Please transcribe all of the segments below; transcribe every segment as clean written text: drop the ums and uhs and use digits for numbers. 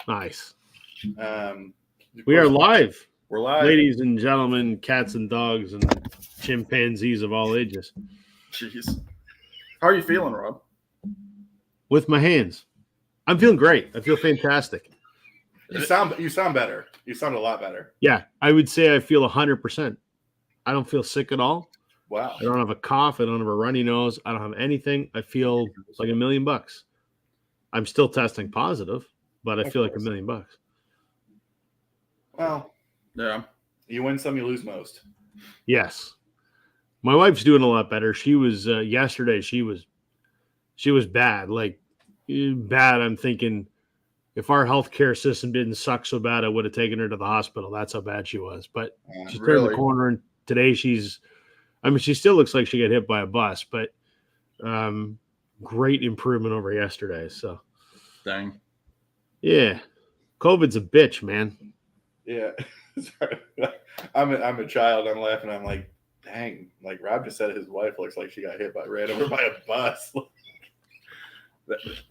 Nice. We are live. We're live. Ladies and gentlemen, cats and dogs, and chimpanzees of all ages. Jeez. How are you feeling, Rob? With my hands. I'm feeling great. I feel fantastic. You sound better. You sound a lot better. Yeah, I would say I feel 100%. I don't feel sick at all. Wow. I don't have a cough. I don't have a runny nose. I don't have anything. I feel like $1 million. I'm still testing positive, but I feel like $1 million. Well, yeah. You win some, you lose most. Yes. My wife's doing a lot better. She was yesterday. She was bad. Like bad. I'm thinking if our healthcare system didn't suck so bad, I would have taken her to the hospital. That's how bad she was. But she turned the corner, and today she still looks like she got hit by a bus, but great improvement over yesterday. So, dang. Yeah, COVID's a bitch, man. Yeah, I'm a child. I'm laughing. I'm like, dang. Like Rob just said, his wife looks like she got ran over by a bus.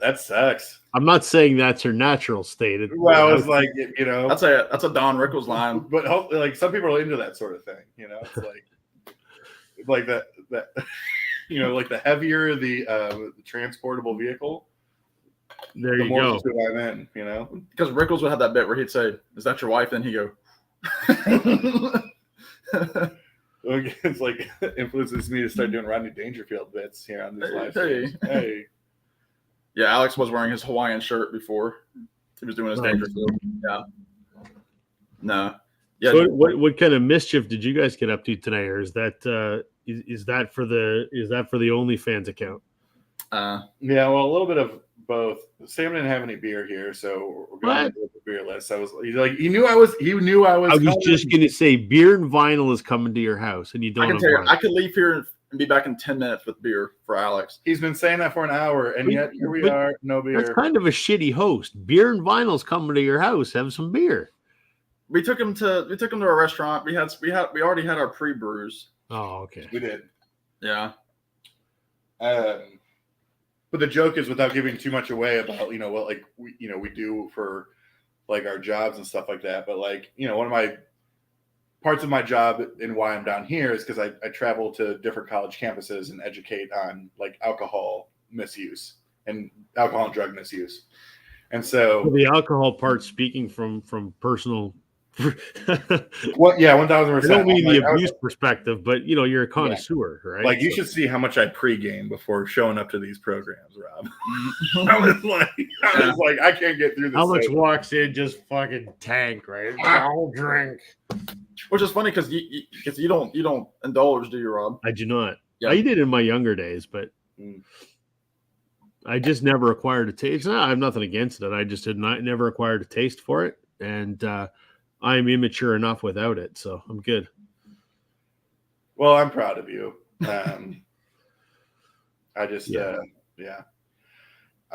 That sucks. I'm not saying that's her natural state. Well, I was like, that's a Don Rickles line. But hopefully, like some people are into that sort of thing. It's like that like the heavier the transportable vehicle. There the you more go. I'm in, Because Rickles would have that bit where he'd say, "Is that your wife?" Then he'd go. It's like influences me to start doing Rodney Dangerfield bits here on these live streams. Hey. Yeah, Alex was wearing his Hawaiian shirt before he was doing his Dangerfield. Yeah. No. Yeah. So what kind of mischief did you guys get up to today, or is that is that for the OnlyFans account? Yeah, well, a little bit of both. Sam didn't have any beer here, so we're going to do the beer list. He knew I was. I was just going to say beer and vinyl is coming to your house, and you don't. I can tell you, I could leave here and be back in 10 minutes with beer for Alex. He's been saying that for an hour, and yet here we are, no beer. That's kind of a shitty host. Beer and vinyl's coming to your house. Have some beer. We took him to a restaurant. We already had our pre-brews. Oh, okay. We did. Yeah. But the joke is, without giving too much away about what we do for like our jobs and stuff like that. But one of my parts of my job and why I'm down here is because I travel to different college campuses and educate on like alcohol misuse and alcohol and drug misuse. And so the alcohol part, speaking from personal. Well, yeah, 1,000%. I don't mean the abuse perspective, but you're a connoisseur, right? Like you should see how much I pregame before showing up to these programs, Rob. I was like, I can't get through this. Alex walks in, just fucking tank, right? I'll drink. Which is funny because you don't indulge, do you, Rob? I do not. Yeah. I did in my younger days, but I just never acquired a taste. I have nothing against it. I just never acquired a taste for it, and I'm immature enough without it, so I'm good. Well, I'm proud of you. I just,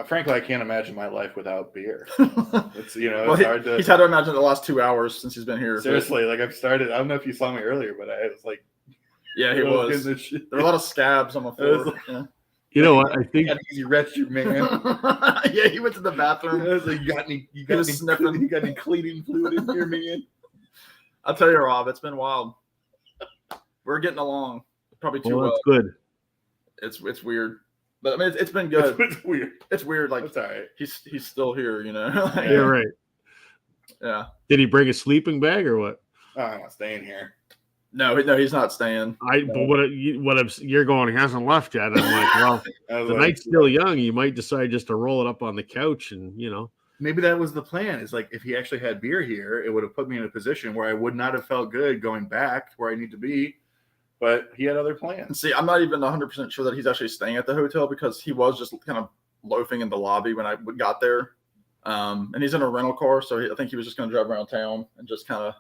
frankly, I can't imagine my life without beer. It's hard to. He's had to imagine the last 2 hours since he's been here. Seriously, like I've started. I don't know if you saw me earlier, but I was like, yeah, he was. There were a lot of scabs on the floor. You know what? I think easy restroom, man. Yeah, he went to the bathroom. I was like, you got any cleaning fluid in here, man? I'll tell you, Rob, it's been wild. We're getting along probably too well. That's good. It's weird, but I mean, it's been good. It's weird. It's weird. Like it's all right. He's still here, Yeah, right. Yeah. Did he bring a sleeping bag or what? Oh, I'm not staying here. No, he's not staying. But you're going, he hasn't left yet. I'm like, well, the night's still young. You might decide just to roll it up on the couch and, Maybe that was the plan. It's like if he actually had beer here, it would have put me in a position where I would not have felt good going back where I need to be. But he had other plans. See, I'm not even 100% sure that he's actually staying at the hotel because he was just kind of loafing in the lobby when I got there. And he's in a rental car, so I think he was just going to drive around town and just kind of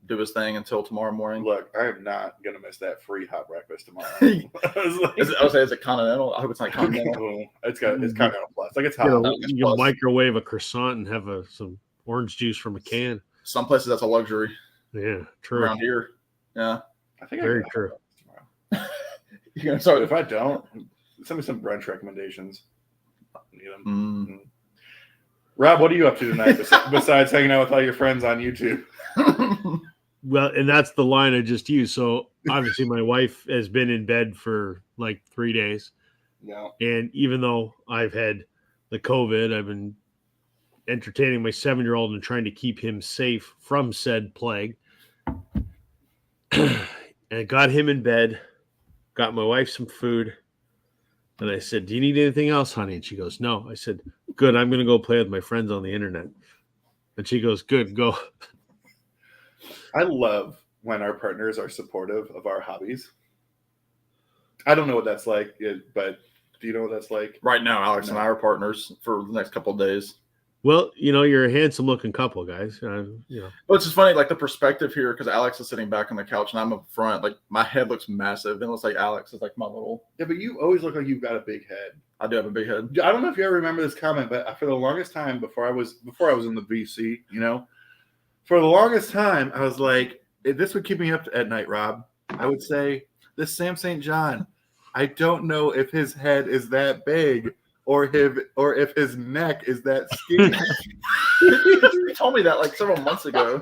do his thing until tomorrow morning. Look, I am not going to miss that free hot breakfast tomorrow. Is it Continental? I hope it's not Continental. It's Continental Plus. Like it's hot. You can microwave a croissant and have some orange juice from a can. Some places that's a luxury. Yeah, true. Around here. Yeah. I think very true. You're gonna start. If I don't, send me some brunch recommendations. Need them. Rob, what are you up to tonight besides hanging out with all your friends on YouTube? Well, and that's the line I just used. So obviously my wife has been in bed for like 3 days. No. And even though I've had the COVID, I've been entertaining my 7-year-old and trying to keep him safe from said plague. And I got him in bed, got my wife some food. And I said, "Do you need anything else, honey?" And she goes, "No." I said, "Good. I'm going to go play with my friends on the internet." And she goes, "Good, go." I love when our partners are supportive of our hobbies. I don't know what that's like, but do you know what that's like? Right now, Alex and I are partners for the next couple of days. Well, you're a handsome-looking couple, guys. But it's just funny, like the perspective here, because Alex is sitting back on the couch and I'm up front. Like my head looks massive, and it looks like Alex is like my little. Yeah, but you always look like you've got a big head. I do have a big head. I don't know if you ever remember this comment, but for the longest time before I was in the VC, for the longest time I was like, this would keep me up at night, Rob. I would say, this Sam St. John, I don't know if his head is that big. Or if his neck is that skinny. You told me that like several months ago.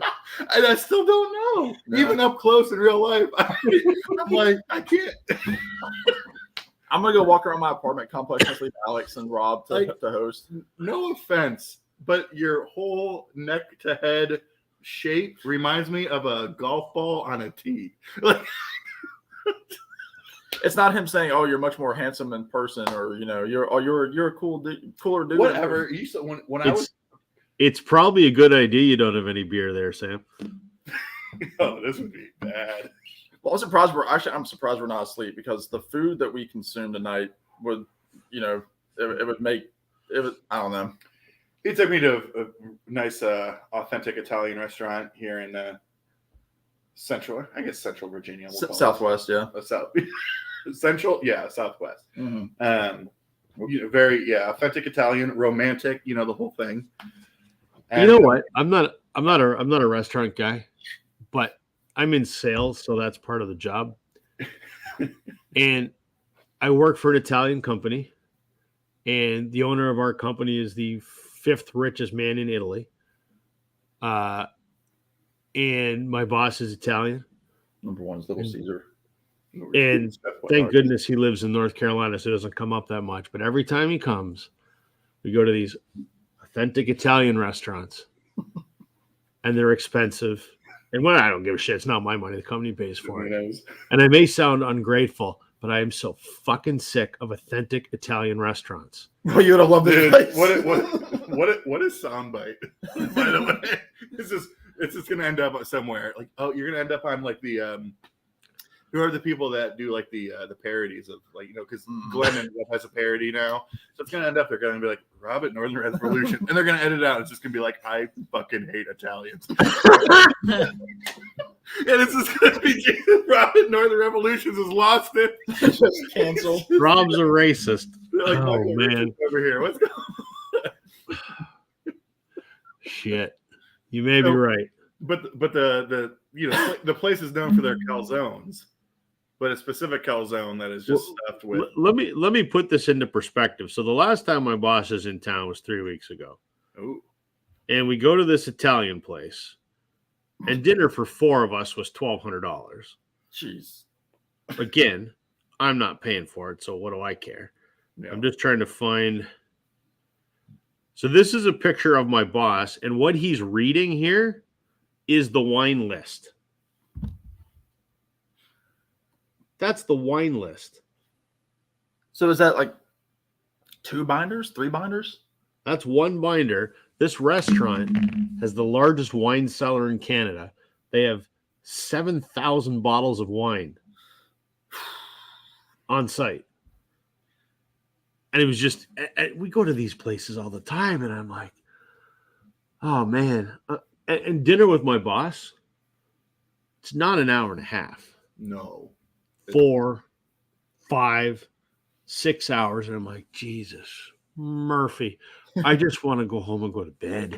And I still don't know. No. Even up close in real life. I'm like, I can't. I'm going to go walk around my apartment complex and leave Alex and Rob to host. No offense, but your whole neck to head shape reminds me of a golf ball on a tee. Like, it's not him saying, "Oh, you're much more handsome in person," or you're a cooler dude. Whatever. It's probably a good idea you don't have any beer there, Sam. Oh, this would be bad. Well, I'm surprised we're not asleep, because the food that we consumed tonight would, it would. I don't know. He took me to a nice, authentic Italian restaurant here in Central Virginia. Southwest, yeah. Southwest. Mm-hmm. Very authentic Italian, romantic. The whole thing. And, you know what? I'm not a restaurant guy, but I'm in sales, so that's part of the job. And I work for an Italian company, and the owner of our company is the 5th richest man in Italy. And my boss is Italian. Number 1 is Little Caesar. And thank goodness he lives in North Carolina, so it doesn't come up that much. But every time he comes, we go to these authentic Italian restaurants, and they're expensive. And I don't give a shit. It's not my money. The company pays for it. And I may sound ungrateful, but I am so fucking sick of authentic Italian restaurants. Well, you would have loved it. What is soundbite? By the way, it's just gonna end up somewhere. Like, oh, you're gonna end up on like the who are the people that do like the parodies of, like, because Glenn has a parody now, so it's gonna end up, they're gonna be like, Rob at Northern Revolution, and they're gonna edit it out. It's just gonna be like, I fucking hate Italians. And it's just gonna be Rob at Northern Revolutions has lost it. Just cancel. Rob's a racist. Like, oh man, over here, what's going? Shit, you may be right. But the the place is known for their calzones, but a specific calzone that is just stuffed with. Let me put this into perspective. So the last time my boss was in town was 3 weeks ago. Ooh. And we go to this Italian place, and dinner for 4 of us was $1,200. Jeez. Again, I'm not paying for it, so what do I care? Yeah. I'm just trying to find. So this is a picture of my boss, and what he's reading here is the wine list. That's the wine list. So is that like 2 binders, 3 binders? That's 1 binder. This restaurant has the largest wine cellar in Canada. They have 7,000 bottles of wine on site. And it was just, we go to these places all the time, and I'm like, oh man. And dinner with my boss, it's not an hour and a half. No. 4, 5, 6 hours. And I'm like, Jesus, Murphy, I just want to go home and go to bed.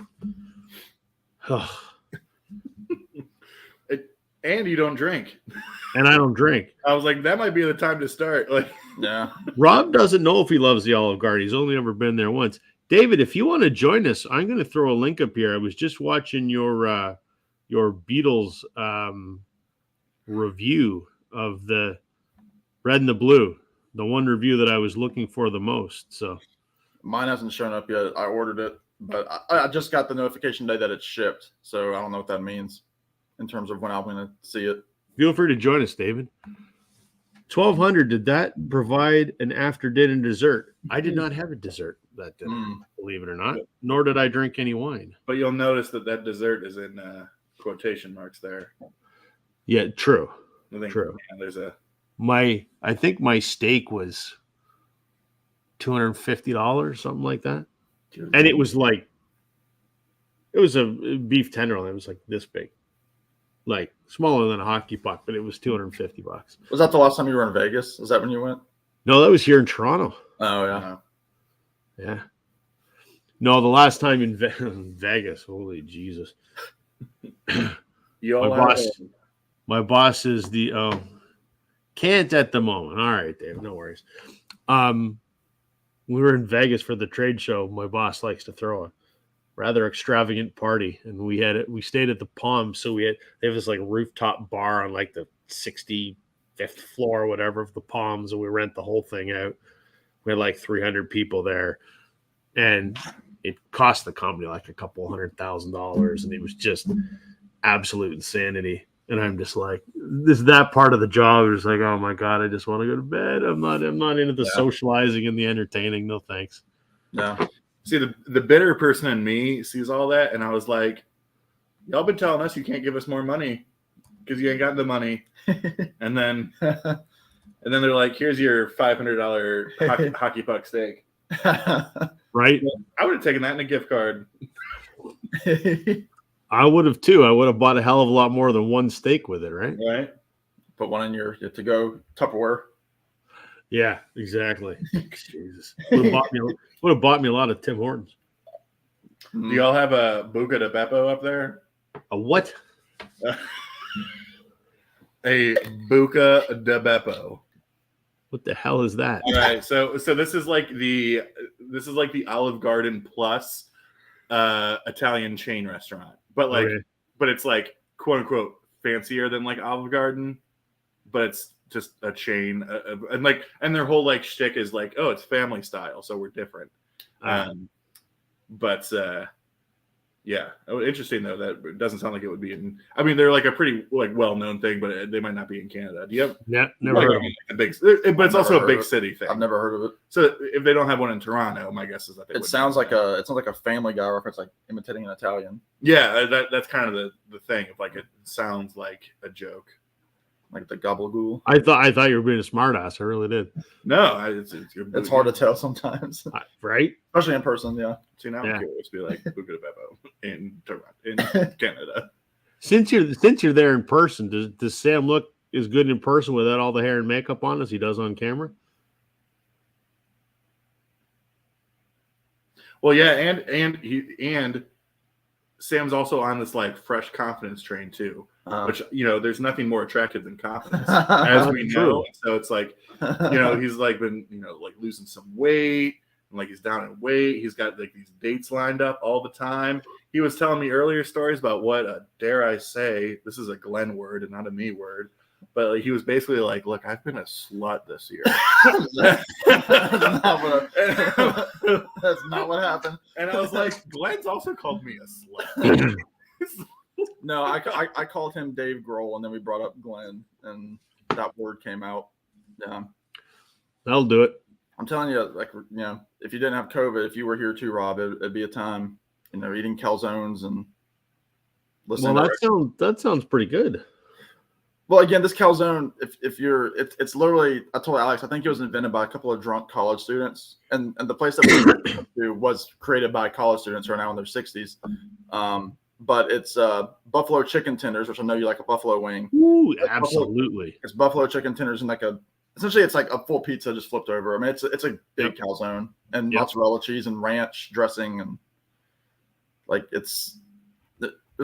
And you don't drink. And I don't drink. I was like, that might be the time to start. Like, yeah. Rob doesn't know if he loves the Olive Garden. He's only ever been there once. David, if you want to join us, I'm going to throw a link up here. I was just watching your Beatles review of the Red and the Blue, the one review that I was looking for the most. So Mine hasn't shown up yet. I ordered it, but I just got the notification today that it's shipped. So I don't know what that means in terms of when I'm going to see it. feel free to join us, David. 1,200. Did that provide an after dinner dessert? I did not have a dessert that dinner, believe it or not. Nor did I drink any wine. But you'll notice that dessert is in quotation marks there. Yeah, true. I think, True. Yeah, there's a I think my steak was $250, something like that. And it was a beef tenderloin. It was like this big, like smaller than a hockey puck, but it was $250. Was that the last time you were in Vegas? Is that when you went? No, that was here in Toronto. Oh, yeah. Yeah. No, the last time in Vegas. Holy Jesus. you all My boss is the can't at the moment. All right, Dave, no worries. We were in Vegas for the trade show. My boss likes to throw a rather extravagant party, and we stayed at the Palm, so they have this like rooftop bar on like the 65th floor or whatever of the Palms, and we rent the whole thing out. We had like 300 people there, and it cost the company like a couple $100,000, and it was just absolute insanity. And I'm just like, that part of the job is like, oh my God, I just want to go to bed. I'm not into the socializing and the entertaining. No thanks. No. See, the bitter person in me sees all that, and I was like, y'all been telling us you can't give us more money because you ain't got the money. and then they're like, here's your $500 hockey puck steak. Right? I would have taken that in a gift card. I would have too. I would have bought a hell of a lot more than one steak with it, right? Right. Put one in your to-go Tupperware. Yeah, exactly. Jesus. Would have bought me a lot of Tim Hortons. Do y'all have a Buca de Beppo up there? A what? A Buca de Beppo. What the hell is that? All right. So this is like the Olive Garden plus Italian chain restaurant. But but it's like quote unquote fancier than like Olive Garden, but it's just a chain, and their whole like shtick is like, oh, it's family style, so we're different. Yeah, interesting though. That it doesn't sound like it would be in. I mean, they're like a pretty like well-known thing, but they might not be in Canada. Do you have? Never heard of it. But it's also a big city thing. I've never heard of it. So if they don't have one in Toronto, my guess is that it sounds like a Family Guy reference, like imitating an Italian. Yeah, that's kind of the thing. If like it sounds like a joke, like the gabagool. I thought you were being a smartass. I really did. No, it's hard to tell sometimes, right? Especially in person. Yeah. See, now I'm curious. Be like Buca de Beppo in Toronto, in Canada. Since you're there in person, does Sam look as good in person without all the hair and makeup on as he does on camera? Well, yeah, and Sam's also on this like fresh confidence train too, which there's nothing more attractive than confidence, as we know. So it's like, he's like been like losing some weight, and like he's down in weight. He's got like these dates lined up all the time. He was telling me earlier stories about what, dare I say, this is a Glenn word and not a me word, but like, he was basically like, look, I've been a slut this year. That's not what happened. And I was like, Glenn's also called me a slut. No, I called him Dave Grohl, and then we brought up Glenn, and that word came out. Yeah. That'll do it. I'm telling you, like, if you didn't have COVID, if you were here too, Rob, it'd be a time, eating calzones and listening. Well, that sounds pretty good. Well, again, this calzone, it's literally, I told Alex, I think it was invented by a couple of drunk college students, and the place that we went to was created by college students who are now in their 60s. But it's buffalo chicken tenders, which I know you like a buffalo wing. Ooh, absolutely. It's buffalo chicken tenders and essentially it's like a full pizza just flipped over. I mean, it's a big calzone and mozzarella cheese and ranch dressing, and like there's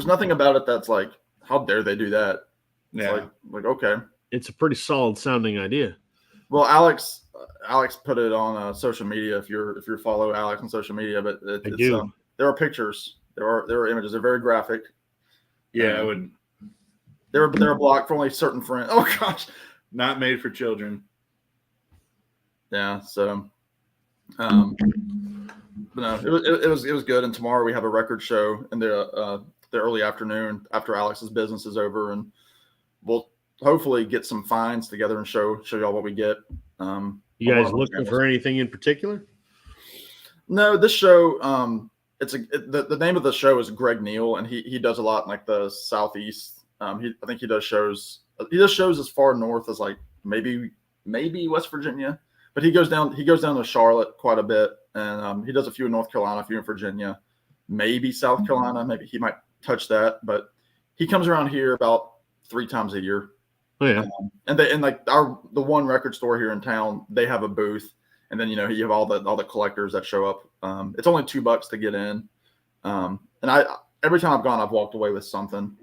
nothing about it that's like, how dare they do that? It's like okay. It's a pretty solid sounding idea. Well, Alex, Alex put it on social media. If you follow Alex on social media, but I do. There are pictures. There are images. They're very graphic. Yeah, I would. They're blocked for only certain friends. Oh gosh, Not made for children. yeah. So, but no, it was good. And tomorrow we have a record show in the early afternoon after Alex's business is over, and we'll hopefully get some finds together and show y'all what we get. You guys looking for anything in particular? No, this show. The name of the show is Greg Neal, and he does a lot in like the Southeast. I think he does shows. He does shows as far north as like maybe West Virginia, but he goes down to Charlotte quite a bit, and he does a few in North Carolina, a few in Virginia, maybe South Carolina. Maybe he might touch that, but he comes around here about 3 times a year. Oh yeah, and the one record store here in town, they have a booth. And then, you have all the collectors that show up. It's only $2 to get in. And every time I've gone, I've walked away with something.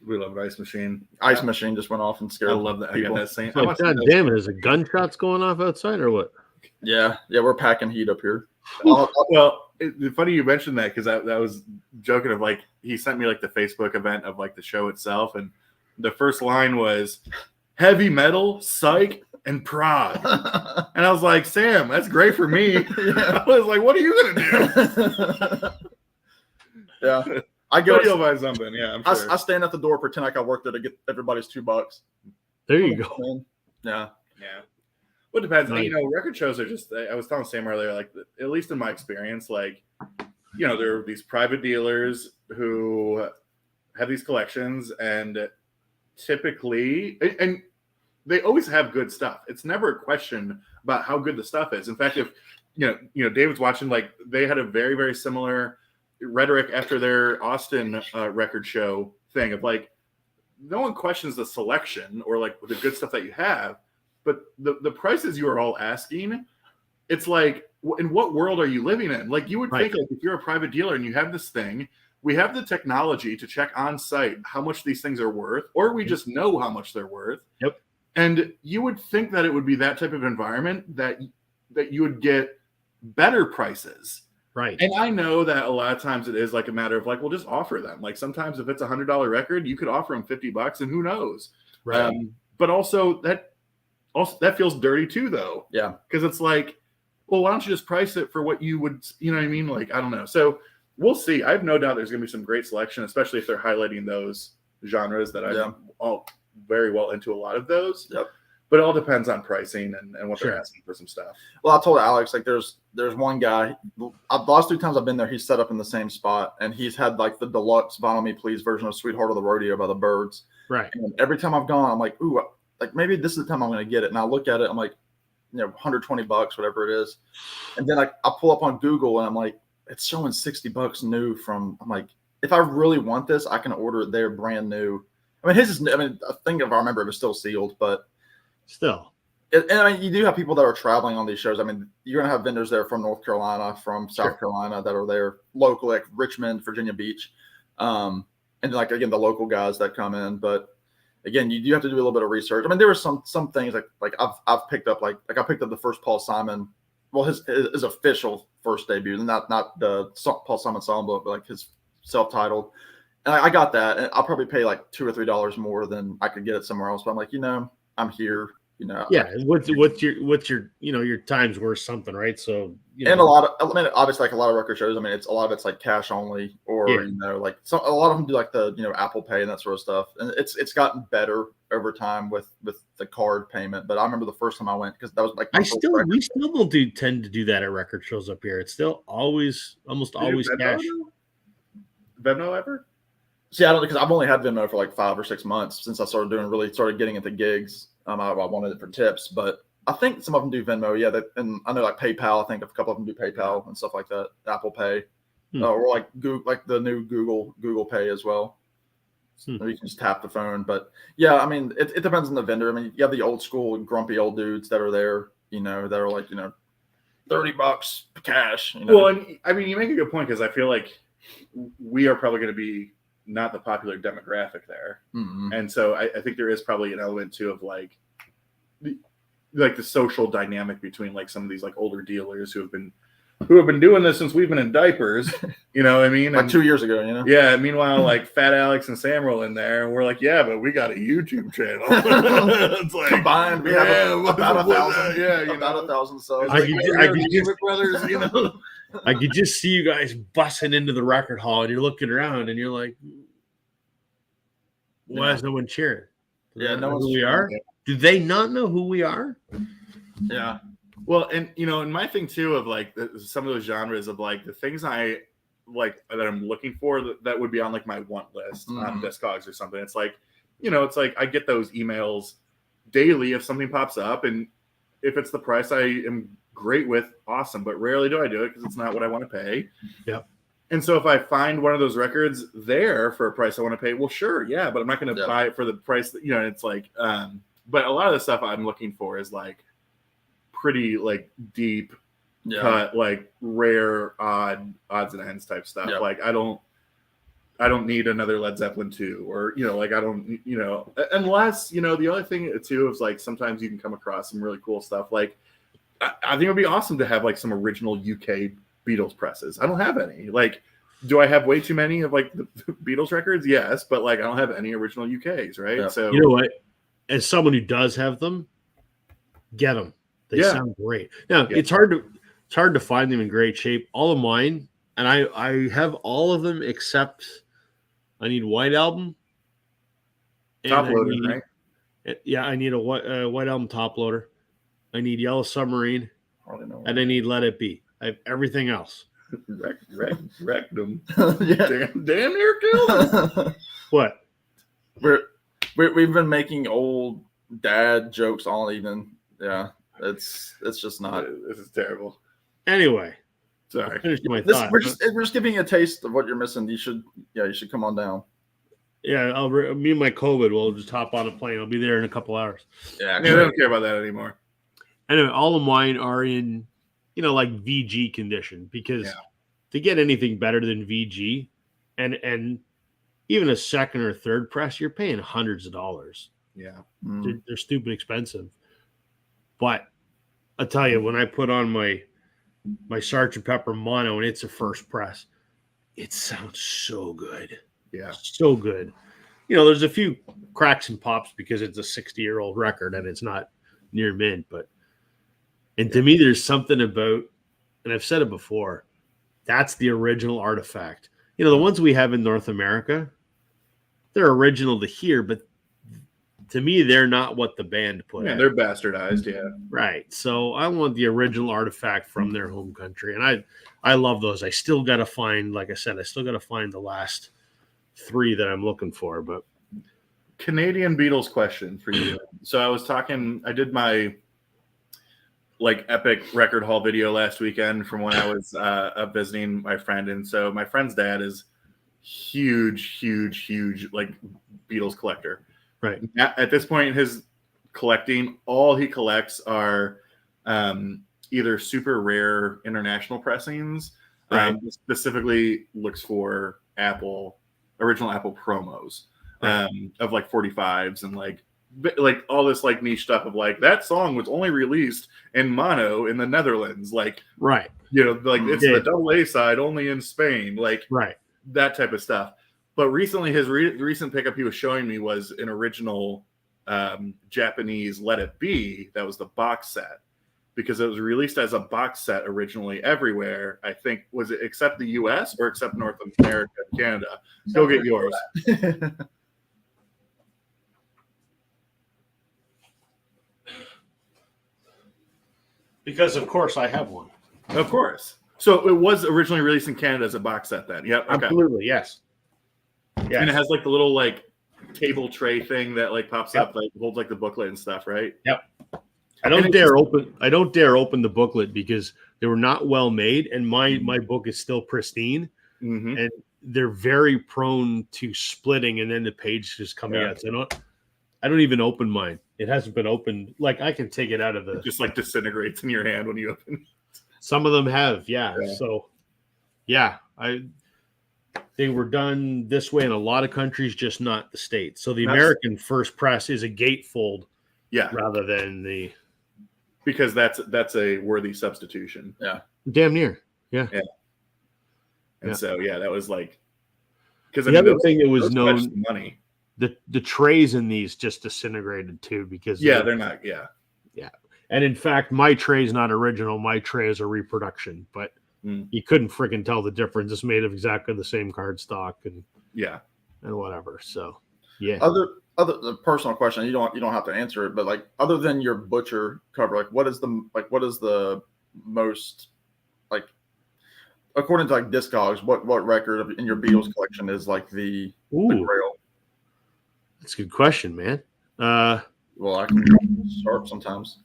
We love an ice machine. Ice machine just went off and scared. I love that. people. I got that same. God damn it! Is it gunshots going off outside or what? Yeah, we're packing heat up here. Well, it's funny you mentioned that because that was joking of like he sent me like the Facebook event of like the show itself, and the first line was heavy metal, psych, and prod. And I was like, Sam, that's great for me. I was like, what are you gonna do? Yeah. I go you'll buy something, yeah. I'm sure. I stand at the door, pretend like I work there to get everybody's $2. There you go. Yeah. Yeah. Well, it depends. Nice. Record shows are just, I was telling Sam earlier, like, at least in my experience, like, there are these private dealers who have these collections, and typically, and they always have good stuff. It's never a question about how good the stuff is. In fact, if David's watching, like they had a very, very similar rhetoric after their Austin record show thing of like, no one questions the selection or like the good stuff that you have, but the prices you are all asking, it's like, in what world are you living in? Like you would think like if you're a private dealer and you have this thing, we have the technology to check on site how much these things are worth, or we just know how much they're worth. Yep. And you would think that it would be that type of environment that you would get better prices. Right. And I know that a lot of times it is like a matter of like, we'll just offer them. Like sometimes if it's $100 record, you could offer them $50 and who knows? Right. But also that feels dirty too though. Yeah. Because it's like, well, why don't you just price it for what you would, you know what I mean? Like, I don't know. So we'll see. I have no doubt there's going to be some great selection, especially if they're highlighting those genres that I'm all very well into a lot of those. Yep. But it all depends on pricing and what they're asking for some stuff. Well, I told Alex, like there's one guy, the last 2 times I've been there, he's set up in the same spot, and he's had like the deluxe Vinyl Me Please version of Sweetheart of the Rodeo by the Byrds. Right. And every time I've gone, I'm like, ooh, like maybe this is the time I'm going to get it. And I look at it, I'm like, $120, whatever it is. And then I pull up on Google and I'm like, it's showing $60 new from, I'm like, if I really want this, I can order it there brand new. I mean, his is, I think if I remember, it was still sealed, but still. And I mean, you do have people that are traveling on these shows. I mean, you're going to have vendors there from North Carolina, from South Carolina that are there locally, like Richmond, Virginia Beach. And like, again, the local guys that come in. But again, you do have to do a little bit of research. I mean, there were some things like I've picked up, like I picked up the first Paul Simon, well, his official first debut, not the Paul Simon songbook, but like his self-titled. And I got that, and I'll probably pay like $2 or $3 more than I could get it somewhere else. But I'm like, I'm here. Yeah. What's your your time's worth something, right? So and a lot of, I mean, obviously like a lot of record shows. I mean, a lot of it's like cash only, or like a lot of them do like the Apple Pay and that sort of stuff. And it's gotten better over time with the card payment. But I remember the first time I went, because that was like we still don't tend to do that at record shows up here. It's still almost always cash. Venmo ever? See, I don't, because I've only had Venmo for like 5 or 6 months since I started getting into gigs. I wanted it for tips, but I think some of them do Venmo. Yeah, and I know like PayPal. I think a couple of them do PayPal and stuff like that. Apple Pay, or like Google, like the new Google Pay as well. So you can just tap the phone. But yeah, I mean, it depends on the vendor. I mean, you have the old school grumpy old dudes that are there, that are like $30 cash. Well, and I mean, you make a good point, because I feel like we are probably going to be not the popular demographic there. Mm-hmm. And so I think there is probably an element too of like, like the social dynamic between like some of these like older dealers who have been doing this since we've been in diapers. You know what I mean? Like 2 years ago, you know? Yeah. Meanwhile, like Fat Alex and Sam roll in there, and we're like, yeah, but we got a YouTube channel. It's like Combined, we have about 1,000. Yeah, about 1,000 subs. I could just, brothers, you know. I could just see you guys busting into the record hall, and you're looking around, and you're like, "Why is no one cheering? Yeah, no know one's who we cheering. are. Do they not know who we are?" Yeah. Well, and you know, and my thing too of like some of those genres of like the things I like that I'm looking for that would be on like my want list on Discogs or something. It's like, you know, it's like I get those emails daily if something pops up, and if it's the price I am great with, awesome. But rarely do I do it because it's not what I want to pay. Yep. And so if I find one of those records there for a price I want to pay, well, sure, yeah, but I'm not going to buy it for the price that, you know. It's like, but a lot of the stuff I'm looking for is like pretty like deep cut, like rare odds and ends type stuff. Yep. Like I don't need another Led Zeppelin 2, or you know, like I don't, you know, unless, you know, the other thing too is like sometimes you can come across some really cool stuff. Like I think it would be awesome to have like some original UK Beatles presses. I don't have any. Like, do I have way too many of like the Beatles records? Yes, but like I don't have any original UKs, right? Yeah. So You know what? As someone who does have them, get them. They sound great. Now it's hard to find them in great shape. All of mine, and I have all of them except I need White Album. top loaded, right? Yeah, I need a White Album top loader. I need Yellow Submarine, and I need Let It Be. I have everything else. Wrecked them. Yeah. Damn near killed them. What? We've been making old dad jokes all evening. Yeah, it's just not. This is terrible. Anyway, sorry. Finish my thought. We're just giving you a taste of what you're missing. You should come on down. Yeah, me and my COVID will just hop on a plane. I'll be there in a couple hours. Yeah, they don't care about that anymore. Anyway, all of mine are in, you know, like VG condition, because to get anything better than VG and even a second or third press, you're paying hundreds of dollars. Yeah. They're stupid expensive. But I'll tell you, when I put on my Sgt. Pepper mono and it's a first press, it sounds so good. Yeah. So good. You know, there's a few cracks and pops because it's a 60-year-old record and it's not near mint, but to me, there's something about, and I've said it before, that's the original artifact. You know, the ones we have in North America, they're original to hear, but to me, they're not what the band put out. They're bastardized, yeah. Right. So I want the original artifact from their home country. And I love those. I still got to find, like I said, the last 3 that I'm looking for. But Canadian Beatles question for you. So I did my like epic record haul video last weekend from when I was up visiting my friend. And so my friend's dad is huge like Beatles collector. Right. At this point in his collecting, all he collects are either super rare international pressings. Right. Specifically looks for original Apple promos of like 45s and like all this like niche stuff of like that song was only released in mono in the Netherlands, like right, you know, like it's the double A side only in Spain, like right, that type of stuff. But recently, his recent pickup he was showing me was an original Japanese Let It Be. That was the box set, because it was released as a box set originally everywhere. I think, was it except the US or except North America and Canada? Go get yours. Because of course I have one. Of course. So it was originally released in Canada as a box set then. Yep. Okay. Absolutely, yes. Yes. And it has like the little like table tray thing that like pops up, like holds like the booklet and stuff, right? Yep. I don't dare open the booklet because they were not well made, and my book is still pristine, and they're very prone to splitting, and then the page just coming out. So I don't even open mine. It hasn't been opened. Like I can take it out of the. It just like disintegrates in your hand when you open. Some of them have, yeah. So, yeah, they were done this way in a lot of countries, just not the States. So the American first press is a gatefold, rather than the. because that's a worthy substitution. Damn near. Yeah. And so that was like, because The other thing that was those known, fetched money. the trays in these just disintegrated too, because They're not. And in fact, my tray is not original. My tray is a reproduction, but you couldn't freaking tell the difference. It's made of exactly the same card stock and whatever. So Other personal question, you don't have to answer it, but like other than your butcher cover, like what is the most, like, according to like Discogs, what record in your Beatles collection is like the grail? That's a good question, man. Well, I can start sometimes.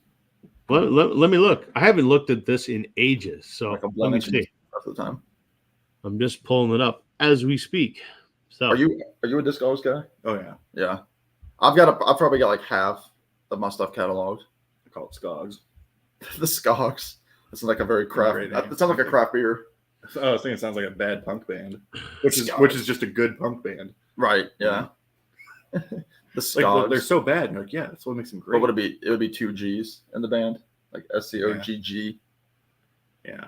Let me look. I haven't looked at this in ages, so Like a let me see. Half the time. I'm just pulling it up as we speak. So, are you a Discogs guy? Oh yeah. Yeah. I've probably got like half of my stuff cataloged. I call it Scogs. The Scogs. This is like a very craft. It sounds like a craft beer. Oh, I was thinking it sounds like a bad punk band, which is just a good punk band. Right. Yeah. The Scogs. Like, they're so bad. Like, that's what makes them great. What would it be? It would be 2 G's in the band, like SCOGG. Yeah.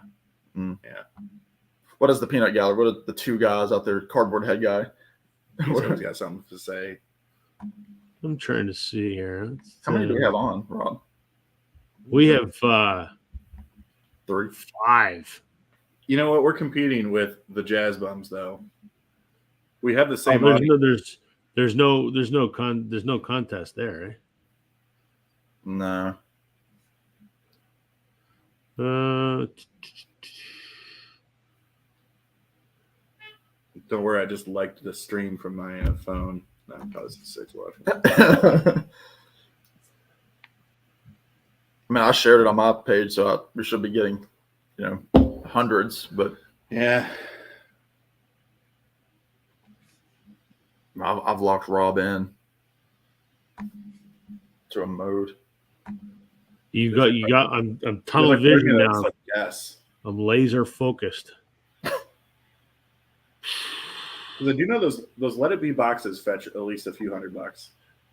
Yeah. What is the Peanut Gallery? What are the 2 guys out there? Cardboard head guy. He's always got something to say. I'm trying to see here. How many do we have on, Rob? We have 3. 5. You know what? We're competing with the Jazz Bums, though. We have the same. There's no contest there, eh? No. Don't worry, I just liked the stream from my phone. That caused 6 watching. I mean, I shared it on my page, so we should be getting, hundreds. But yeah, I've locked Rob in to a mode. You got. I'm tunnel vision now. Yes, I'm laser focused. Do you know those Let It Be boxes fetch at least a few $100?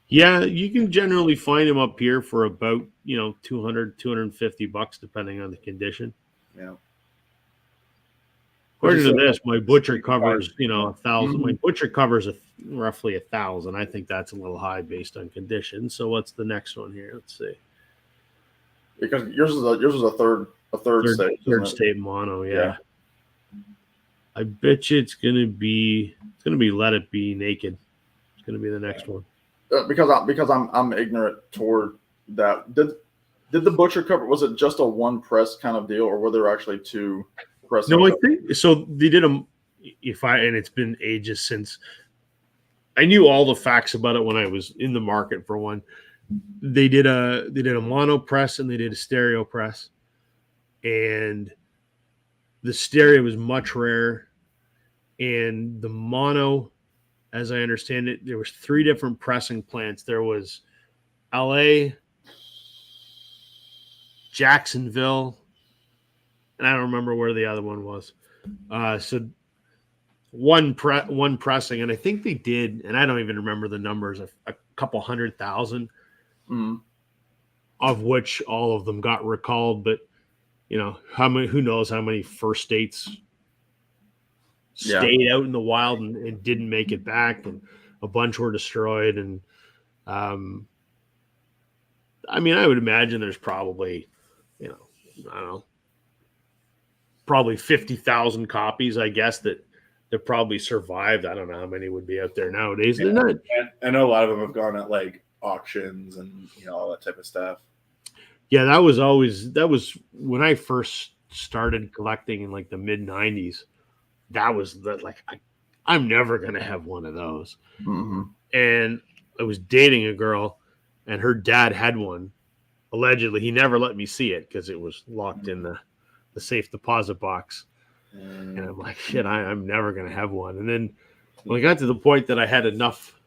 Yeah, you can generally find them up here for about, $200, $250 depending on the condition. Yeah. According to this, my butcher covers, 1,000. My butcher covers roughly 1,000. I think that's a little high based on condition. So what's the next one here? Let's see. Because yours is a third state. Third state mono, yeah. I bet you it's gonna be Let It Be Naked. It's gonna be the next one. Because I'm ignorant toward that. Did the butcher cover, was it just a one press kind of deal, or were there actually 2 presses? No, I think so. They did them. And it's been ages since I knew all the facts about it when I was in the market for one. They did a mono press and they did a stereo press, and the stereo was much rarer, and the mono, as I understand it, there was 3 different pressing plants. There was LA, Jacksonville, and I don't remember where the other one was. So one pressing, and I think they did, and I don't even remember the numbers, a couple 100,000, of which all of them got recalled. But how many? Who knows how many first states stayed out in the wild and didn't make it back, and a bunch were destroyed. And I would imagine there's probably, I don't know, probably 50,000 copies, I guess, that probably survived. I don't know how many would be out there nowadays. They're not. I know a lot of them have gone at like auctions and all that type of stuff. Yeah, that was when I first started collecting in like the mid 90s. That was I'm never gonna have one of those. Mm-hmm. And I was dating a girl, and her dad had one. Allegedly, he never let me see it because it was locked in the safe deposit box. And I'm like, shit, I'm never gonna have one. And then when I got to the point that I had enough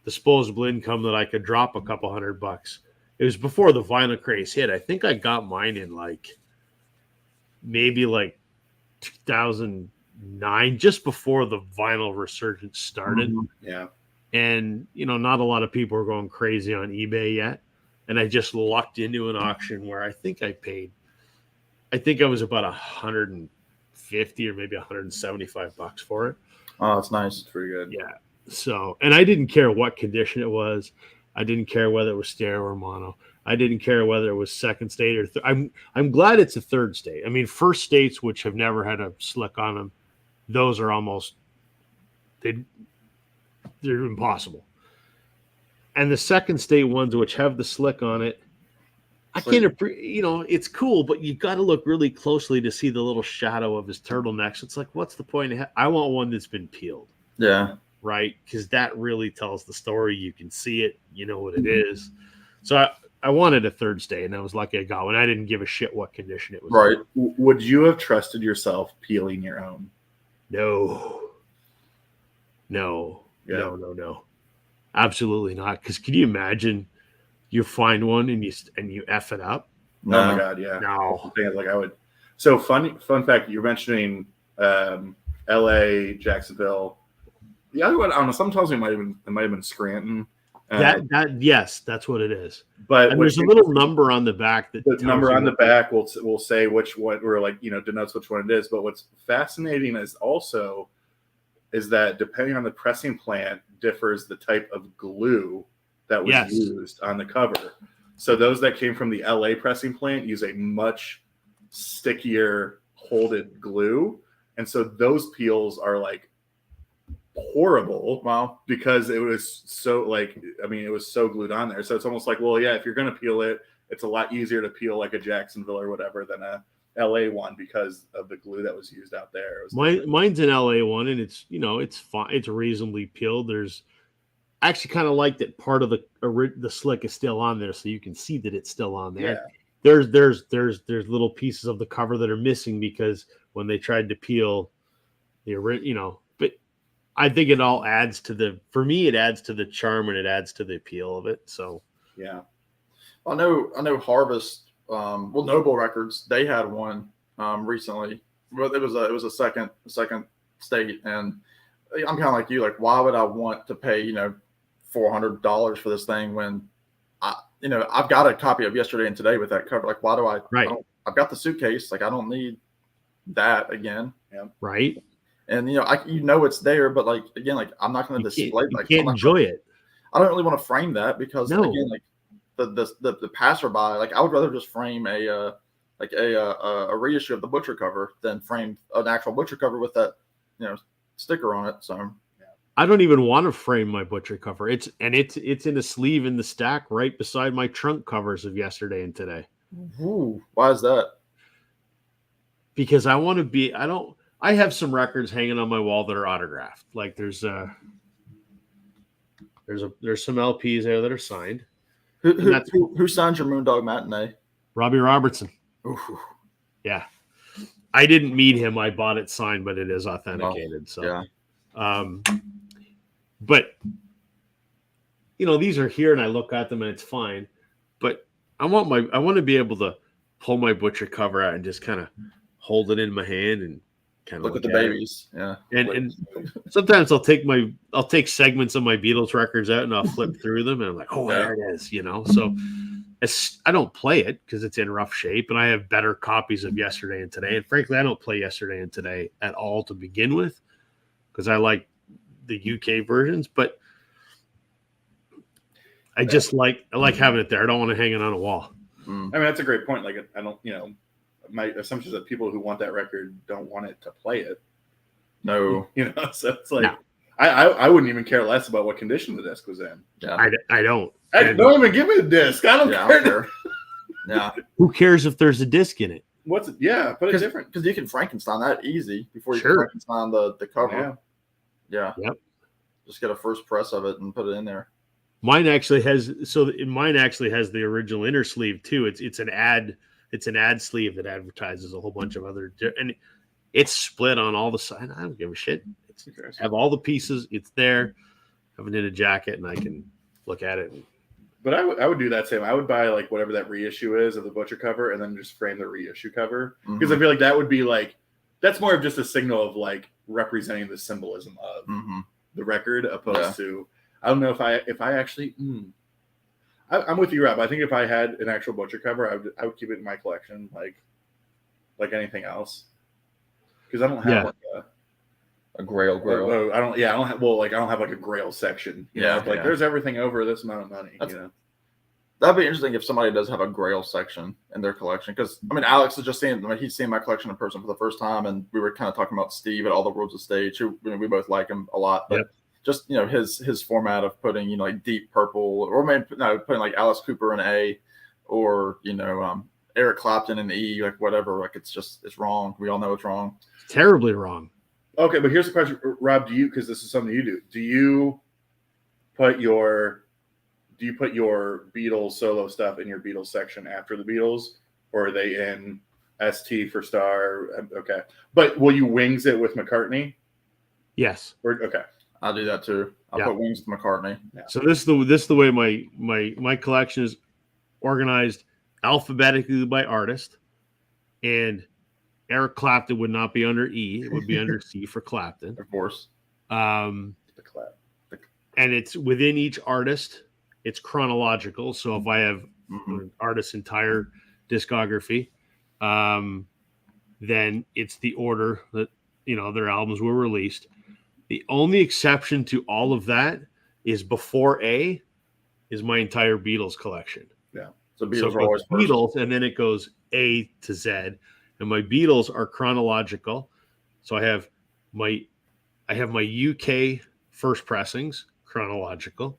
disposable income that I could drop a couple $100, it was before the vinyl craze hit. I think I got mine in maybe 2009, just before the vinyl resurgence started. Yeah. And, not a lot of people were going crazy on eBay yet. and I just lucked into an auction where I think I was about 150 or maybe $175 for it. Oh, that's nice. It's pretty good. Yeah. So, and I didn't care what condition it was. I didn't care whether it was stereo or mono. I didn't care whether it was second state or I'm glad it's a third state. I mean, first states which have never had a slick on them, those are almost they're impossible. And the second state ones which have the slick on it, I can't it's cool, but you got to look really closely to see the little shadow of his turtlenecks. It's like, what's the point? I want one that's been peeled. Yeah. Right? Because that really tells the story. You can see it. You know what it is. So I wanted a third state, and I was lucky I got one. I didn't give a shit what condition it was. Right. in. Would you have trusted yourself peeling your own? No. Yeah. No. Absolutely not. Because can you imagine you find one and you F it up? No. Oh my God, yeah. No. Like I would. So fun fact, you're mentioning L.A., Jacksonville. The other one, I don't know. Sometimes it might have been Scranton. Yes, that's what it is. But and there's a little number on the back that the number on the back will say which one, or like denotes which one it is. But what's fascinating is that depending on the pressing plant differs the type of glue that was used on the cover. So those that came from the LA pressing plant use a much stickier holded glue, and so those peels are like horrible. Wow. Because it was so it was so glued on there. So it's almost like, well, yeah, if you're gonna peel it, it's a lot easier to peel like a Jacksonville or whatever than a LA one because of the glue that was used out there. Mine's an LA one, and it's it's fine. It's reasonably peeled. There's I actually kind of like that part of the slick is still on there, so you can see that it's still on there. Yeah. There's little pieces of the cover that are missing because when they tried to peel but I think it all adds to for me it adds to the charm and it adds to the appeal of it. So yeah. I know Harvest, Noble Records, they had one recently. But it was a second state, and I'm kind of like you. Like, why would I want to pay $400 for this thing when I've got a copy of Yesterday and Today with that cover? Like, why do I? Right. I've got the suitcase. Like, I don't need that again. Yeah. Right. And it's there, but like again, like I'm not going to display. You can't enjoy it. I don't really want to frame that because again, like the passerby, like I would rather just frame a reissue of the butcher cover than frame an actual butcher cover with that sticker on it. So I don't even want to frame my butcher cover. It's in a sleeve in the stack right beside my trunk covers of Yesterday and Today. Ooh, why is that? Because I want to be. I have some records hanging on my wall that are autographed. Like there's some LPs there that are signed. Who signed your Moondog Matinee? Robbie Robertson. Ooh. Yeah. I didn't meet him. I bought it signed, but it is authenticated. So, yeah. But these are here and I look at them and it's fine. But I want to be able to pull my butcher cover out and just kind of hold it in my hand and kind of look at the babies. Yeah. And sometimes I'll take segments of my Beatles records out and I'll flip through them and I'm like, oh, there it is, So I don't play it because it's in rough shape, and I have better copies of Yesterday and Today. And frankly, I don't play Yesterday and Today at all to begin with because I like the UK versions, but I like having it there. I don't want to hang it on a wall. I mean, that's a great point. Like, I don't, my assumption is that people who want that record don't want it to play it. No. So it's like, no. I wouldn't even care less about what condition the disc was in. Yeah. I don't. Don't even give me the disc. I don't care. Yeah. Who cares if there's a disc in it? Put it different. Because you can Frankenstein that easy before you can Frankenstein the cover. Yeah. Yep. Just get a first press of it and put it in there. Mine actually has the original inner sleeve too. It's an ad sleeve that advertises a whole bunch of other, and it's split on all the sides. I don't give a shit. Have all the pieces. It's there. Have it in a jacket, and I can look at it. But I would do that same. I would buy like whatever that reissue is of the butcher cover, and then just frame the reissue cover because I feel like that would be like that's more of just a signal of like representing the symbolism of the record, opposed to I don't know if I actually I'm with you, Rob. I think if I had an actual butcher cover, I would keep it in my collection, like anything else, because I don't have like a grail. I don't. Yeah, I don't have. Well, like I don't have like a grail section. You know, like there's everything over this amount of money. You know, that'd be interesting if somebody does have a grail section in their collection. Because I mean, Alex is just seeing. I mean, he's seen my collection in person for the first time, and we were kind of talking about Steve at All the Worlds of Stage. Who we both like him a lot, but just his format of putting like deep purple, or maybe putting like Alice Cooper in A, or Eric Clapton in E, like whatever. Like it's wrong. We all know it's wrong. Terribly wrong. Okay, but here's the question, Rob. Because this is something you do. Do you put your Beatles solo stuff in your Beatles section after the Beatles, or are they in ST for Star? Okay, but will you wings it with McCartney? Yes. Okay. I'll do that too. I'll put wings with McCartney. Yeah. So this is the way my collection is organized alphabetically by artist, and Eric Clapton would not be under E; it would be under C for Clapton, of course. And it's within each artist. It's chronological. So if I have an artist's entire discography, then it's the order that their albums were released. The only exception to all of that is before A is my entire Beatles collection. Yeah. So Beatles are always Beatles, and then it goes A to Z. And my Beatles are chronological. So I have my UK first pressings, chronological.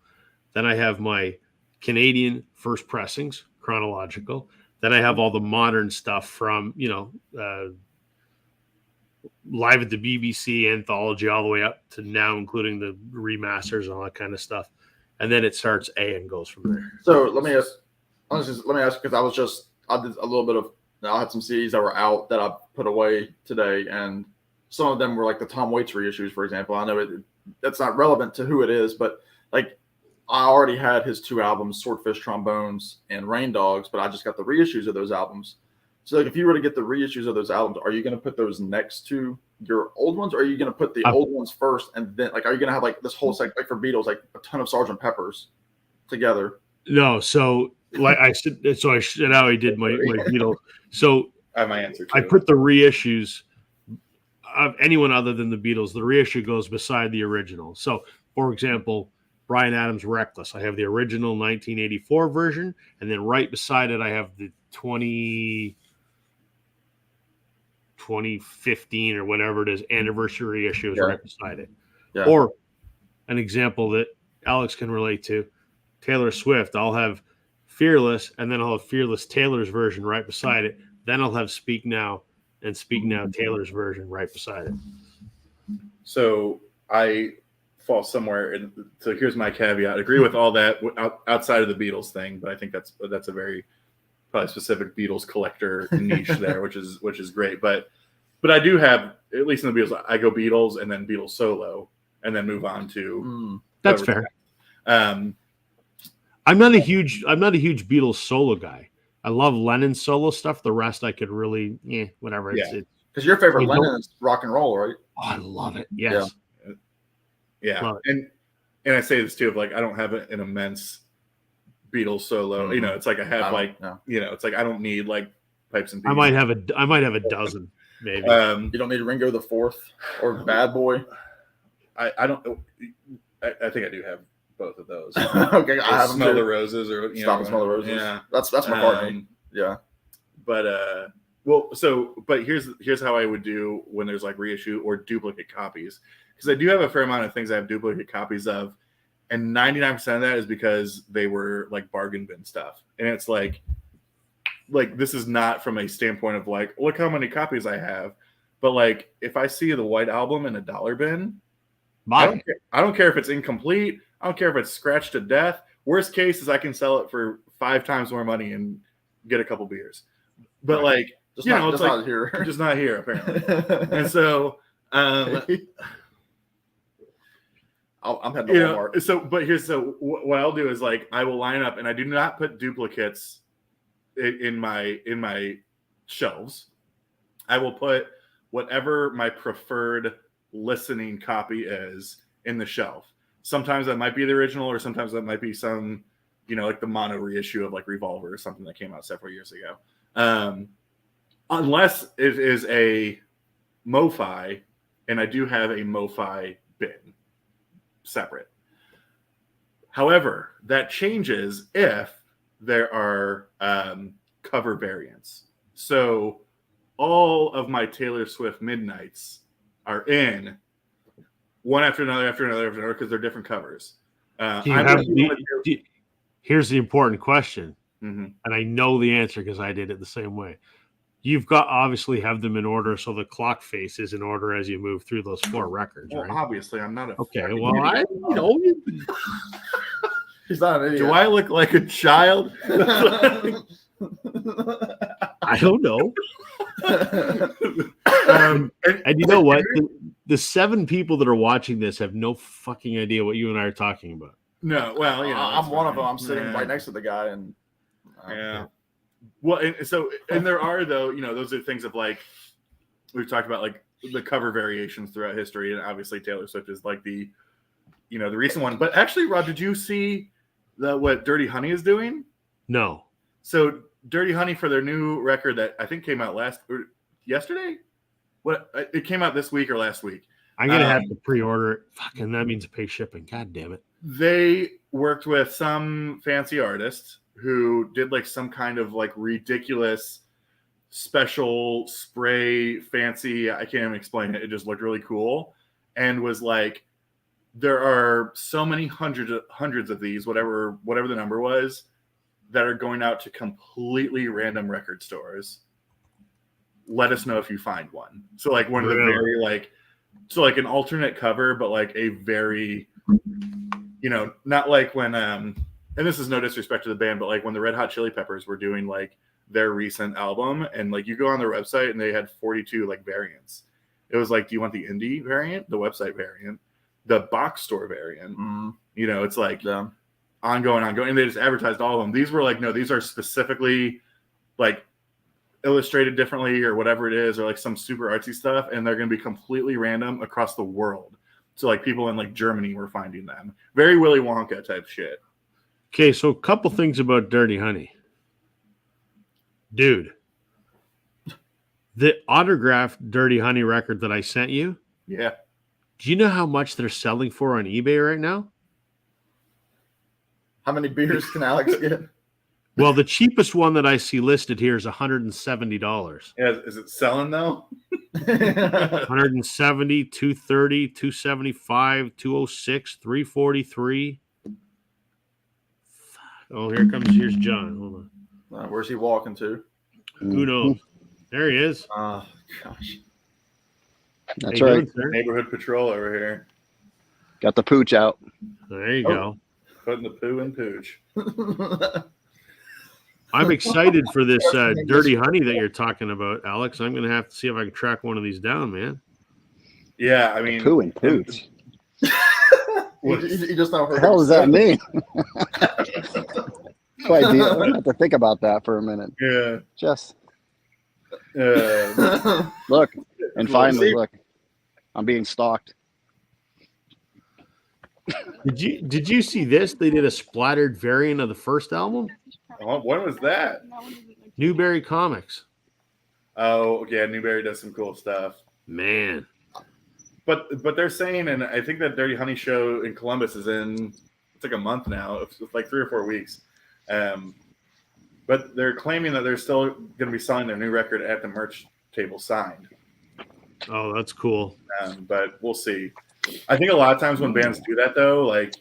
Then I have my Canadian first pressings, chronological. Then I have all the modern stuff from, live at the BBC anthology all the way up to now, including the remasters and all that kind of stuff. And then it starts A and goes from there. So let me ask, because I did a little bit of, I had some CDs that were out that I put away today, and some of them were like the Tom Waits reissues, for example. I know that's not relevant to who it is, but like I already had his 2 albums, Swordfish Trombones and Rain Dogs, but I just got the reissues of those albums. So like if you were to get the reissues of those albums, are you going to put those next to your old ones, or are you going to put the old ones first, and then like are you going to have like this whole like for Beatles, like a ton of Sgt. Peppers together? No, so like I said, how I did my Beatles. So I have my answer too. I put the reissues of anyone other than the Beatles. The reissue goes beside the original. So, for example, Bryan Adams' Reckless. I have the original 1984 version, and then right beside it, I have the 2015 or whatever it is anniversary issue is right beside it. Yeah. Or an example that Alex can relate to, Taylor Swift. I'll have Fearless, and then I'll have Fearless Taylor's version right beside it. Then I'll have Speak Now and Speak Now Taylor's version right beside it. So I fall somewhere, and so here's my caveat. I agree with all that outside of the Beatles thing, but I think that's a very probably specific Beatles collector niche there, which is great. But I do have, at least in the Beatles, I go Beatles and then Beatles solo, and then move on to that's fair. I'm not a huge Beatles solo guy. I love Lennon's solo stuff. The rest I could really, whatever. Yeah. Because your favorite Lennon is rock and roll, right? Oh, I love it. Yes. Yeah. And I say this too, of like I don't have an immense Beatles solo. Mm-hmm. It's like I have it's like I don't need like pipes and beats. I might have a dozen, maybe. You don't need Ringo the Fourth or Bad Boy. I don't. I think I do have both of those. Okay, I have Smell the Roses or Stop and Smell the Roses. Yeah, that's McCartney. Yeah, but here's how I would do when there's like reissue or duplicate copies, because I do have a fair amount of things I have duplicate copies of, and 99% of that is because they were like bargain bin stuff, and it's like this is not from a standpoint of like look how many copies I have, but like if I see the White Album in a dollar bin, I don't care if it's incomplete. I don't care if it's scratched to death. Worst case is I can sell it for 5 times more money and get a couple beers. But right. It's like not here. Just not here apparently. And so I'm heading to Walmart. What I'll do is like I will line up, and I do not put duplicates in my shelves. I will put whatever my preferred listening copy is in the shelf. Sometimes that might be the original, or sometimes that might be some, like the mono reissue of like Revolver or something that came out several years ago. Unless it is a MoFi, and I do have a MoFi bin separate. However, that changes if there are cover variants. So all of my Taylor Swift Midnights are in one after another because they're different covers. Here's the important question, mm-hmm. and I know the answer because I did it the same way. You've got obviously have them in order, so the clock face is in order as you move through those 4 records, right? Obviously, I'm not a okay. Well, he's not an idiot. Do I look like a child? I don't know. And you know what? The 7 people that are watching this have no fucking idea what you and I are talking about. No, well, I'm one of them. I'm sitting right next to the guy, and yeah. Well, and there are though, those are things of like we've talked about, like the cover variations throughout history, and obviously Taylor Swift is like the recent one. But actually, Rob, did you see what Dirty Honey is doing? No. So Dirty Honey, for their new record that I think came out yesterday. It came out this week or last week. I'm gonna have to pre-order it. Fucking that means pay shipping. God damn it. They worked with some fancy artist who did like some kind of like ridiculous special spray fancy. I can't even explain it. It just looked really cool, and was like, there are so many hundreds of these, whatever the number was, that are going out to completely random record stores. Let us know if you find one. So like one of the very like an alternate cover, but like a very, not like when and this is no disrespect to the band, but like when the Red Hot Chili Peppers were doing like their recent album, and like you go on their website and they had 42 like variants. It was like, do you want the indie variant, the website variant, the box store variant? It's like ongoing, and they just advertised all of them. These were like, no, these are specifically like illustrated differently or whatever it is, or like some super artsy stuff, and they're going to be completely random across the world. So like people in like Germany were finding them. Very Willy Wonka type shit. Okay, so a couple things about Dirty Honey. Dude, the autographed Dirty Honey record that I sent you. Yeah. Do you know how much they're selling for on eBay right now? How many beers can Alex get? Well, the cheapest one that I see listed here is $170. Yeah, is it selling though? 170, 230, 275, 206, 343. Oh, here's John. Hold on. Where's he walking to? Who knows? There he is. Oh, gosh. That's right. Doing, Neighborhood patrol over here. Got the pooch out. There you go. Putting the poo in pooch. I'm excited for this Dirty Honey that you're talking about, Alex. I'm going to have to see if I can track one of these down, man. Yeah, I mean, Poo and pooch. You just not What the hell does that mean? Quite deep. I have to think about that for a minute. Yeah. Just look, and finally, look, I'm being stalked. Did you see this? They did a splattered variant of the first album. When was that? Newberry Comics. Oh, yeah, Newberry does some cool stuff. Man. But they're saying, and I think that Dirty Honey show in Columbus is it's like a month now. It's like 3 or 4 weeks. But they're claiming that they're still going to be selling their new record at the merch table signed. Oh, that's cool. But we'll see. I think a lot of times when bands do that, though, like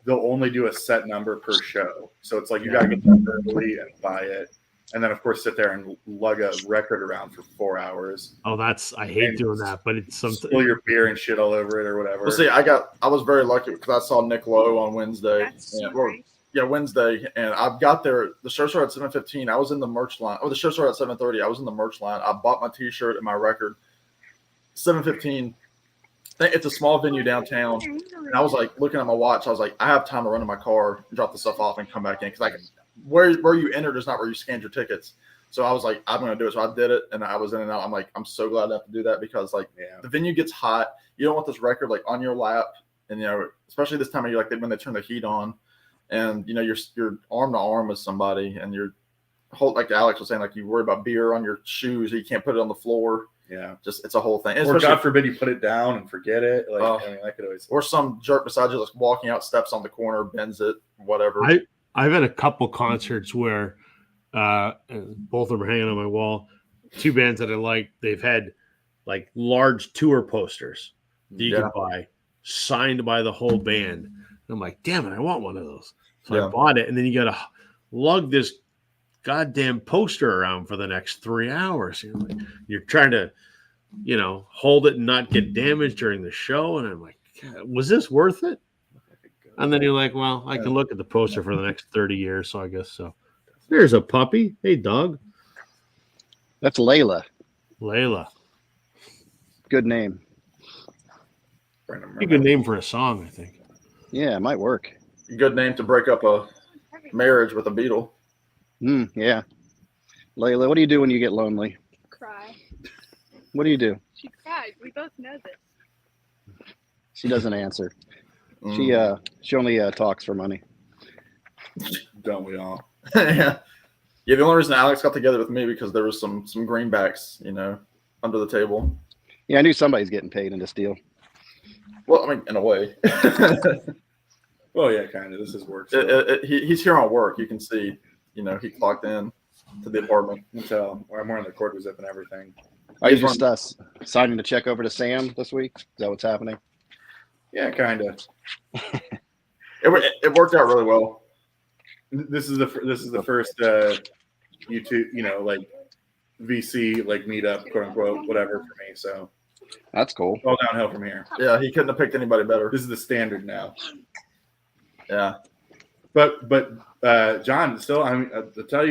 they'll only do a set number per show. So it's like you got to get that early and buy it. And then, of course, sit there and lug a record around for 4 hours. Oh, I hate doing that, but it's something. Spill your beer and shit all over it or whatever. Well, see, I was very lucky because I saw Nick Lowe on Wednesday. Wednesday, and I got there. The show started at 7:15. I was in the merch line. Oh, the show started at 7:30. I was in the merch line. I bought my T-shirt and my record. 7:15. It's a small venue downtown, and I was like looking at my watch. I was like, I have time to run in my car, drop the stuff off, and come back in because I can. Where you entered is not where you scanned your tickets. So I was like, I'm going to do it. So I did it, and I was in and out. I'm like, I'm so glad I have to do that because the venue gets hot. You don't want this record like on your lap, and especially this time of year, like when they turn the heat on. and you're arm to arm with somebody, and you're like Alex was saying, like you worry about beer on your shoes, you can't put it on the floor. Yeah, just it's a whole thing. Or God forbid you put it down and forget it. Like I mean, I could always. Or some jerk beside you, like walking out, steps on the corner, bends it, whatever. I've had a couple concerts where both of them are hanging on my wall. Two bands that I like, they've had like large tour posters that you can buy, signed by the whole band. And I'm like, damn it, I want one of those. So I bought it, and then you got to lug this goddamn poster around for the next 3 hours. You're trying to, hold it and not get damaged during the show. And I'm like, was this worth it? And then you're like, well, I can look at the poster for the next 30 years, so I guess so. There's a puppy. Hey, dog. That's Layla. Layla. Good name. A good name for a song, I think. Yeah, it might work. Good name to break up a marriage with a beetle. Yeah. Layla, what do you do when you get lonely? Cry. What do you do? She cried. We both know this. She doesn't answer. She only talks for money. Don't we all? Yeah. The only reason Alex got together with me because there was some greenbacks, under the table. Yeah, I knew somebody's getting paid in this deal. Well, I mean, in a way. Well, yeah, kind of. This is work. He's here on work. You can see, he clocked in to the apartment. You can tell. I'm wearing the cord zip and everything. Are you just signing the check over to Sam this week? Is that what's happening? Yeah, kind of. It worked out really well. This is the first YouTube, like VC like meetup, quote unquote, whatever for me. So that's cool. All downhill from here. Yeah, he couldn't have picked anybody better. This is the standard now. Yeah, but John, still, let me tell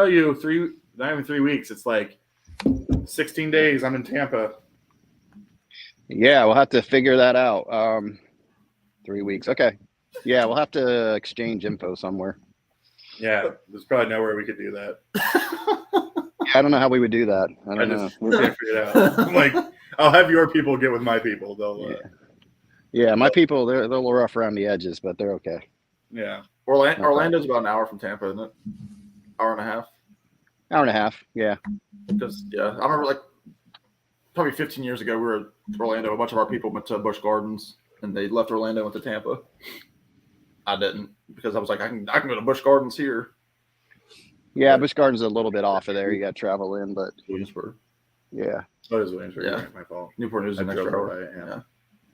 you, not even 3 weeks. It's like 16 days. I'm in Tampa. Yeah, we'll have to figure that out. 3 weeks. Okay. Yeah, we'll have to exchange info somewhere. Yeah, there's probably nowhere we could do that. I don't know how we would do that. I don't know. We can't figure it out. I'm like, I'll have your people get with my people. They'll. Yeah, my people, they're a little rough around the edges, but they're okay. Yeah. Orlando's about an hour from Tampa, isn't it? Hour and a half. Hour and a half. Yeah. Because I remember like probably 15 years ago, we were in Orlando. A bunch of our people went to Busch Gardens, and they left Orlando and went to Tampa. I didn't because I was like, I can go to Busch Gardens here. Yeah, Busch Gardens is a little bit off of there. You got to travel in, but Williamsburg. Yeah. Oh, it is Williamsburg. Yeah, my fault. Newport News is an extra hour. Yeah.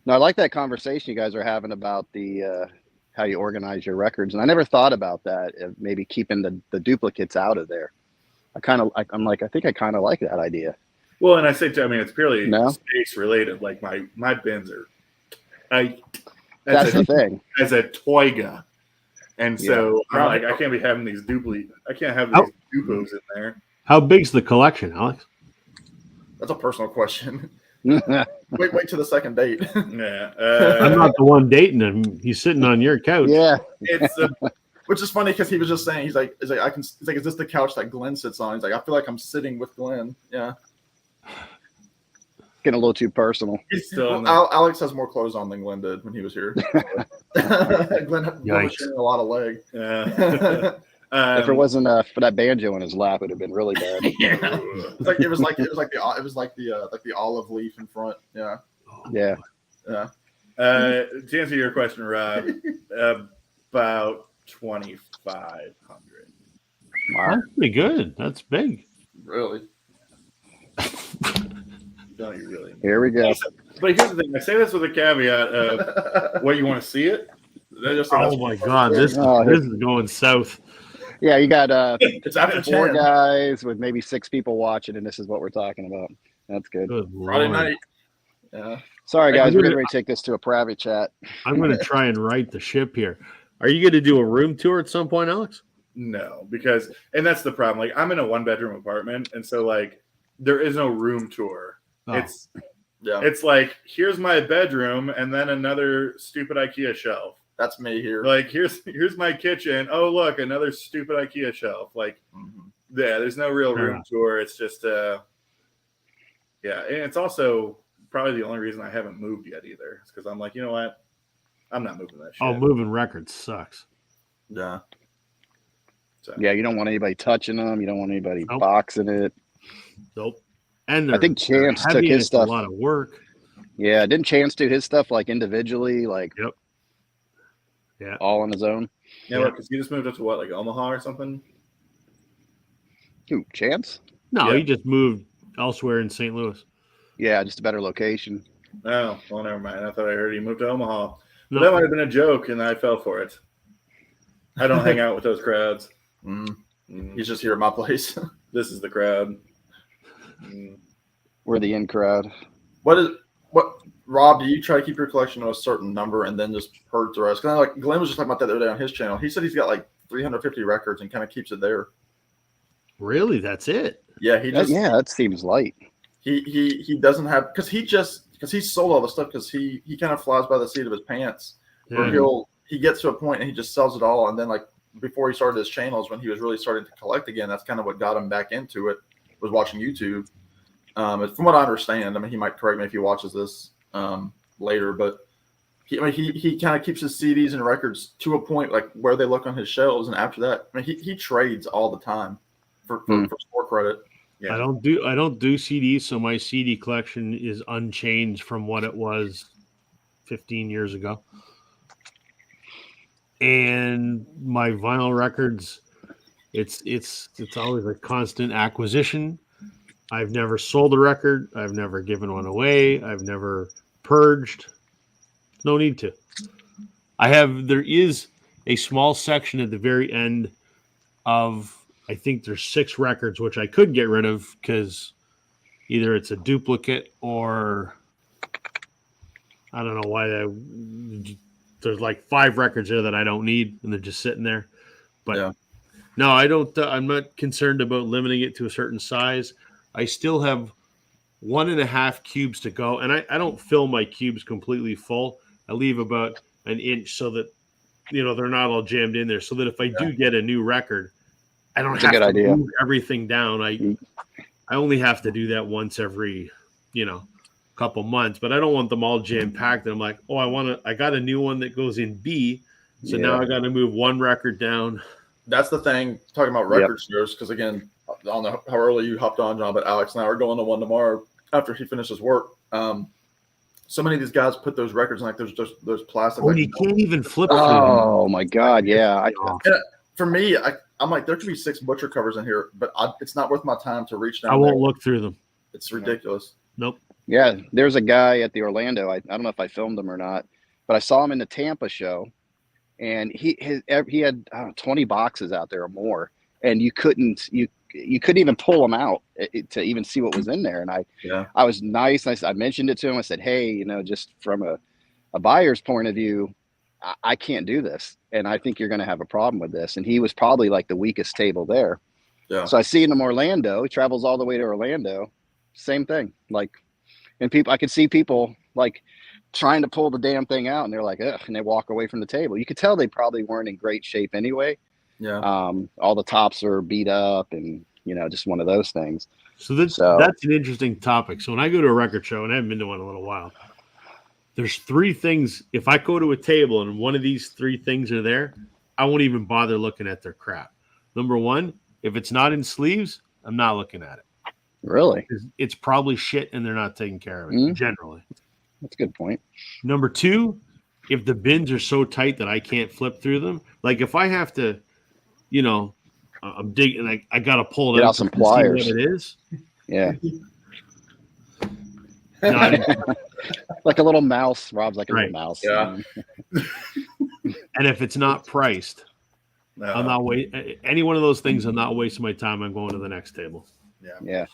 No, I like that conversation you guys are having about the how you organize your records, and I never thought about that. Maybe keeping the duplicates out of there. I think I kind of like that idea. Well, and I say, it's purely space related. Like my bins are, that's the thing. As a Toyga, and so I can't be having these I can't have these duplos in there. How big's the collection, Alex? That's a personal question. wait till the second date. Yeah, I'm not the one dating him. He's sitting on your couch. Yeah, which is funny because he was just saying he's like is this the couch that Glenn sits on? He's like, I feel like I'm sitting with Glenn. Yeah, getting a little too personal. He's still Alex has more clothes on than Glenn did when he was here. Glenn was sharing a lot of leg. Yeah. If it wasn't for that banjo in his lap, it'd have been really bad. Yeah, it was like the olive leaf in front. Yeah, yeah, yeah. To answer your question, Rob, about 2,500. Wow, that's pretty good. That's big. Really? Don't you really? Here we go. But here's the thing: I say this with a caveat of what you want to see it. Oh my God, this is going south. Yeah, you got it's after 4 guys with maybe 6 people watching, and this is what we're talking about. That's good. Friday night. Yeah. Sorry, guys. We're going to take this to a private chat. I'm going to try and right the ship here. Are you going to do a room tour at some point, Alex? No, and that's the problem. Like, I'm in a 1-bedroom apartment, and so like there is no room tour. Oh. It's like, here's my bedroom, and then another stupid IKEA shelf. That's me here. Like, here's my kitchen. Oh, look, another stupid IKEA shelf. Like, there's no real room tour. It's just, and it's also probably the only reason I haven't moved yet either. It's because I'm like, you know what? I'm not moving that shit. Oh, moving records sucks. Yeah. So. Yeah, you don't want anybody touching them. You don't want anybody Nope. boxing it. Nope. And I think they're Chance took heavy and his it's stuff. a lot of work. Yeah, didn't Chance do his stuff like individually, like Yep. Yeah. all on his own? Yeah, Yep. because he just moved up to what, like Omaha or something? Who, Chance? No, Yeah. he just moved elsewhere in St. Louis. Yeah, just a better location. Oh, well, never mind. I thought I heard he moved to Omaha. But No. that might have been a joke, and I fell for it. I don't hang out with those crowds. Mm. Mm, He's just here at my place. this is the crowd. Mm. We're the in crowd. What Rob, do you try to keep your collection to a certain number and then just purge the rest? Because like Glenn was just talking about that the other day on his channel. He said he's got like 350 records and kind of keeps it there. Really? That's it? Yeah, he just That seems light. he doesn't have because he sold all the stuff because he kind of flies by the seat of his pants. Or Yeah. he gets to a point and he just sells it all, and then like before he started his channels, when he was really starting to collect again, that's kind of what got him back into it, was watching YouTube. From what I understand, I mean, he might correct me if he watches this later, but he kind of keeps his CDs and records to a point like where they look on his shelves, and after that, I mean, he trades all the time for sport credit. Yeah. I don't do CDs, so my CD collection is unchanged from what it was 15 years ago. And my vinyl records, it's always a constant acquisition. I've never sold a record. I've never given one away. I've never purged. No need to. There is a small section at the very end of, I think there's 6 records, which I could get rid of because either it's a duplicate or I don't know why there's like 5 records there that I don't need and they're just sitting there. But Yeah. no, I don't. I'm not concerned about limiting it to a certain size. I still have 1.5 cubes to go, and I don't fill my cubes completely full. I leave about an inch so that they're not all jammed in there. So that if I do get a new record, I don't have to move everything down. I only have to do that once every couple months, but I don't want them all jam packed. And I'm like, I got a new one that goes in B, so now I got to move one record down. That's the thing, talking about record shows, because again, I don't know how early you hopped on, John, but Alex and I are going to one tomorrow after he finishes work. So many of these guys put those records in like those plastic. Oh, you can't even flip through. Oh my God, yeah. For me, I'm like, there could be 6 butcher covers in here, but it's not worth my time to reach down. I won't look through them. It's ridiculous. Nope. Yeah, there's a guy at the Orlando. I don't know if I filmed him or not, but I saw him in the Tampa show, and he had 20 boxes out there or more, and you couldn't even pull them out to even see what was in there. And I was nice. I mentioned it to him. I said, hey, just from a buyer's point of view, I can't do this, and I think you're going to have a problem with this. And he was probably like the weakest table there. Yeah. So I see him in Orlando. He travels all the way to Orlando. Same thing. And I could see people like trying to pull the damn thing out, and they're like, ugh, and they walk away from the table. You could tell they probably weren't in great shape anyway. Yeah. All the tops are beat up, and just one of those things. So that's an interesting topic. So when I go to a record show, and I haven't been to one in a little while, there's 3 things. If I go to a table and one of these 3 things are there, I won't even bother looking at their crap. Number 1, if it's not in sleeves, I'm not looking at it. Really? It's probably shit and they're not taking care of it, generally. That's a good point. Number 2, if the bins are so tight that I can't flip through them, like if I have to, I'm digging, I got to pull it Get out out some pliers. See what it is. Yeah. Not, Like a little mouse. Rob's like a Right. little mouse. Yeah. and if it's not priced, I'm not any one of those things. I'm not wasting my time. I'm going to the next table. Yeah.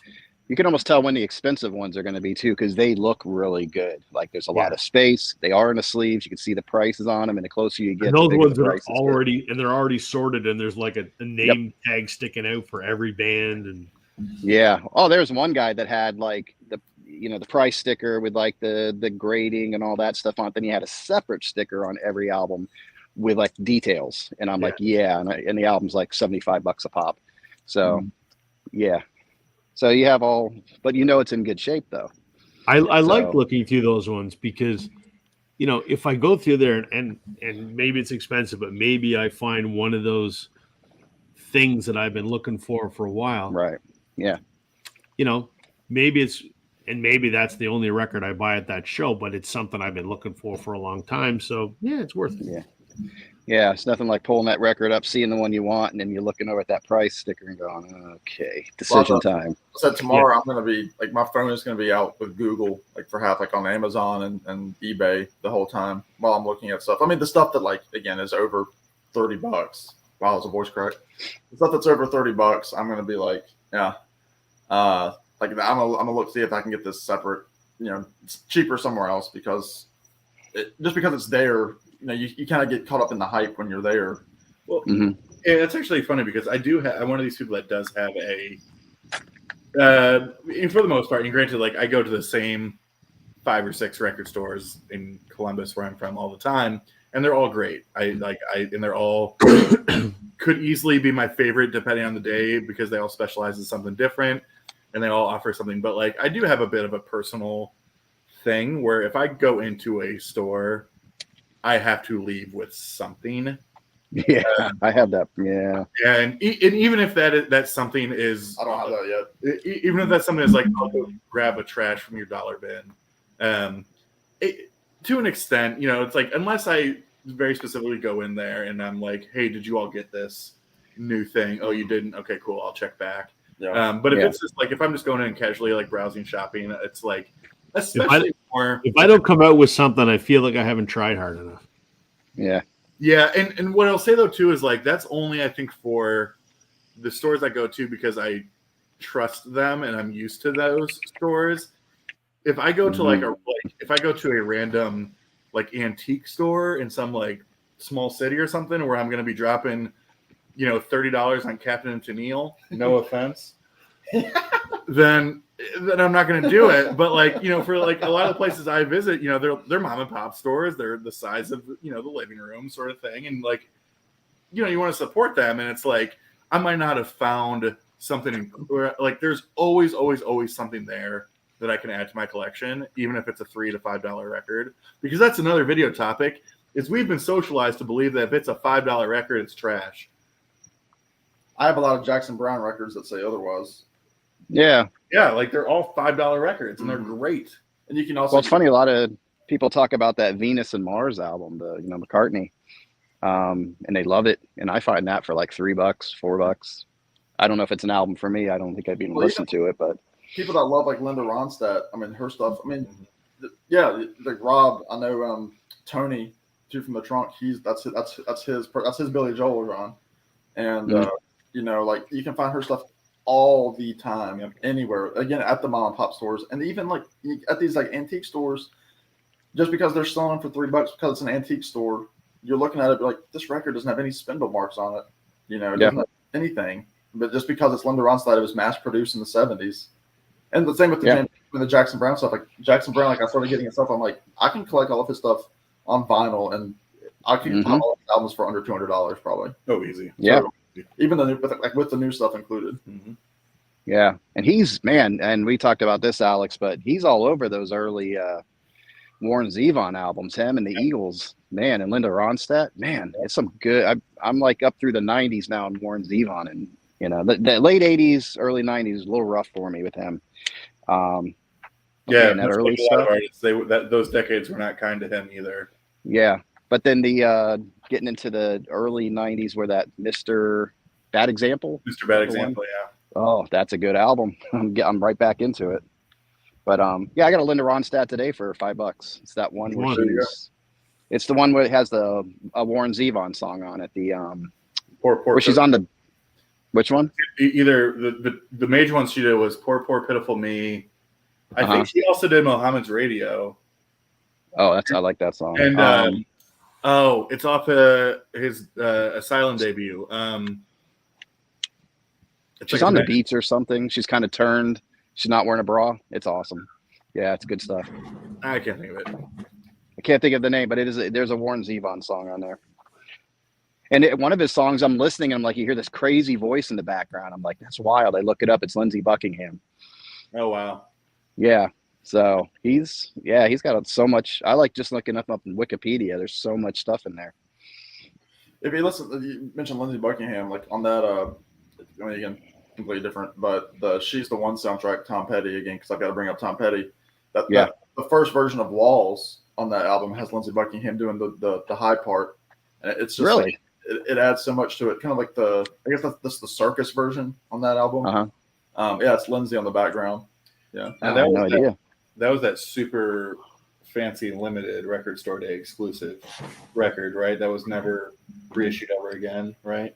You can almost tell when the expensive ones are going to be too, because they look really good. Like there's a lot of space. They are in the sleeves. You can see the prices on them, and the closer you get, And those the bigger ones the are price is. they're already sorted, and there's like a name tag sticking out for every band. And Yeah. Oh, there's one guy that had like the price sticker with like the grading and all that stuff on it. Then he had a separate sticker on every album with like details. And I'm like, and the album's like $75 a pop. So yeah. So you have all, but it's in good shape though. I like looking through those ones because you know, if I go through there and maybe it's expensive, but maybe I find one of those things that I've been looking for a while. Right. Yeah. You know, maybe that's the only record I buy at that show, but it's something I've been looking for a long time. So yeah, it's worth it. Yeah. Yeah. It's nothing like pulling that record up, seeing the one you want, and then you're looking over at that price sticker and going, okay, decision time. I said tomorrow I'm going to be like, my phone is going to be out with Google, like for half, like on Amazon and eBay the whole time while I'm looking at stuff. I mean, the stuff that like, again, is over $30. Wow, it's a voice crack. The stuff that's over $30, I'm going to be like, yeah. Like I'm gonna look, see if I can get this separate, you know, it's cheaper somewhere else, because just because it's there, you know, you kind of get caught up in the hype when you're there. Well, Mhm. yeah, it's actually funny because I do have, I'm one of these people that does have a, and for the most part, and granted, like I go to the same 5 or 6 record stores in Columbus where I'm from all the time, and they're all great. And they're all could easily be my favorite depending on the day, because they all specialize in something different and they all offer something. But like I do have a bit of a personal thing where if I go into a store, I have to leave with something. Yeah, I have that. Yeah. Yeah, and even if that something is, I don't have that yet. Even if that's something that's like, I'll go grab a trash from your dollar bin. To an extent, you know, it's like, unless I very specifically go in there and I'm like, hey, did you all get this new thing? Oh, you didn't? Okay, cool. I'll check back. Yeah. But if it's just like, if I'm just going in casually, like browsing, shopping, it's like, especially if I don't come out with something, I feel like I haven't tried hard enough. Yeah. Yeah, and what I'll say though too is like, that's only, I think, for the stores I go to because I trust them and I'm used to those stores. If I go to if I go to a random like antique store in some like small city or something where I'm going to be dropping, you know, $30 on Captain and Tennille, no offense, then I'm not going to do it. But like, you know, for like a lot of the places I visit, you know, they're mom and pop stores. They're the size of, you know, the living room sort of thing. And like, you know, you want to support them. And it's like, I might not have found something like there's always something there that I can add to my collection, even if it's a $3 to $5 record, because that's another video topic is we've been socialized to believe that if it's a $5 record, it's trash. I have a lot of Jackson Browne records that say otherwise. Yeah. Yeah, like they're all $5 records and they're great. And you can also, Well, it's funny. A lot of people talk about that Venus and Mars album, the, you know, McCartney, and they love it. And I find that for like $3, $4. I don't know if it's an album for me. I don't think I've even listened to it, but people that love like Linda Ronstadt, I mean, her stuff. I mean, yeah, like Rob. I know Tony too from the Trunk. That's his Billy Joel run, and you know, like you can find her stuff all the time, anywhere. Again, at the mom and pop stores, and even like at these like antique stores. Just because they're selling them for $3 because it's an antique store, you're looking at it like this record doesn't have any spindle marks on it. You know, it doesn't have anything. But just because it's Linda Ronstadt, it was mass produced in the 70s. And the same with the Jackson Browne stuff. Like Jackson Browne, like I started getting his stuff. I'm like, I can collect all of his stuff on vinyl, and I can buy all his albums for under $200 probably. Oh, easy. Yeah. So, even the new, with the new stuff included. Yeah, and he's, man, and we talked about this, Alex, but he's all over those early Warren Zevon albums. Him and the Eagles, man, and Linda Ronstadt, man, it's some good. I'm like up through the 90s now in Warren Zevon, and you know the late 80s, early 90s, a little rough for me with him. Yeah, that early stuff. Those decades were not kind to him either. Yeah, but then the getting into the early 90s where that Mr. Bad Example. Mr. Bad Example, yeah. Oh, that's a good album. I'm right back into it. But yeah, I got a Linda Ronstadt today for $5. It's that one where it's the one where it has a Warren Zevon song on it. The where she's on the, which one? Either the major one she did was Poor Pitiful Me. I think she also did Mohammed's Radio. Oh, I like that song. And it's off his Asylum debut. She's like on the beats or something. She's kind of turned. She's not wearing a bra. It's awesome. Yeah, it's good stuff. I can't think of it. I can't think of the name, but there's a Warren Zevon song on there. And one of his songs, I'm listening, and I'm like, you hear this crazy voice in the background. I'm like, that's wild. I look it up. It's Lindsey Buckingham. Oh, wow. Yeah. So he's got so much. I like just looking up in Wikipedia. There's so much stuff in there. If you listen, you mentioned Lindsey Buckingham, like on that. I mean, again, completely different, but the "She's the One" soundtrack, Tom Petty again, because I've got to bring up Tom Petty. That the first version of "Walls" on that album has Lindsey Buckingham doing the high part, and it's just Really? like, it adds so much to it. Kind of like I guess that's the circus version on that album. Yeah, it's Lindsey on the background. Yeah, And I had no idea. That was that super fancy limited record store day exclusive record, right? That was never reissued ever again, right?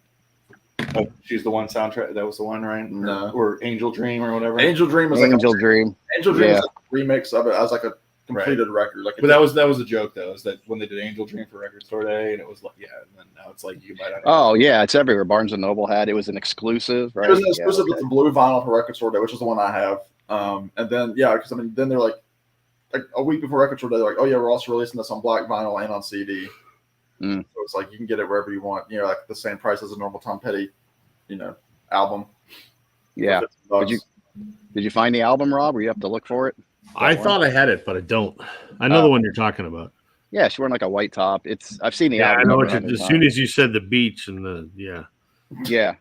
Oh, She's the One soundtrack. That was the one, right? No. Or Angel Dream or whatever. Angel Dream was Angel Dream. Angel Dream is a remix of it as like a completed record. Like, but that was the joke though, is that when they did Angel Dream for Record Store Day, and it was like, and then now it's like you might have. Oh yeah, it's everywhere. Barnes and Noble had it. Was an exclusive, right? It was an exclusive with the blue vinyl for Record Store Day, which is the one I have. And then because I mean, then they're like a week before Record Store Day, they're like, oh yeah, we're also releasing this on black vinyl and on CD. So it's like you can get it wherever you want. Like the same price as a normal Tom Petty, album. Yeah. Did you find the album, Rob, or you have to look for it? I thought I had it, but I don't. I know the one you're talking about. Yeah, she's wearing like a white top. I've seen the album. I know. As soon as you said the beach and Yeah.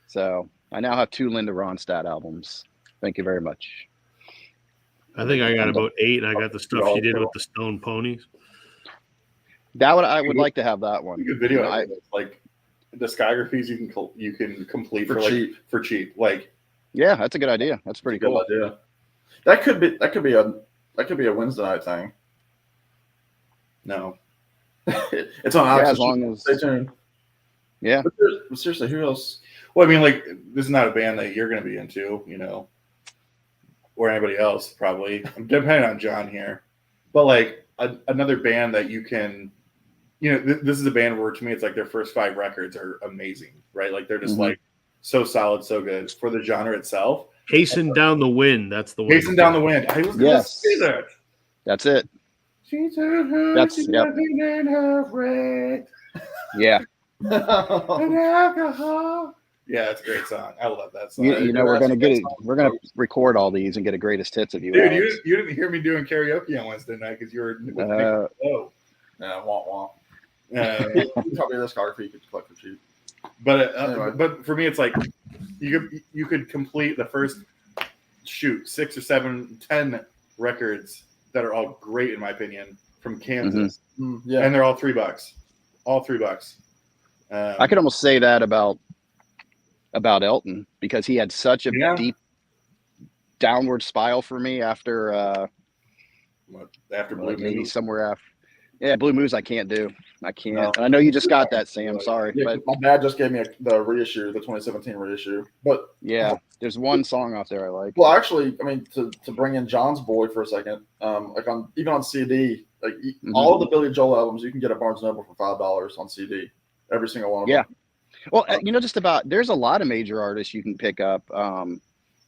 So I now have 2 Linda Ronstadt albums. Thank you very much. I think I got about 8, and I got the stuff she did with the Stone Ponies. I would like to have that one. Good video, like discographies you can complete for cheap. Like, yeah, that's a good idea. That's pretty cool. Idea. That could be a Wednesday night thing. No, it's on. Yeah, as long as stay tuned. Yeah. But seriously, who else? Well, I mean, like, this is not a band that you're going to be into, or anybody else probably. I'm depending on John here, but like another band that you can, this is a band where to me it's like their first 5 records are amazing, right? Like they're just like so solid, so good for the genre itself. Hasten Down the Wind. That's the one. Hasten Down the Wind. I was going to say that. That's it. That's yep. Yeah. And alcohol. Yeah, it's a great song. I love that song. We're gonna get it. We're gonna record all these and get a greatest hits of you. Dude, you didn't hear me doing karaoke on Wednesday night because you were with womp womp. Probably discography you could collect for cheap. But but for me, it's like you could complete the first 6 or 7, 10 records that are all great in my opinion from Kansas, and they're all $3. All $3. I could almost say that about Elton because he had such a deep downward spiral for me after Blue maybe Moose. Somewhere after. Yeah, Blue Moose I can't do. I can't. No. And I know you just got that, Sam. Sorry. Yeah, but my dad just gave me the reissue, the 2017 reissue. But yeah, there's one song off there I like. Well, actually, I mean, to bring in John's Boy for a second, like even on CD, like all of the Billy Joel albums you can get at Barnes & Noble for $5 on CD. Every single one of them. Well, there's a lot of major artists you can pick up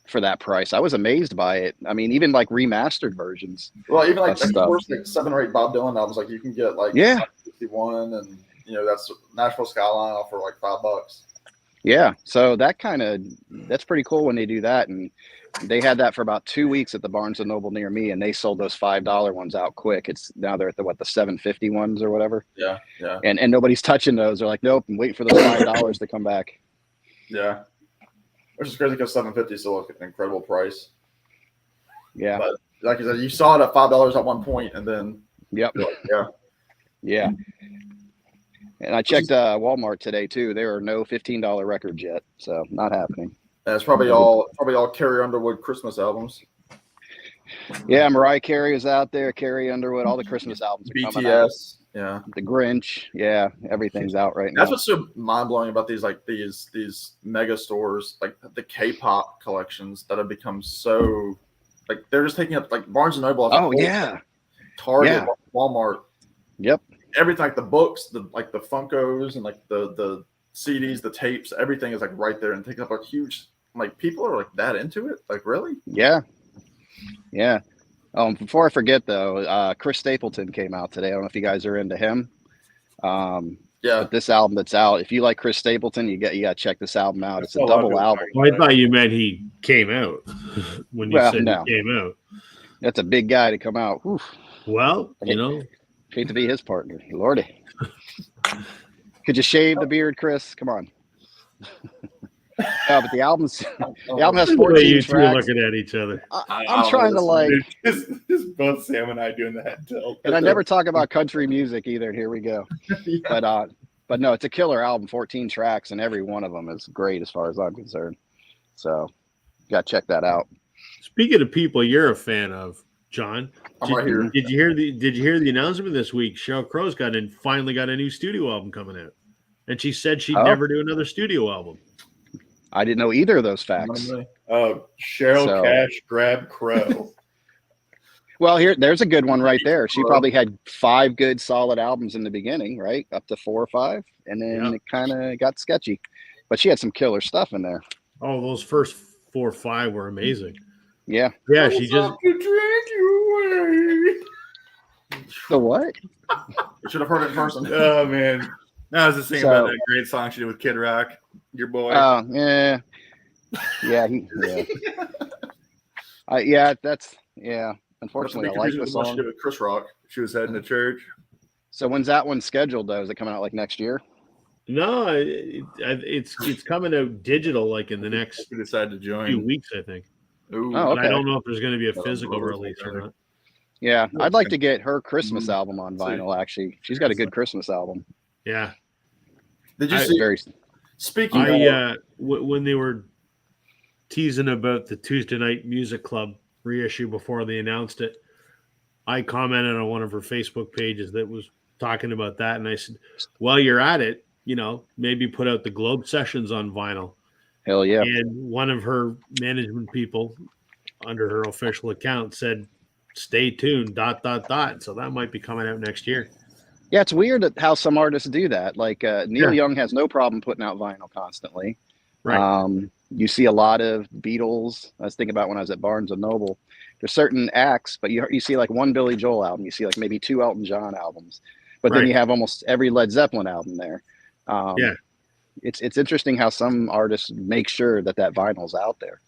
for that price. I was amazed by it. I mean, even like remastered versions. Well, even like the first 7 or 8 Bob Dylan albums, like you can get like 61 and that's Nashville Skyline off for like $5. Yeah, so that's pretty cool when they do that, and they had that for about 2 weeks at the Barnes & Noble near me, and they sold those $5 ones out quick. It's now they're at the $7.50 ones or whatever. Yeah. And nobody's touching those. They're like, nope, I'm waiting for those $5 to come back. Yeah, which is crazy because $7.50 is still an incredible price. Yeah, but like you said, you saw it at $5 at one point, and then yeah. And I checked Walmart today too. There are no $15 records yet, so not happening. And it's probably all Carrie Underwood Christmas albums. Yeah, Mariah Carey is out there. Carrie Underwood, all the Christmas albums are coming out. BTS, yeah. The Grinch, yeah, everything's out right now. That's what's so mind blowing about these mega stores, like the K-pop collections that have become so like they're just taking up like Barnes and Noble. Target, Walmart. Yep. Everything like the books, the Funkos and like the CDs, the tapes, everything is like right there and taking up a huge. Like people are like that into it. Like really? Yeah. Before I forget though, Chris Stapleton came out today. I don't know if you guys are into him. But this album that's out, if you like Chris Stapleton, you gotta check this album out. It's a double album. Well, I thought you meant he came out when you said he came out. That's a big guy to come out. Oof. Well, you know, Hate to be his partner. Lordy. Could you shave the beard, Chris? Come on. No, but the album has the way 14 you two are tracks. looking at each other. I'm trying to like, just both Sam and I doing the head tilt. and I never talk about country music either. And here we go. But no, it's a killer album. 14 tracks, and every one of them is great as far as I'm concerned. So, you got to check that out. Speaking of people you're a fan of, John, I'm right here. Did you hear the announcement this week? Sheryl Crow's finally got a new studio album coming out, and she said she'd never do another studio album. I didn't know either of those facts. Cheryl Cash grab Crow. Well, there's a good one right there. She probably had 5 good solid albums in the beginning, right? Up to 4 or 5, and then it kind of got sketchy. But she had some killer stuff in there. Oh, those first 4 or 5 were amazing. Yeah. Yeah, she just The what? You should have heard it in person. Oh man, I was just thinking about that great song she did with Kid Rock, your boy. Oh, yeah. Yeah. Unfortunately, I like the She song. did with Chris Rock. She was heading to church. So when's that one scheduled, though? Is it coming out like next year? no, it's coming out digital like in the next She decided to few join. weeks, I think. Ooh. Oh, But I okay. don't know if there's going to be a physical release or not. Yeah, I'd like to get her Christmas album on vinyl, actually. She's got a good Christmas album. Yeah, Did you see? Very. Speaking of, when they were teasing about the Tuesday Night Music Club reissue before they announced it, I commented on one of her Facebook pages that was talking about that, and I said, "While you're at it, maybe put out the Globe Sessions on vinyl." Hell yeah. And one of her management people under her official account said, "Stay tuned, ... So that might be coming out next year. Yeah, it's weird how some artists do that. Like Neil Young has no problem putting out vinyl constantly. Right. You see a lot of Beatles. I was thinking about when I was at Barnes & Noble. There's certain acts, but you see like one Billy Joel album. You see like maybe 2 Elton John albums. But then you have almost every Led Zeppelin album there. It's interesting how some artists make sure that vinyl's out there.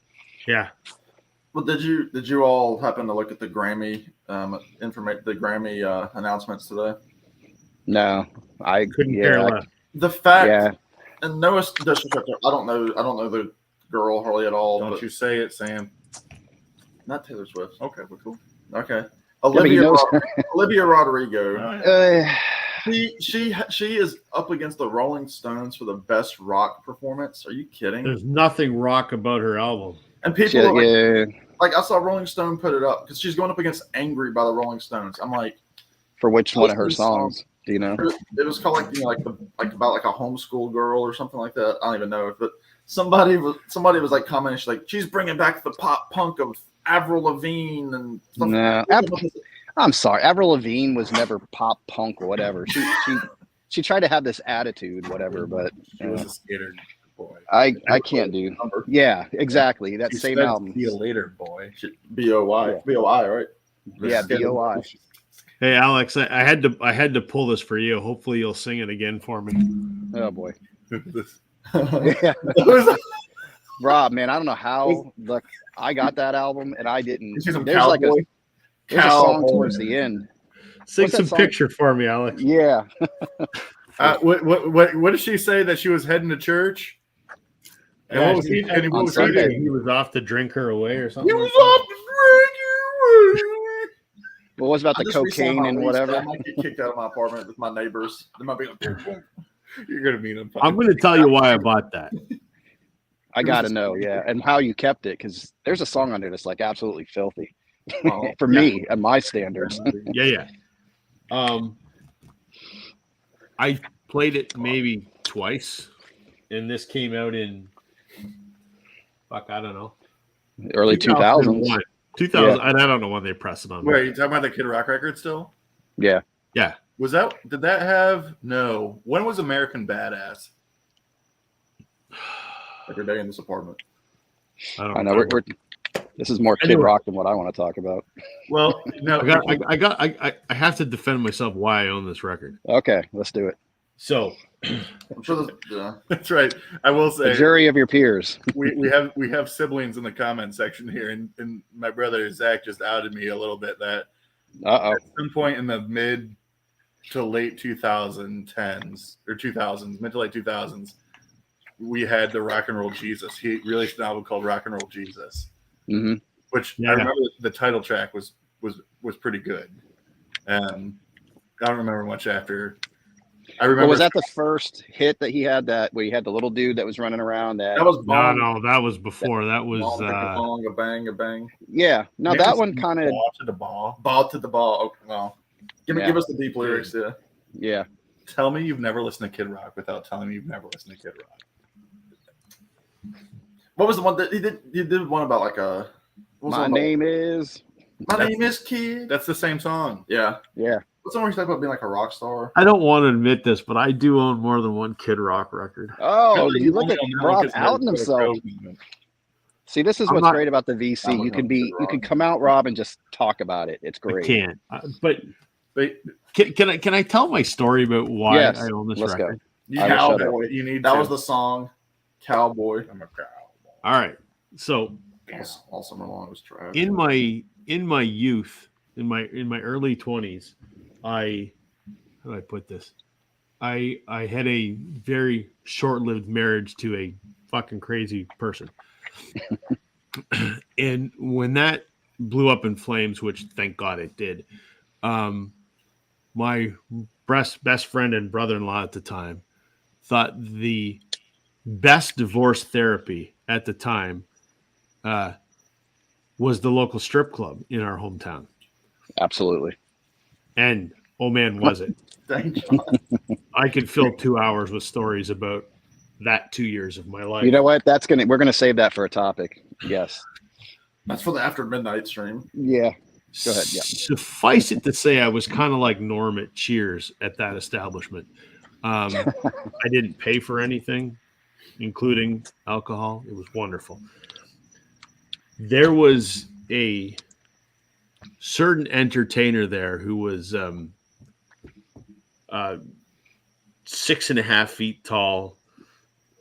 Yeah. well, did you all happen to look at the Grammy the Grammy announcements today? No, I Couldn't care less. The fact, Yeah. and no disrespect, I don't know the girl hardly at all. Don't but you say it, Sam. not Taylor Swift. Okay, we're cool. Okay, but he knows Olivia Rodrigo. Uh, She is up against the Rolling Stones for the best rock performance. Are you kidding? There's nothing rock about her album. And people are yeah. like I saw Rolling Stone put it up because she's going up against "Angry" by the Rolling Stones. I'm like, For which one of her songs? Do you know? it was called about a homeschool girl or something like that. I don't even know, but somebody was like commenting, she's bringing back the pop punk of Avril Lavigne and stuff. No, I'm sorry. Avril Lavigne was never pop punk or whatever. She tried to have this attitude, whatever, but She was a skater boy. I can't do. Yeah, exactly. That She same said, album. "See you later, boy." BOY, BOI, right? Yeah, BOI. Hey, Alex, I had to pull this for you. Hopefully, you'll sing it again for me. Oh boy. This- Yeah. Rob, man, I don't know how. Look, I got that album and I didn't. You see some There's cowboy. there's a song towards the end. Sing What's that some song? picture for me, Alex. Yeah. what did she say that she was heading to church? And Yeah, what was he? And what on was he Sunday. doing? He was off to drink her away or something. He like was that. off to drink you. What was about the I just re-signed cocaine my and lease, whatever? but I might get kicked out of my apartment with my neighbors. They might be like, You're gonna meet him. I'm going to tell you why I bought that. I got to know, yeah, and how you kept it, because there's a song on there that's like absolutely filthy oh, for me and my standards. Yeah. I played it maybe twice, and this came out in I don't know, Early 2000s. 2000. I don't know when they pressed it on. Wait, you talking about the Kid Rock record still? Yeah. Yeah. Did that have no? When was American Badass? every day in this apartment. I know we're this is more Kid Anyway. Rock than what I want to talk about. Well, no, I have to defend myself why I own this record. Okay, let's do it. So I'm sure there's That's right. I will The say jury of your peers. we have siblings in the comment section here, and my brother Zach just outed me a little bit that Uh at some point in the mid to late 2010s or 2000s, mid to late 2000s, we had the Rock and Roll Jesus. He released an album called Rock and Roll Jesus, hmm which Yeah. I remember the title track was pretty good. I don't remember much after. I remember. Well, was that the first hit that he had? That where he had the little dude that was running around? that was Bong. No, that was before. That was Bong, bong, a bang, a bang. Yeah. No, Maybe that it's one kind of. Ball to the ball. Ball to the ball. Oh, well, give Yeah. us the deep lyrics. Yeah. Yeah. Tell me you've never listened to Kid Rock without telling me you've never listened to Kid Rock. What was the one that he did? He did one about like a. what was the My one name is. about- My name is Kid. That's the same song. Yeah. Yeah. What's the one where he's talking about being like a rock star? I don't want to admit this, but I do own more than one Kid Rock record. Oh, you look only at on that one Rob 'cause outing Never himself. Crows movement. See, this is I'm what's not- great about the I'm VC. looking You can at be, Kid you can Rock. come out, Rob, and just talk about it. It's I great. can't. But But can I tell my story about why Yes, I own this let's go. record? you, I will shut Cowboy. you need That to. was the song, Cowboy. I'm a cowboy. All right. So All summer long it was trash. in my youth, in my early 20s, how do I put this? I had a very short-lived marriage to a fucking crazy person. And when that blew up in flames, which thank God it did, my best friend and brother-in-law at the time thought the best divorce therapy at the time was the local strip club in our hometown. Absolutely. And oh man, was it. Thank you. I could fill 2 hours with stories about that 2 years of my life. You know what? We're gonna save that for a topic. Yes. That's for the after midnight stream. Yeah. Go ahead, yeah. Suffice it to say, I was kind of like Norm at Cheers at that establishment. I didn't pay for anything, including alcohol. It was wonderful. There was a certain entertainer there who was 6.5 feet tall.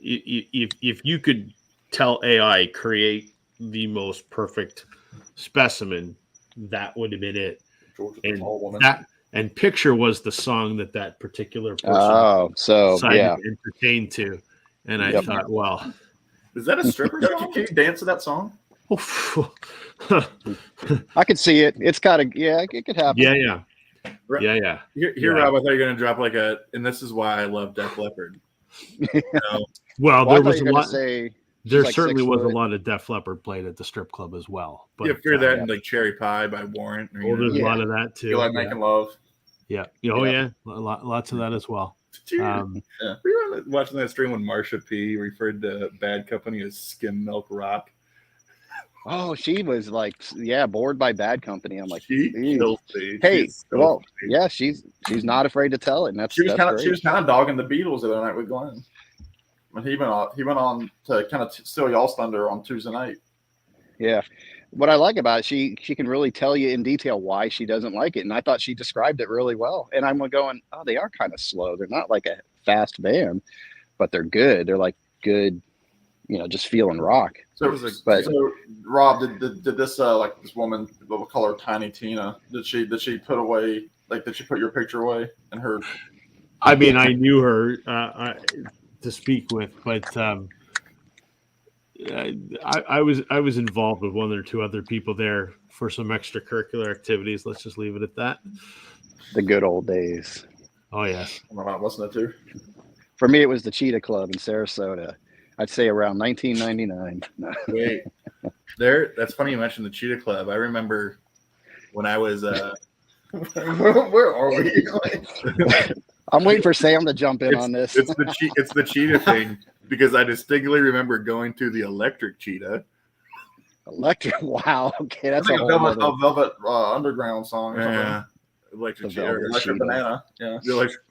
If you could tell AI create the most perfect specimen, that would have been it. George with the And tall woman. and Picture was the song that particular person Oh, so decided yeah. to entertain to. And I Yep. thought, well, Is that a stripper song? Can you dance to that song? I could see it. It's gotta it could happen. yeah. Right. Yeah. Here, Yeah. Rob, I thought you were going to drop like and this is why I love Def Leppard. You know, Well, Well, I there thought was you a were gonna lot. say There like certainly 6 was a foot. lot of Def Leppard played at the strip club as well. But you hear that in like Cherry Pie by Warrant. Or, well, there's Yeah. a lot of that too. You like yeah. making love? Yeah. Oh yeah. Lots of that as well. Did you, Yeah. we were watching that stream when Marsha P referred to Bad Company as skim milk rock. Oh, she was like, bored by Bad Company. I'm like, She "Ew." kills me. Hey, She's so well, funny. yeah, she's not afraid to tell it, and that's She was that's kind of great. dogging the Beatles the other night with Glenn. But he went on to kind of steal y'all's thunder on Tuesday night. Yeah. What I like about it, she can really tell you in detail why she doesn't like it, and I thought she described it really well. And I'm going, oh, they are kind of slow. They're not like a fast band, but they're good. They're like good, just feeling rock. So, But- so Rob, did this like this woman, we'll call her Tiny Tina? Did she put away did she put your picture away in her? I mean, I knew her to speak with, but I was involved with one or two other people there for some extracurricular activities. Let's just leave it at that. The good old days. Oh yes. I don't know what I'm listening to. For me, it was the Cheetah Club in Sarasota. I'd say around 1999. No. Wait, that's funny you mentioned the Cheetah Club. I remember when I was Where are we? I'm waiting for Sam to jump in on this. it's the cheetah thing because I distinctly remember going to the Electric Cheetah. Electric. Wow. Okay, that's That's a like a whole Velvet, other. Underground song or something. Yeah, Electric The Cheetah. Velvet Electric Cheetah. Banana. Yeah. The Electric-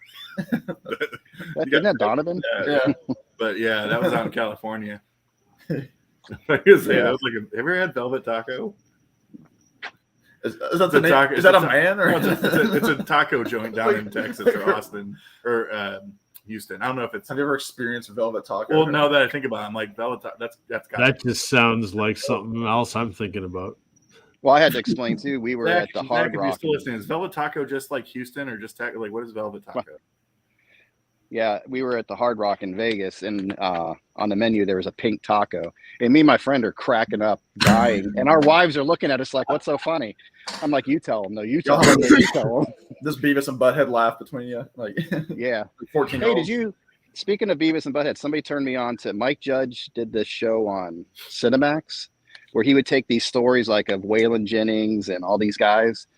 Isn't that Donovan? yeah. But yeah, that was out in California. I was gonna say, Yeah. that was like have you ever had Velvet Taco? Is that It's a the name? taco- Is that it's a a- man or? No, it's a taco joint down in Texas or Austin or Houston. I don't know if it's. Have you ever experienced Velvet Taco? Well, now that I think about it, I'm like Velvet Taco. That's got. That just sounds like something else I'm thinking about. Well, I had to explain too. We were Zach, at the Hard if you're Rock. still listening, is Velvet Taco just like Houston, or just like what is Velvet Taco? Yeah, we were at the Hard Rock in Vegas, and on the menu there was a pink taco. And me and my friend are cracking up, dying, and our wives are looking at us like, "What's so funny?" I'm like, "You tell them, no, you tell them, no, you tell them." This Beavis and Butthead laugh between you, like Yeah. 14. Hey, did you? Speaking of Beavis and Butthead, somebody turned me on to Mike Judge. Did this show on Cinemax where he would take these stories like of Waylon Jennings and all these guys,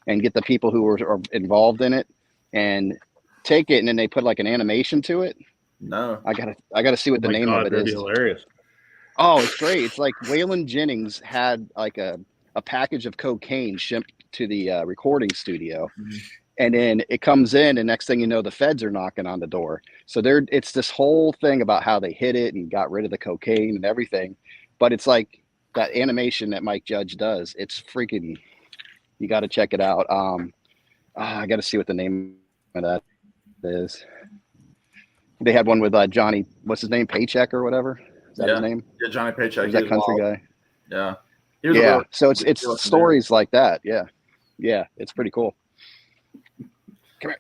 and get the people who were involved in it, and take it, and then they put like an animation to it. No. I gotta see what the name of it that'd be is. hilarious. Oh, it's great. It's like Waylon Jennings had like a package of cocaine shipped to the recording studio. Mhm. And then it comes in, and next thing you know, the feds are knocking on the door. So it's this whole thing about how they hid it and got rid of the cocaine and everything. But it's like that animation that Mike Judge does. It's freaking, you got to check it out. I got to see what the name of that is. They had one with Johnny, what's his name? Paycheck or whatever. Is that his name? Yeah, Johnny Paycheck. Is that country guy? Yeah. Yeah. So it's stories like that. Yeah. Yeah. It's pretty cool. Come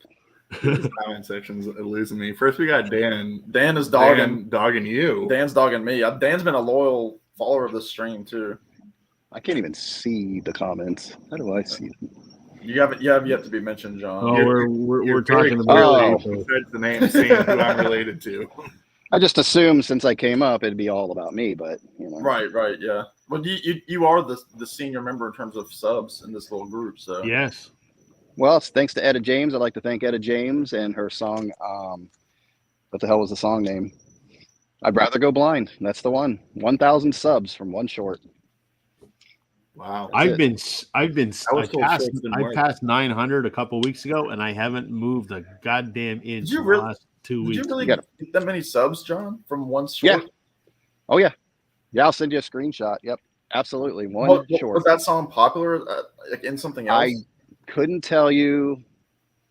here. Comment section's losing me. First, we got Dan. Dan is dogging. Dogging you. Dan's dogging me. Dan's been a loyal follower of the stream too. I can't even see the comments. How do I see them? You have yet to be mentioned, John. Oh, we're You're talking very about. clearly besides the name, seeing who I'm related to. I just assumed since I came up, it'd be all about me, but you know. Right, yeah. Well, you are the senior member in terms of subs in this little group, so Yes. Well, it's thanks to Etta James. I'd like to thank Etta James and her song. What the hell was the song name? I'd Rather Go Blind. That's the one. 1,000 subs from one short. Wow. I passed 900 a couple weeks ago, and I haven't moved a goddamn inch in the last 2 Did weeks. you really You get that many subs, John, from one short? Yeah. Oh yeah. Yeah, I'll send you a screenshot. Yep, absolutely. One short. Was that song popular like in something else? I couldn't tell you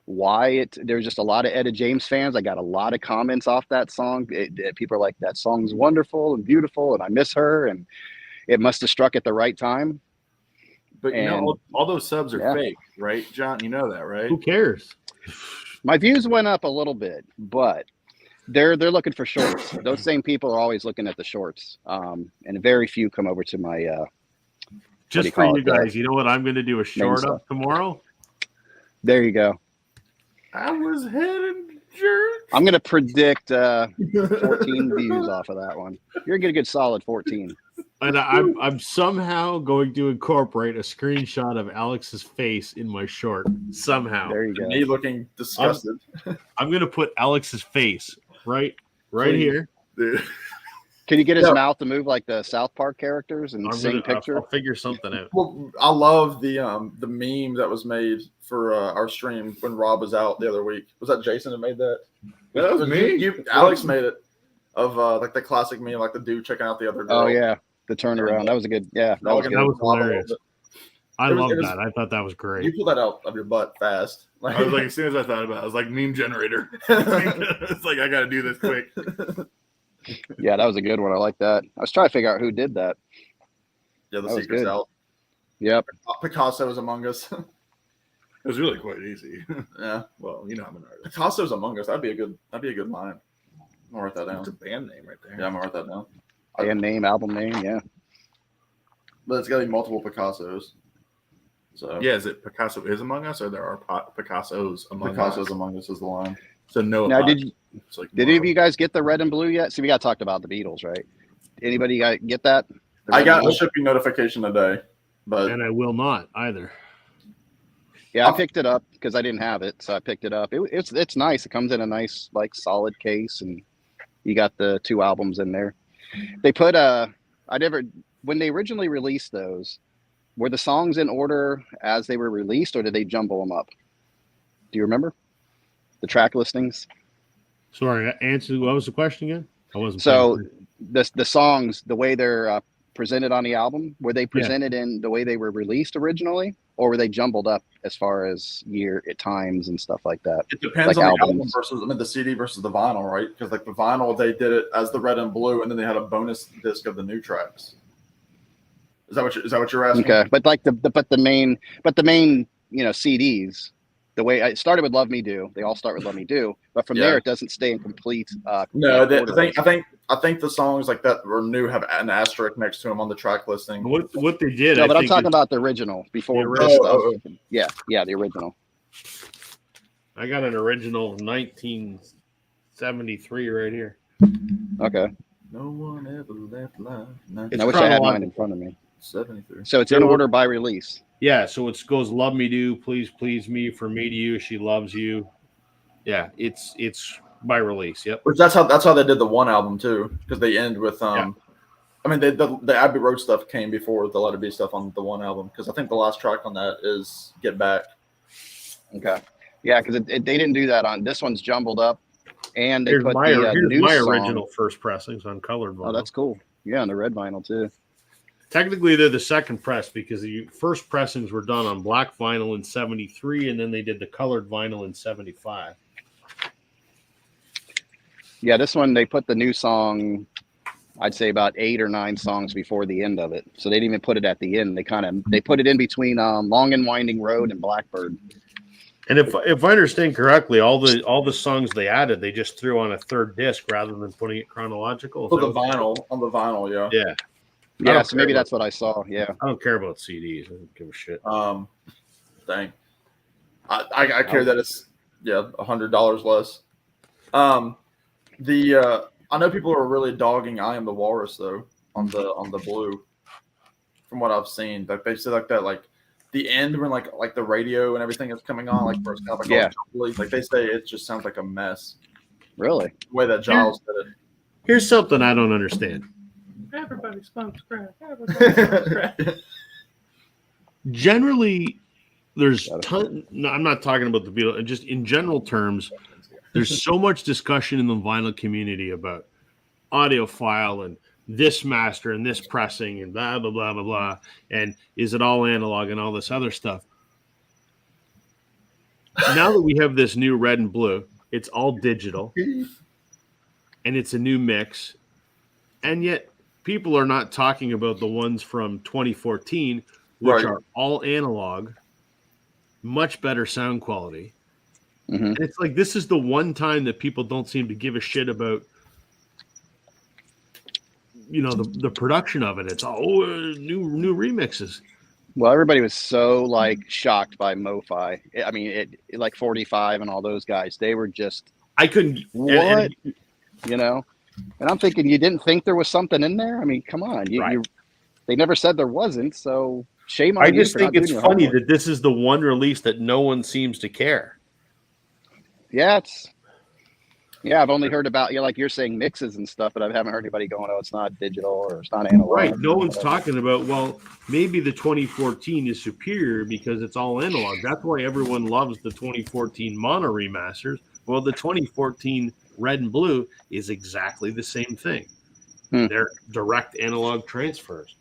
why there's just a lot of Etta James fans. I got a lot of comments off that song. People are like, that song's wonderful and beautiful, and I miss her, and it must have struck at the right time. But you know, all those subs are fake, right, John? You know that, right? Who cares? My views went up a little bit, but they're looking for shorts. Those same people are always looking at the shorts, and very few come over to my. Just for you guys, you know what? I'm going to do a short up tomorrow. There you go. I was heading church. I'm going to predict 14 views off of that one. You're going to get a good solid 14. And I'm somehow going to incorporate a screenshot of Alex's face in my short. Somehow. There you go. Me looking disgusted. I'm going to put Alex's face right here. Dude. Can you get his mouth to move like the South Park characters and sing picture? I'll figure something out. Well, I love the meme that was made for our stream when Rob was out the other week. Was that Jason that made that? That was me. Alex made it of like the classic meme, like the dude checking out the other girl. Oh yeah, the turnaround. That was a good. Yeah, that was good. That was hilarious. I love that. I thought that was great. You pulled that out of your butt fast. I was like, as soon as I thought about it, I was like, meme generator. It's like, I got to do this quick. Yeah, that was a good one. I like that. I was trying to figure out who did that. Yeah, the That was secret's good. out. Yep. Picasso is among us. It was really quite easy. Yeah. Well, you know I'm an artist. Picasso's among us. That'd be a good line. I'm gonna write that down. It's a band name right there. Yeah, I'm gonna write that down. Band name, album name. Yeah. But it's got to be multiple Picassos. So Yeah, is it Picasso is among us, or there are Picassos among Picasso's us? among us is the line. So no. Now, did any of you? you guys get the red and blue yet? See, we got talked about the Beatles, right? Anybody get that? The I red got and a blue? shipping notification today, but And I will not either. Yeah, I picked it up because I didn't have it, so I picked it up. It's nice. It comes in a nice like solid case, and you got the 2 albums in there. They put when they originally released those, were the songs in order as they were released, or did they jumble them up? Do you remember the track listings? Sorry, answer. What was the question again? I wasn't. So the songs, the way they're presented on the album, were they presented in the way they were released originally, or were they jumbled up as far as times and stuff like that? It depends Like on the album albums. versus, I mean, the CD versus the vinyl, right? Because like the vinyl, they did it as the red and blue, and then they had a bonus disc of the new tracks. Is that what you're asking? Okay, but like the main CDs, the way it started with Love Me Do, they all start with Love Me Do, but from there it doesn't stay in complete. No, order. I think the songs like that were new have an asterisk next to them on the track listing. What they did? No, but I'm talking about the original before this stuff. Yeah, the original. I got an original 1973 right here. Okay. No one ever left life. It's I wish I had mine in front of me. 73. So it's in order by release. Yeah, so it goes Love Me Do, Please Please Me, For Me to You, She Loves You. Yeah, it's by release. Yep. Which that's how they did the one album too, because they end with I mean the Abbey Road stuff came before the Let It Be stuff on the one album, because I think the last track on that is Get Back. Okay. Yeah, because they didn't do that on this one's jumbled up, and they Here's put my new original song. first pressings on colored vinyl. Oh, that's cool. Yeah, on the red vinyl too. Technically, they're the second press because the first pressings were done on black vinyl in 73, and then they did the colored vinyl in 75. Yeah, this one they put the new song, I'd say about 8 or 9 songs before the end of it. So they didn't even put it at the end. They put it in between Long and Winding Road and Blackbird. And if I understand correctly, all the songs they added, they just threw on a third disc rather than putting it chronological. On the vinyl, yeah. Yeah. Yeah, so maybe that's what I saw. Yeah. I don't care about CDs. I don't give a shit. Dang. I care that it's $100 less. I know people are really dogging I Am the Walrus though on the blue. From what I've seen, like they say like that, like the end when like the radio and everything is coming on, like first kind of like like they say it just sounds like a mess. Really? The way that Giles did it. Here's something I don't understand. Everybody smokes crack. Everybody smokes crack. Generally, there's no, I'm not talking about the Beatles. Just in general terms, there's so much discussion in the vinyl community about audiophile and this master and this pressing and blah blah blah blah blah, and is it all analog and all this other stuff. Now that we have this new red and blue, it's all digital, and it's a new mix, and yet people are not talking about the ones from 2014, which are all analog, much better sound quality. Mm-hmm. And it's like this is the one time that people don't seem to give a shit about, the production of it. It's all new remixes. Well, everybody was so like shocked by MoFi. I mean, it like 45 and all those guys. They were just I couldn't what And I'm thinking, you didn't think there was something in there? I mean, come on. They never said there wasn't, so shame on you. I just think it's funny that this is the one release that no one seems to care. Yeah, I've only heard about, like you're saying, mixes and stuff, but I haven't heard anybody going, oh, it's not digital or it's not analog. Right. No one's talking about, well, maybe the 2014 is superior because it's all analog. That's why everyone loves the 2014 mono remasters. Well, the 2014 red and blue is exactly the same thing. They're direct analog transfers,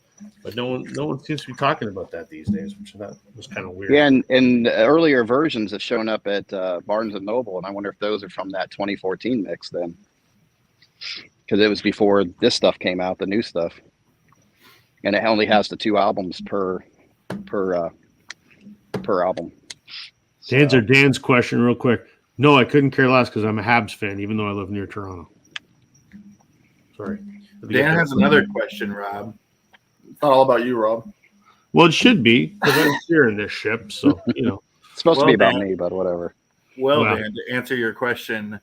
but no one seems to be talking about that these days, which that was kind of weird. Yeah, and earlier versions have shown up at Barnes and Noble, and I wonder if those are from that 2014 mix then, because it was before this stuff came out, the new stuff, and it only has the 2 albums per album. To answer Dan's question real quick. No, I couldn't care less because I'm a Habs fan, even though I live near Toronto. Sorry. Dan has another question, Rob. It's not all about you, Rob. Well, it should be because I'm steering this ship, so It's supposed to be about me, but whatever. Well, Dan, to answer your question,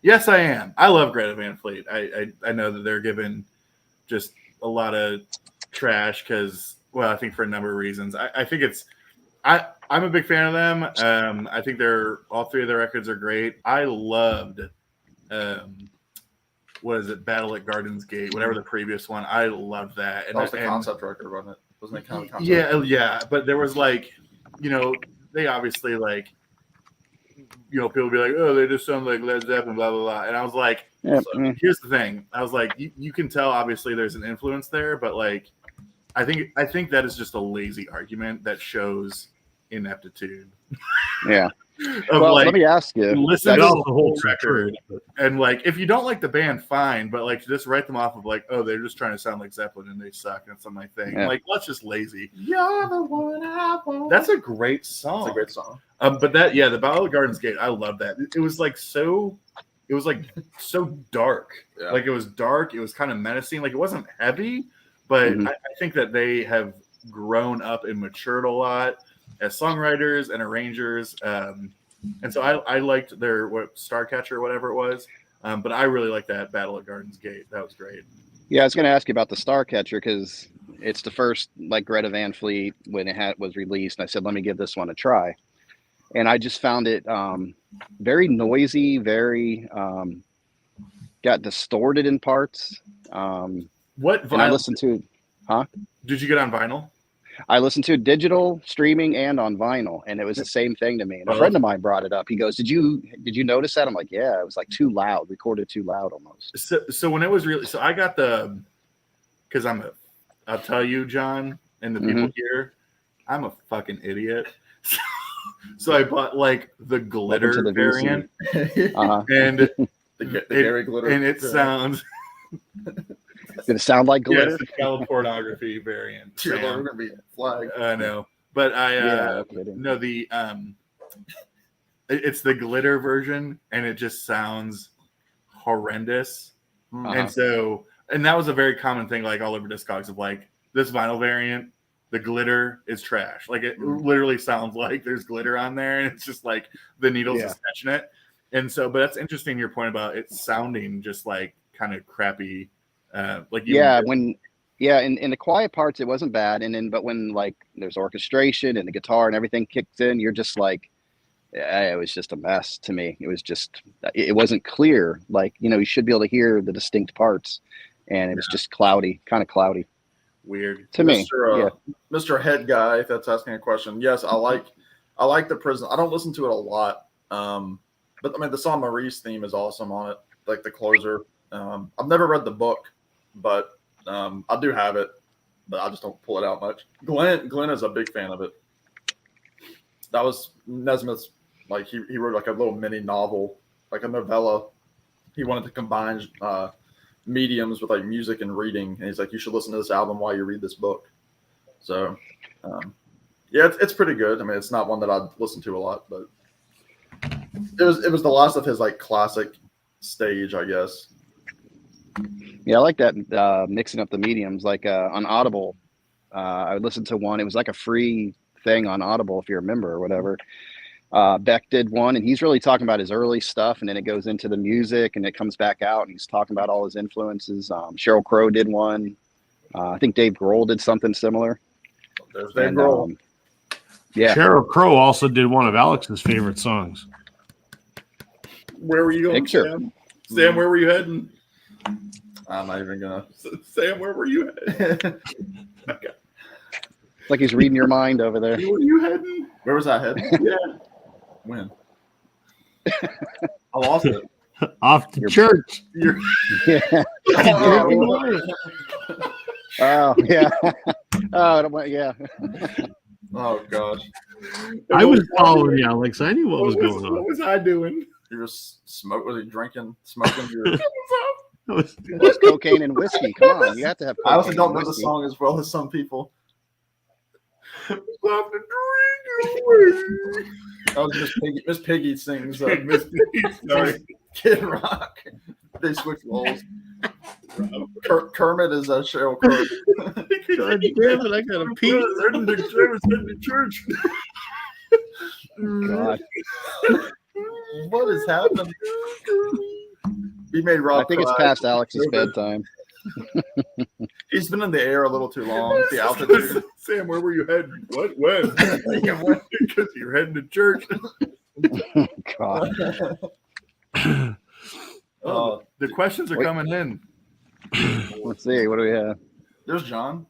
yes, I am. I love Greta Van Fleet. I know that they're given just a lot of trash because, well, I think for a number of reasons. I think it's I'm a big fan of them. I think all 3 of their records are great. I loved what is it, Battle at Gardens Gate, whatever the previous one. I loved that. And that was the concept record, wasn't it? Wasn't it kind of concept? Yeah. But there was like, they obviously like, people be like, oh, they just sound like Led Zeppelin, blah, blah, blah. And I was like, here's the thing. I was like, you can tell obviously there's an influence there, but like, I think that is just a lazy argument that shows ineptitude. Yeah. Of Well, like, let me ask you. listen It to also the whole holds some record, truth. and like, if you don't like the band, fine, but like, just write them off of like, oh, they're just trying to sound like Zeppelin and they suck. That's not my thing. Yeah. Like, that's just lazy. You're the one I want. That's a great song. That's a great song. But that, yeah, the Battle of Gardens Gate, I love that. It was like so dark. Yeah. Like, it was dark. It was kind of menacing. Like, it wasn't heavy, but Mhm. I think that they have grown up and matured a lot as songwriters and arrangers. And so I liked their Starcatcher or whatever it was. But I really like that Battle at Gardens Gate. That was great. Yeah, I was going to ask you about the Starcatcher because it's the first like Greta Van Fleet when it was released. And I said, let me give this one a try. And I just found it very noisy, very got distorted in parts. What And I vinyl listened to did you get on vinyl? I listened to it digital, streaming, and on vinyl, and it was the same thing to me. And a friend of mine brought it up. He goes, "Did you notice that?" I'm like, "Yeah, it was like too loud, recorded too loud almost." So when it was really, so I got because I'll tell you, John, and the people here, I'm a fucking idiot. So I bought like the glitter to the VC. variant, Uh-huh. and the Gary glitter, and it sounds. Did it sound like glitter? Yes, the child pornography variant. We're Sam. gonna be flagged. I know, but I no kidding. no the it's the glitter version, and it just sounds horrendous. Hmm. Uh-huh. And that was a very common thing, like all over Discogs, of like this vinyl variant, the glitter is trash. Like it literally sounds like there's glitter on there, and it's just like the needles is catching it. And so, but that's interesting. Your point about it sounding just like kind of crappy. In the quiet parts it wasn't bad, and then but when like there's orchestration and the guitar and everything kicks in, you're just like, it was just a mess to me. It was just, it wasn't clear. Like, you should be able to hear the distinct parts, and it was just cloudy, kind of cloudy. Weird to me. Mr. Head Guy, if that's asking a question, yes, I like the Prison. I don't listen to it a lot, but I mean the song Marie's theme is awesome on it, like the closer. I've never read the book, but I do have it, but I just don't pull it out much. Glenn is a big fan of it. That was Nesmith's, like he wrote like a little mini novel, like a novella. He wanted to combine mediums with like music and reading, and he's like, you should listen to this album while you read this book. So yeah, it's pretty good. I mean, it's not one that I'd listen to a lot, but it was the last of his like classic stage, I guess. Yeah, I like that mixing up the mediums. Like on Audible, I listened to one. It was like a free thing on Audible, if you remember, or whatever. Beck did one, and he's really talking about his early stuff, and then it goes into the music, and it comes back out, and he's talking about all his influences. Sheryl Crow did one. I think Dave Grohl did something similar. There's Dave Grohl. Yeah. Sheryl Crow also did one of Alex's favorite songs. Where were you going, Picture. Sam? Sam, where were you heading? I'm not even gonna. Sam, where were you heading? Okay. It's like he's reading your mind over there. Where were you heading? Where was I heading? Yeah. When? I lost it. Off to church. You're Yeah. Oh yeah. Yeah. Oh gosh. I was following you, Alex. I knew what was going What on. was I doing? You were was he drinking, smoking? Your... I was- It was cocaine and whiskey. Come on, you have to have. I also cocaine don't and know the whiskey. song as well as some people. Stop the drink away. That was Miss Piggy sings Miss Piggy, sorry. Kid Rock. They switch roles. Kermit is Sheryl Crow. God damn it! I got a pee. Heading to church. God. What is happening? He made Rob I think it's cry. past Alex's bedtime. He's been in the air a little too long. The altitude. Sam, where were you heading? What? When? Because you're heading to church. God. Oh, the questions are coming in. Let's see. What do we have? There's John.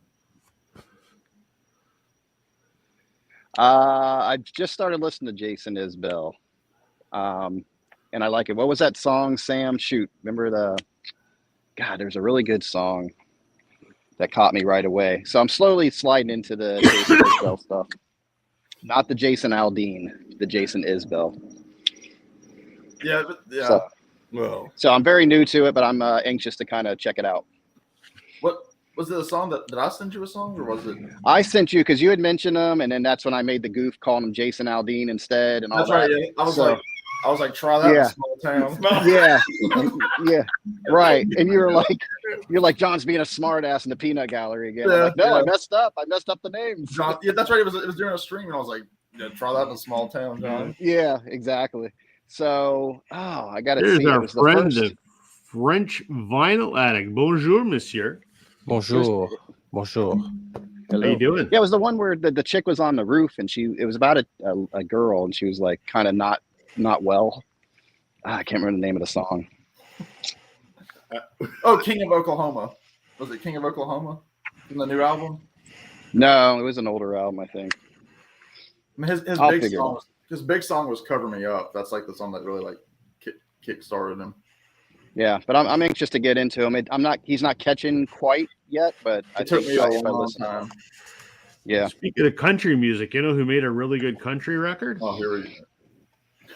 I just started listening to Jason Isbell, and I like it. What was that song, Sam? Shoot, remember the? God, there's a really good song. that caught me right away. So I'm slowly sliding into the Jason Isbell stuff. Not the Jason Aldean, the Jason Isbell. Yeah, but, yeah. So, Well, so I'm very new to it, but I'm anxious to kind of check it out. What was it? A song that did I send you a song, or was it? I sent you because you had mentioned him, and then that's when I made the goof calling him Jason Aldean instead, and all That's that. right. Yeah, I was like, try that in Yeah. a small town. Yeah, yeah, right. And you're like John's being a smart ass in the peanut gallery again. I'm like, no, Yeah. I messed up. I messed up the names. John, yeah, that's right. It was during a stream, and I was like, yeah, try that in a small town, John. Yeah, exactly. So, I got to There's see. It our was the friend, first. the French vinyl addict. Bonjour, monsieur. Bonjour. Bonjour. How you doing? Yeah, it was the one where the chick was on the roof, and it was about a girl, and she was like kind of not well. I can't remember the name of the song. Oh, King of Oklahoma. Was it King of Oklahoma in the new album? No, it was an older album, I think. I mean, his big song was "Cover Me Up." That's like the song that really like kick started him. Yeah, but I'm anxious to get into him. He's not catching quite yet, but I It took think me a if I long listen, time. yeah. Speaking of country music, you know who made a really good country record? Oh, here we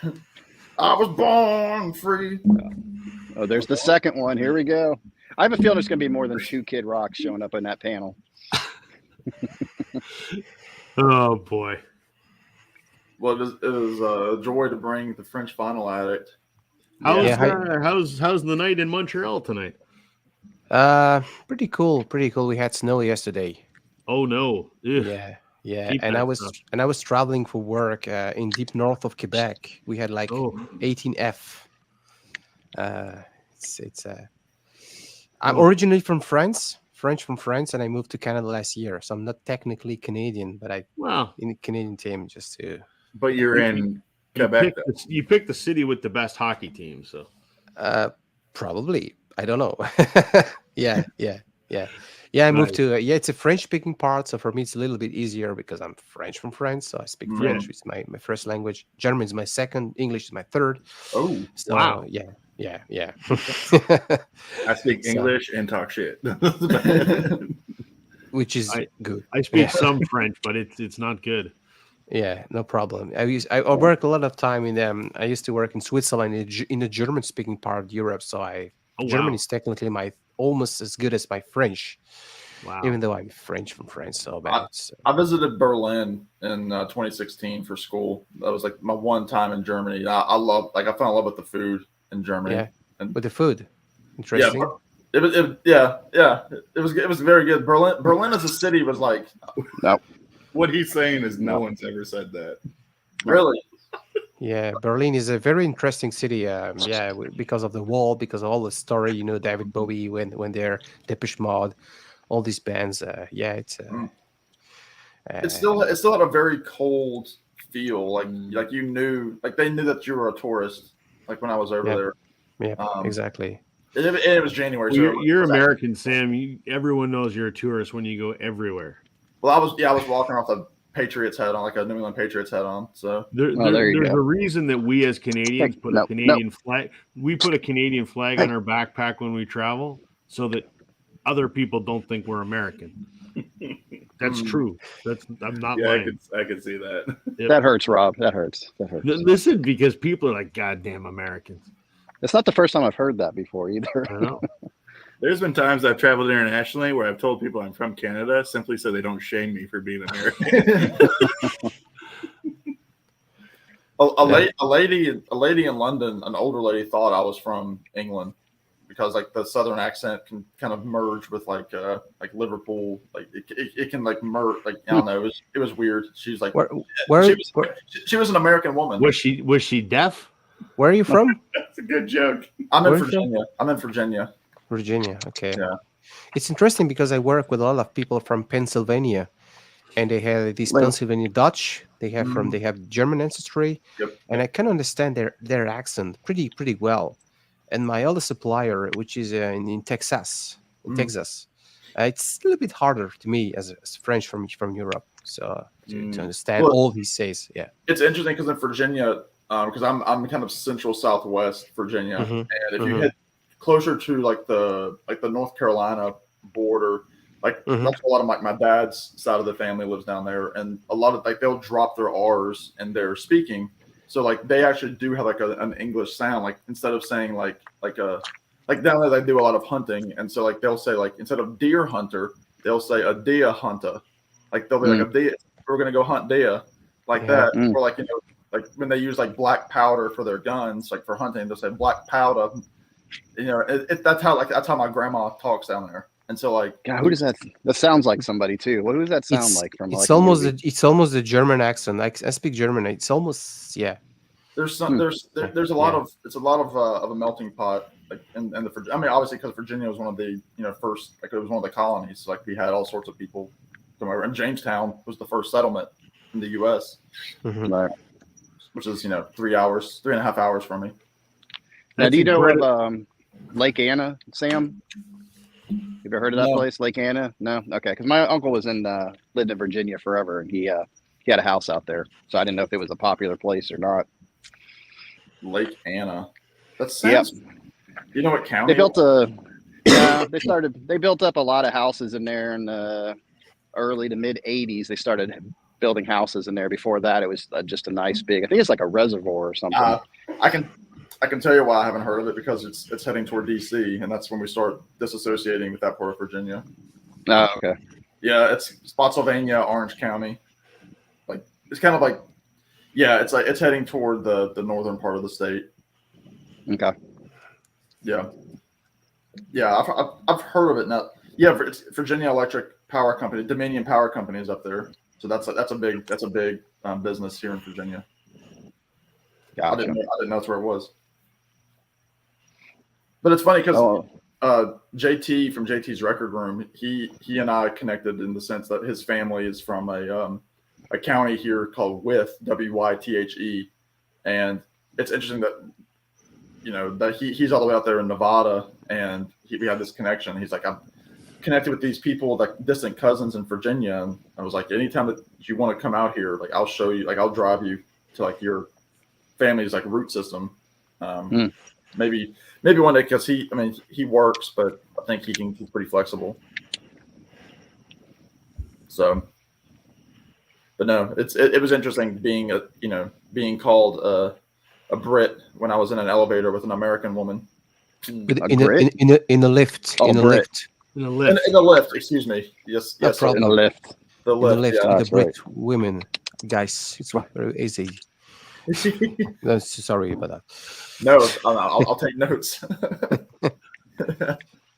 go. I was born free. Oh, there's the second one. Here we go. I have a feeling there's going to be more than two Kid Rocks showing up in that panel. Oh boy. Well, it was a joy to bring the French vinyl addict. How's the night in Montreal tonight? Pretty cool. We had snow yesterday. Oh no. Ugh. Yeah. Keep And that I was stuff. traveling for work in deep north of Quebec. We had like 18F. I'm originally from France, French from France, and I moved to Canada last year. So I'm not technically Canadian, but in the Canadian team just to. but you're in Quebec. You picked the city with the best hockey team, so Probably. I don't know. Yeah. I moved to it's a French-speaking part, so for me it's a little bit easier because I'm French from France, so I speak French, which is my first language. German is my second. English is my third. Oh, So, wow. Yeah. I speak So- English and talk shit. Which is good. I speak some French, but it's not good. Yeah, no problem. I work a lot of time in I used to work in Switzerland in the German-speaking part of Europe, so German is technically almost as good as my French. Wow. Even though I'm French from France, so bad. I visited Berlin in 2016 for school. That was like my one time in Germany. I fell in love with the food in Germany. Yeah, and with the food, interesting. Yeah, it was very good. Berlin as a city was like What he's saying is no one's ever said that. really. Yeah, Berlin is a very interesting city. Because of the wall, because of all the story. David Bowie when they're Depeche Mode, all these bands. It still had a very cold feel. Like they knew that you were a tourist. Like when I was over there. Yeah, exactly. It was January. Well, So you're American, Sam. Everyone knows you're a tourist when you go everywhere. Well, I was walking off a Patriots hat on, like a New England Patriots hat on. So there you there's go. a reason that we as Canadians put a Canadian flag. We put a Canadian flag on our backpack when we travel, so that other people don't think we're American. That's true. I'm not lying. I can see that. Yep. That hurts, Rob. That hurts. Listen, because people are like, goddamn Americans. It's not the first time I've heard that before either. I know. There's been times I've traveled internationally where I've told people I'm from Canada simply so they don't shame me for being American. a lady in London, an older lady, thought I was from England because like the southern accent can kind of merge with like Liverpool, like it can like merge, like I don't know, it was weird. She's like, she was an American woman. Was she deaf? Where are you from? That's a good joke. I'm in Where are you Virginia. I'm in Virginia. Virginia. Okay. Yeah. It's interesting because I work with a lot of people from Pennsylvania, and they have these Pennsylvania Dutch. They have German ancestry, and I can understand their accent pretty well. And my other supplier, which is in Texas, it's a little bit harder to me as French from Europe, so to understand all he says. Yeah, it's interesting because in Virginia, because I'm kind of central southwest Virginia, and if you head closer to like the North Carolina border, Like Mhm. that's a lot of my dad's side of the family lives down there, and a lot of like they'll drop their R's in their speaking, so like they actually do have like an English sound. Like instead of saying like down there they do a lot of hunting, and so like they'll say like instead of deer hunter, they'll say a deer hunter. Like they'll be like a deer. We're gonna go hunt deer, like Yeah. that, or like like when they use like black powder for their guns, like for hunting, they'll say black powder. That's how my grandma talks down there. And so like, God, who does that? That sounds like somebody too. What does that sound like from like it's a almost movie? it's almost the German accent. I speak German. It's almost there's a lot of it's a lot of a melting pot. Like and I mean obviously because Virginia was one of the first, like it was one of the colonies. Like we had all sorts of people come over, and Jamestown was the first settlement in the U.S., Right. which is 3.5 hours from me. Now, do you know of Lake Anna, Sam? You ever heard of that No. place, Lake Anna? No, okay. Because my uncle was lived in Virginia forever, and he had a house out there, so I didn't know if it was a popular place or not. Lake Anna. That sounds. You know what county? They built they built up a lot of houses in there in the early to mid '80s. They started building houses in there. Before that, it was just a nice big. I think it's like a reservoir or something. I can tell you why I haven't heard of it, because it's heading toward DC, and that's when we start disassociating with that part of Virginia. Oh, okay. Yeah, it's Spotsylvania, Orange County. Like it's kind of like, yeah, it's like it's heading toward the northern part of the state. Okay. Yeah, I've heard of it now. Yeah, it's Virginia Electric Power Company, Dominion Power Company is up there, so that's a big business here in Virginia. Gotcha. I didn't know that's where it was. But it's funny because JT from JT's Record Room, he and I connected in the sense that his family is from a county here called Wythe, Wythe, and it's interesting that that he's all the way out there in Nevada, and we had this connection. He's like, I'm connected with these people, like distant cousins in Virginia, and I was like, anytime that you want to come out here, like I'll show you, like I'll drive you to like your family's like root system. Maybe one day, because he works, but I think he's pretty flexible. So, but no, it was interesting being called a Brit when I was in an elevator with an American woman. in a lift. Oh, in a Brit. lift. In a lift. In the lift, excuse me. Yes, No yes, problem. In a lift. the In the lift. lift. Yeah. In the that's Brit right. women, guys. It's very easy. No, sorry about that. No, I'll take notes.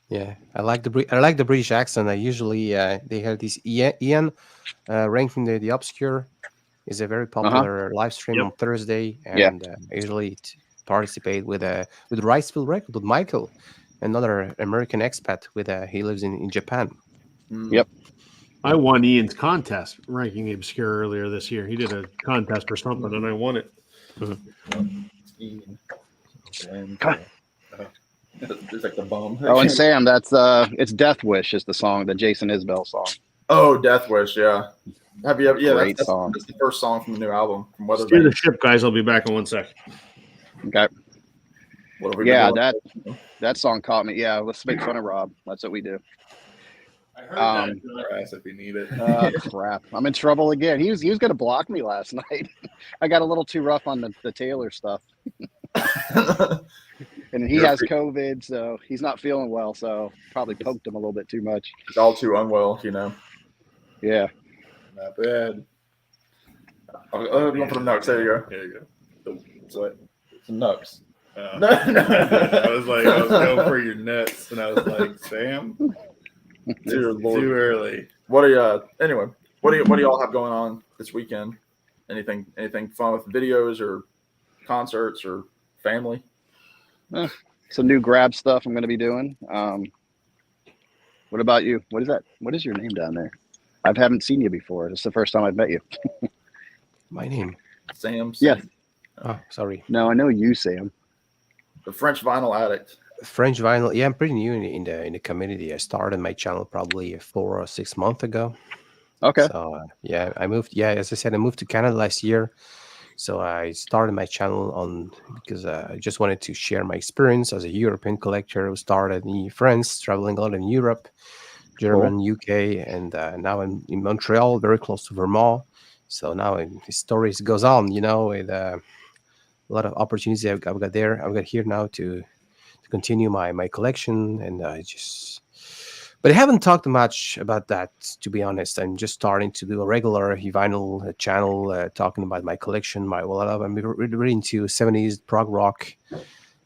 Yeah, I like the British accent. I usually they have this Ian ranking the obscure is a very popular live stream Yep. on Thursday, and I usually participate with Riceville Record with Michael, another American expat with he lives in Japan. Yep. I won Ian's contest ranking the obscure earlier this year. He did a contest for something, and I won it. It's like the bum. Oh, and Sam, that's it's Death Wish is the song, the Jason Isbell song. Oh, Death Wish, yeah. Have you ever? Yeah, Great that's song. That's the first song from the new album from Steer Weather. the ship, guys. I'll be back in 1 second. Okay. What have we Yeah, been doing? that song caught me. Yeah, let's make fun of Rob. That's what we do. I heard Grass if you need it. Crap. I'm in trouble again. He was gonna block me last night. I got a little too rough on the Taylor stuff. And he has COVID, so he's not feeling well, so probably poked him a little bit too much. It's all too unwell, Yeah. Not bad. Oh, you want for the Nux? There you go. There you go. What? Some Nux. No. I was going for your nuts, and I was like, Sam, Dear it's Lord. too early. What do y'all have going on this weekend? Anything fun with videos or concerts or family? Some new grab stuff I'm gonna be doing. What about you? What is that? What is your name down there? I haven't seen you before. This is the first time I've met you. My name. Sam. Yes. Oh, sorry. No, I know you, Sam. The French Vinyl Addict. French vinyl. Yeah, I'm pretty new in the community. I started my channel probably 4 or 6 months ago. Okay. So I moved. Yeah, as I said, I moved to Canada last year. So I started my channel because I just wanted to share my experience as a European collector who started in France, traveling a lot in Europe, German, UK, and now in Montreal, very close to Vermont. So now his stories goes on, with a lot of opportunities I've got there. I've got here now to continue my collection, and but I haven't talked much about that, to be honest. I'm just starting to do a regular vinyl channel talking about my collection. I'm really into 70s prog rock,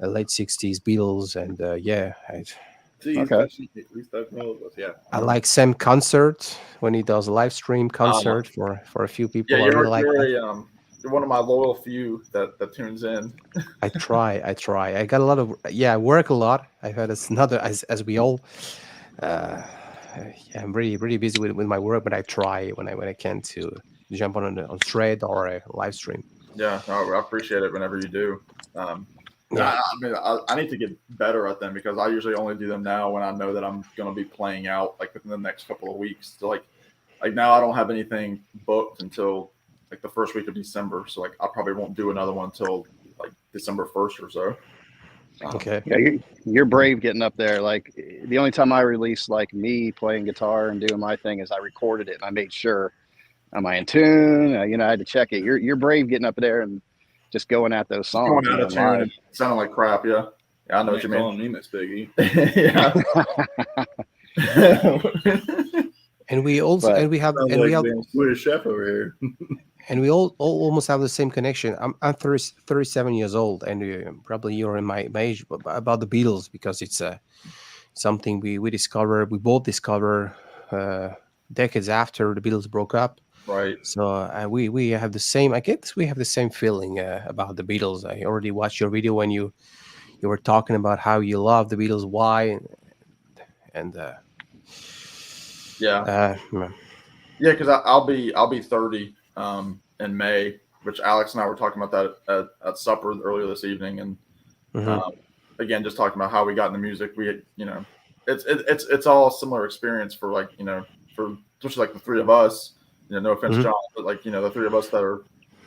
late 60s Beatles, and I like Sam Concert when he does a live stream concert for a few people. Yeah, I really like that. you're one of my loyal few that tunes in. I try. I got a lot of I work a lot. I've had another as we all. I'm really busy with my work, but I try when I can to jump on thread or a live stream. Yeah, I appreciate it whenever you do. I need to get better at them because I usually only do them now when I know that I'm going to be playing out like within the next couple of weeks. So like now I don't have anything booked until like the first week of December. So like I probably won't do another one until like December 1st or so. Okay. Yeah, you're brave getting up there. Like the only time I released like me playing guitar and doing my thing is I recorded it and I made sure, am I in tune? I had to check it. You're brave getting up there and just going at those songs. Going out of tune and sounding like crap. Yeah, I know what you mean. Calling me Miss Piggy. Yeah. And we also Swedish chef over here. And we all almost have the same connection. I'm 37 years old, and probably you're in my age about the Beatles, because it's something we both discover decades after the Beatles broke up. Right. So we have the same. I guess we have the same feeling about the Beatles. I already watched your video when you were talking about how you love the Beatles, why, and yeah, because I'll be 30 in May, which Alex and I were talking about that at supper earlier this evening, and again, just talking about how we got into music. We, it's all a similar experience for for especially like the three of us. No offense, John, but like the three of us that are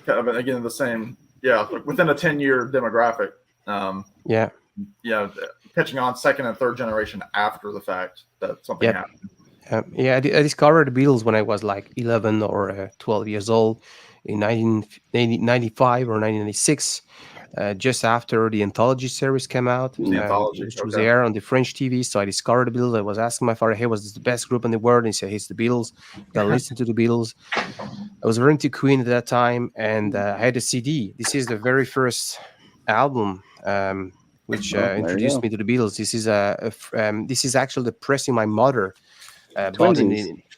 kind of again the same. Yeah, like within a 10-year demographic. Catching on second and third generation after the fact that something happened. I discovered the Beatles when I was like 11 or 12 years old in 1995 or 1996, just after the Anthology series came out, which was there on the French TV. So I discovered the Beatles. I was asking my father, hey, what's the best group in the world? And he said, hey, it's the Beatles. Gotta listen to the Beatles. I was very into Queen at that time, and I had a CD. This is the very first album which introduced me to the Beatles. This is actually the pressing my mother bought in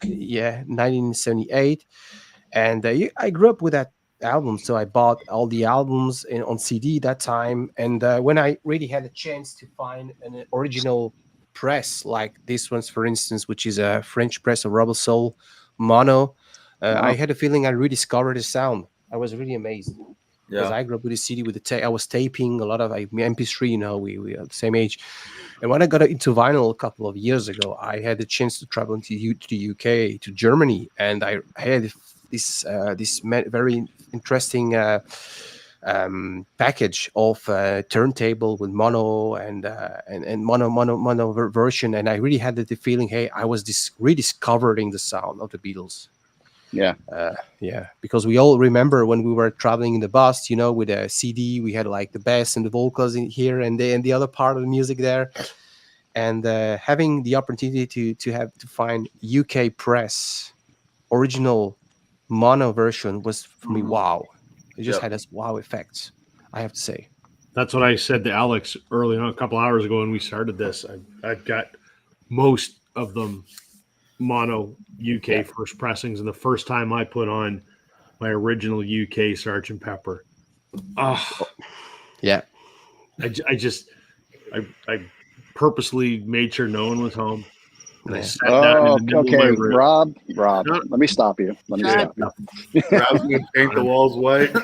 1978, and I grew up with that album, so I bought all the albums on CD that time. And when I really had a chance to find an original press like this one's, for instance, which is a French press of Rubber Soul mono, I had a feeling I rediscovered the sound. I was really amazed. Because I grew up with a CD with I was taping a lot of MP3. We are the same age. And when I got into vinyl a couple of years ago, I had the chance to travel to the UK, to Germany, and I had this very interesting package of turntable with mono and mono version, and I really had the feeling, hey, I was rediscovering the sound of the Beatles. Because we all remember when we were traveling in the bus, with a CD, we had like the bass and the vocals in here and the other part of the music there, and having the opportunity to find UK press original mono version was for me wow. It just had this wow effect, I have to say. That's what I said to Alex early on, a couple hours ago when we started this. I've got most of them mono UK first pressings, and the first time I put on my original UK Sgt. Pepper, I purposely made sure no one was home, and I sat down in the middle of my room. Rob, let me stop you. Rob's gonna paint the walls white.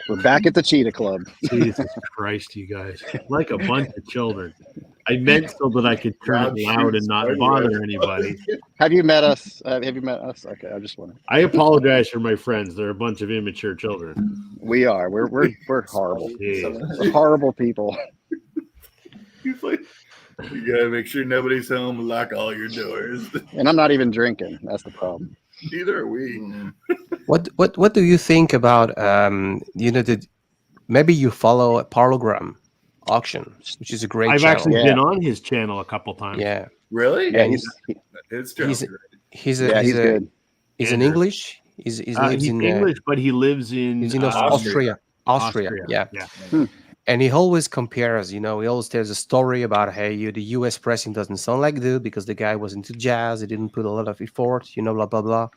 We're back at the Cheetah Club. Jesus Christ, you guys, like a bunch of children. I meant so that I could turn it loud and not bother anybody. Have you met us? Okay, I just wondering. I apologize for my friends. They're a bunch of immature children. We are. We're horrible. We're horrible people. You gotta make sure nobody's home. Lock all your doors. And I'm not even drinking. That's the problem. Neither are we. Mm. What do you think about maybe you follow a Parlogram auction, which is a great I've channel. actually Yeah. been on his channel a couple times. Yeah, Really? Yeah, And It's he's true. he's yeah, he's good. he's in Andrew. English. He lives He's in English, but he lives he's in in Austria. Austria. Yeah. Yeah. And he always compares, he always tells a story about, hey, the US president doesn't sound like dude because the guy was into jazz. He didn't put a lot of effort, blah, blah, blah.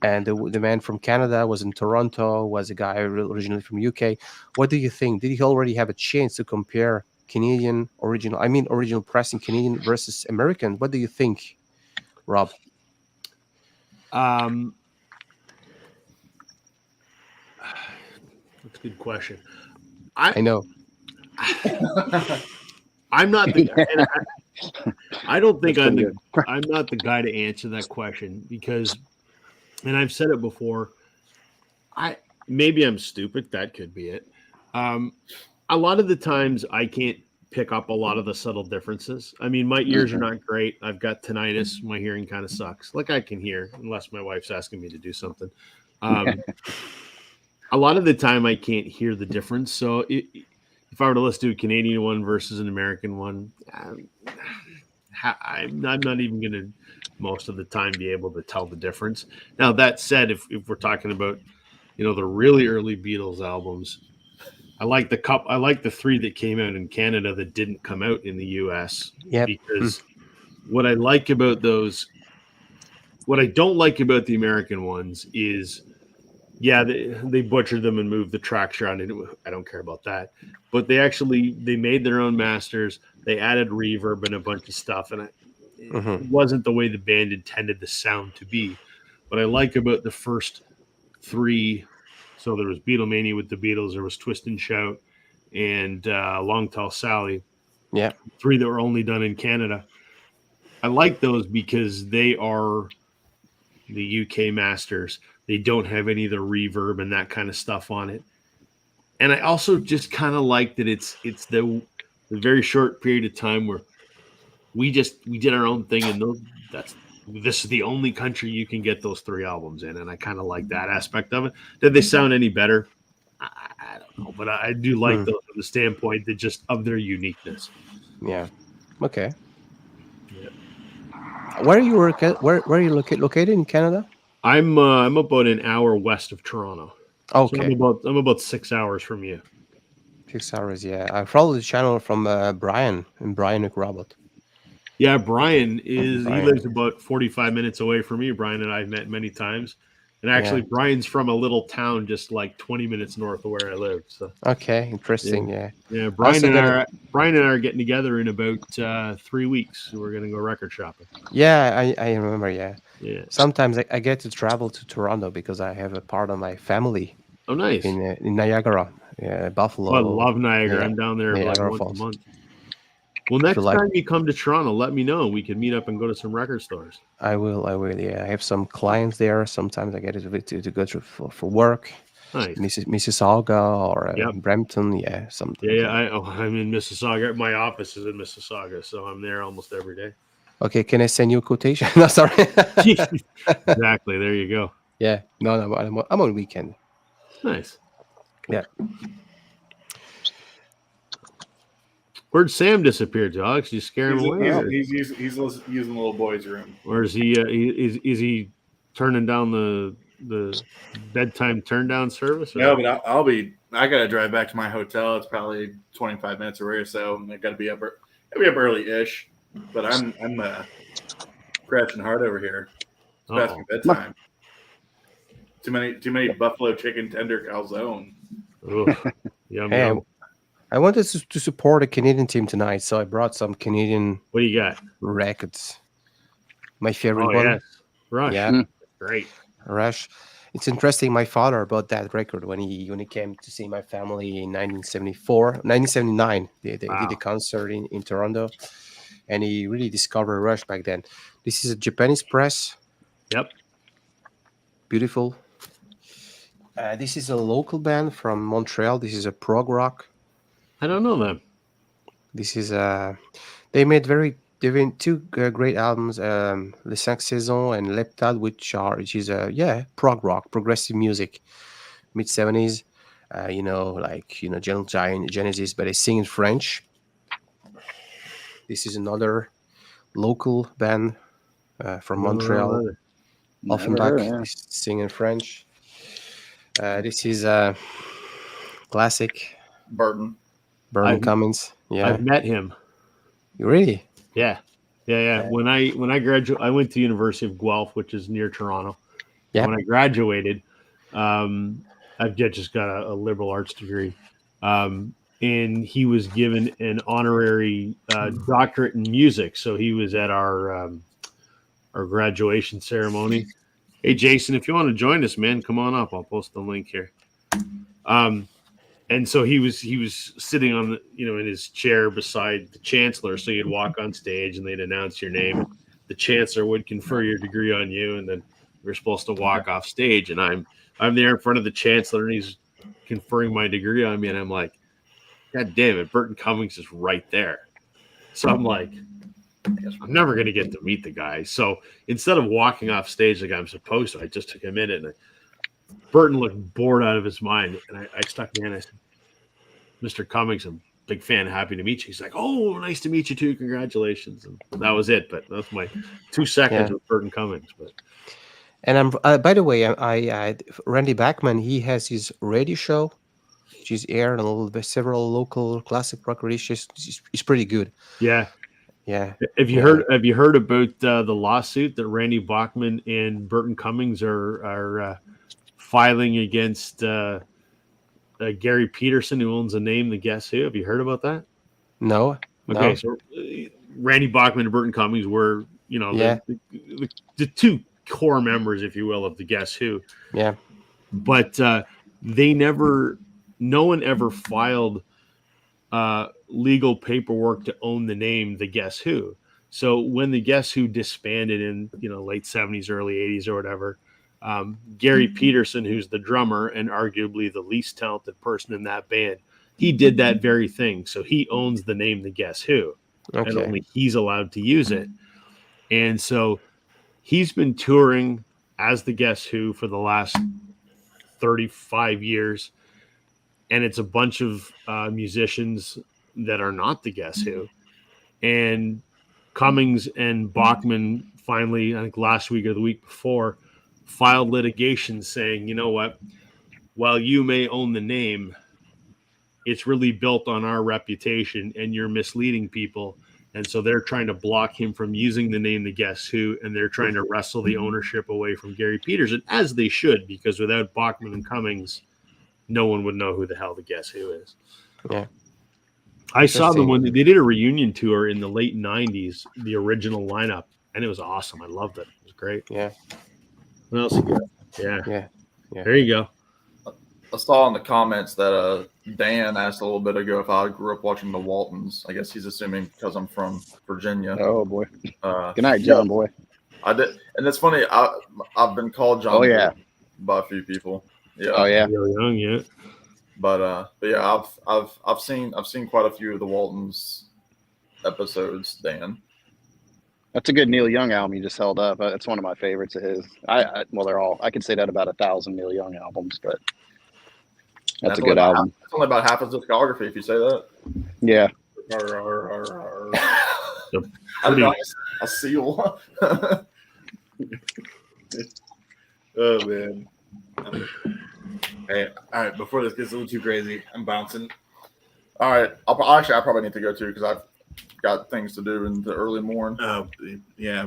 And the man from Canada was in Toronto, was a guy originally from UK. What do you think? Did he already have a chance to compare original pressing Canadian versus American? What do you think, Rob? That's a good question. I know. I'm not the guy. And I don't think That's I'm pretty I'm not the guy to answer that question because, and I've said it before. Maybe I'm stupid. That could be it. A lot of the times I can't pick up a lot of the subtle differences. I mean, my ears are not great. I've got tinnitus. My hearing kind of sucks. Like I can hear unless my wife's asking me to do something. A lot of the time I can't hear the difference. So if I were to listen to a Canadian one versus an American one, I'm not even going to most of the time be able to tell the difference. Now, that said, if we're talking about, the really early Beatles albums, I like the 3 that came out in Canada that didn't come out in the US. Yep. Because what I like about those, what I don't like about the American ones is, yeah, they butchered them and moved the tracks around. I don't care about that. But they made their own masters. They added reverb and a bunch of stuff. And it wasn't the way the band intended the sound to be. What I like about the first 3, so there was Beatlemania with the Beatles, there was Twist and Shout, and Long Tall Sally. Yeah. 3 that were only done in Canada. I like those because they are the UK masters. They don't have any of the reverb and that kind of stuff on it. And I also just kind of like that it's the very short period of time where we did our own thing, and this is the only country you can get those 3 albums in, and I kind of like that aspect of it. Did they sound any better? I don't know, but I do like those from the standpoint that just of their uniqueness. Yeah. Okay. Yeah. Where are you where are you located in Canada? I'm about an hour west of Toronto. Okay. So I'm about 6 hours from you. 6 hours, yeah. I follow the channel from Brian and Brian McRobot. Yeah, Brian he Brian. lives about 45 minutes away from me. Brian and I've met many times. And actually, Brian's from a little town just like 20 minutes north of where I live. So okay, interesting. Yeah. Brian and I are getting together in about 3 weeks. We're going to go record shopping. Yeah, I remember. Yeah. Yeah. Sometimes I get to travel to Toronto because I have a part of my family. Oh, nice. In Niagara, Buffalo. I love Niagara. Yeah, I'm down there Niagara like once Falls. a month. Well, next time you come to Toronto, let me know. We can meet up and go to some record stores. I will. Yeah, I have some clients there. Sometimes I get to go to for work. Nice. Mississauga or Brampton. Yeah, something. Yeah, I'm in Mississauga. My office is in Mississauga, so I'm there almost every day. Okay, can I send you a quotation? No, sorry. Exactly. There you go. Yeah. No, I'm on weekend. Nice. Yeah. Where'd Sam disappear, Alex? You scare him away? He's using the little boy's room. Or is he is he turning down the bedtime turn down service? Or? No, but I gotta drive back to my hotel. It's probably 25 minutes away or so. And I gotta be up early-ish. But I'm crashing hard over here. It's past my bedtime. Too many buffalo chicken tender calzone. Yum, hey, yum. I wanted to support a Canadian team tonight, so I brought some Canadian. What do you got? Records. My favorite one. Yes. Rush. Yeah. Great. Rush. It's interesting. My father bought that record when he came to see my family in 1979. They did a concert in Toronto, and he really discovered Rush back then. This is a Japanese press. Yep. Beautiful. This is a local band from Montreal. This is a prog rock. I don't know them. This is They made two great albums, Les Cinq Saisons and Leptade, which is prog rock, progressive music, mid 70s. Gentle Giant, Genesis, but they sing in French. This is another local band from Montreal, Never heard Offenbach. of that. They sing in French. This is classic Burton. Burton I've- Cummings. Yeah, I've met him. you really? Yeah. When I graduated, I went to University of Guelph, which is near Toronto. Yeah. When I graduated, I've just got a liberal arts degree, and he was given an honorary doctorate in music. So he was at our graduation ceremony. Hey, Jason, if you want to join us, man, come on up. I'll post the link here. And so he was sitting on in his chair beside the chancellor. So you'd walk on stage and they'd announce your name. The chancellor would confer your degree on you, and then we're supposed to walk off stage. And I'm there in front of the chancellor, and he's conferring my degree on me, and I'm like, God damn it, Burton Cummings is right there. So I'm like, I'm never going to get to meet the guy. So instead of walking off stage like I'm supposed to, I just took a minute, and Burton looked bored out of his mind. And I stuck my hand. I said, Mr. Cummings, I'm a big fan. Happy to meet you. He's like, oh, nice to meet you too. Congratulations. And that was it. But that's my 2 seconds with Burton Cummings. But And I'm by the way, I Randy Bachman, he has his radio show, which is aired on several local classic rock radio shows. It's pretty good. yeah. Yeah. Have you heard about the lawsuit that Randy Bachman and Burton Cummings are filing against Gary Peterson, who owns the name The Guess Who? Have you heard about that? No. Okay, No. so Randy Bachman and Burton Cummings were, the two core members, if you will, of The Guess Who. Yeah. But no one ever filed legal paperwork to own the name The Guess Who. So when The Guess Who disbanded in late 70s, early 80s or whatever, Gary Peterson, who's the drummer and arguably the least talented person in that band, he did that very thing. So he owns the name The Guess Who, and Okay. only he's allowed to use it. And so he's been touring as The Guess Who for the last 35 years. And it's a bunch of musicians that are not The Guess Who. And Cummings and Bachman finally, I think last week or the week before, filed litigation saying, you know what, while you may own the name, it's really built on our reputation and you're misleading people. And so they're trying to block him from using the name The Guess Who, and they're trying to wrestle the ownership away from Gary Peterson, as they should, because without Bachman and Cummings, no one would know who the hell The Guess Who is. Yeah. I saw them when they did a reunion tour in the late 90s, the original lineup, and it was awesome. I loved it. It was great. Yeah. What else you got? Yeah. Yeah. There you go. I saw in the comments that Dan asked a little bit ago if I grew up watching the Waltons. I guess he's assuming because I'm from Virginia. Oh boy. Good night, John boy. I did, and it's funny. I've been called John. Oh yeah. By a few people. Yeah. Oh yeah. Real young, yeah. But yeah, I've seen quite a few of the Waltons episodes, Dan. That's a good Neil Young album you just held up. It's one of my favorites of his. Well, they're all. I could say that about 1,000 Neil Young albums, but that's a good album. It's only about half his discography, if you say that. Yeah. I don't know, a seal. Oh man. Hey, all right. Before this gets a little too crazy, I'm bouncing. All right. I probably need to go too because I've got things to do in the early morning. Oh yeah.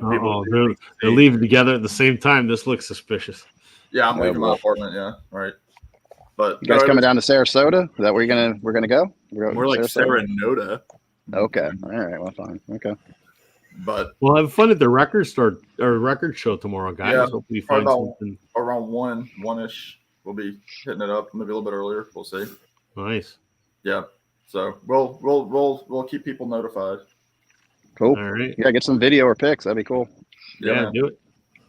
They're leaving together at the same time. This looks suspicious. Yeah, I'm leaving my apartment. Yeah, right. But You guys coming down to Sarasota? Is that where we're gonna go? More like Serenota. Okay. All right. Well, fine. Okay. But We'll have fun at the record store or record show tomorrow, guys. Yeah, Hopefully find something around one-ish, we'll be hitting it up. Maybe a little bit earlier. We'll see. nice. Yeah. So we'll keep people notified. Cool. All right. Yeah, get some video or pics. That'd be cool. Yeah, man. do it.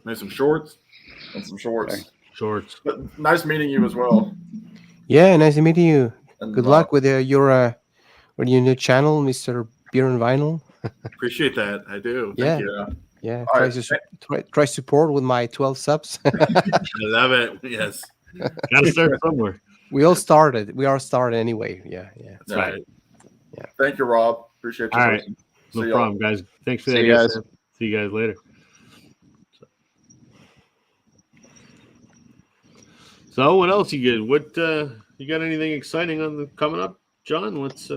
Maybe some shorts and some shorts. Okay. Shorts. But nice meeting you as well. Yeah. Nice meeting you. And, Good luck with your new channel, Mr. Beer and Vinyl. Appreciate that. I do. Yeah. Thank you. Yeah, All try right. to try support with my 12 subs. I love it. Yes. Got to start somewhere. We all started. We all started anyway. Yeah, yeah. That's right. Thank you, Rob. Appreciate you. All right. hosting. No See y'all. problem, guys. Thanks for See that, you guys. guys. See you guys later. So, what else you get? What you got? Anything exciting on the coming up, John? What's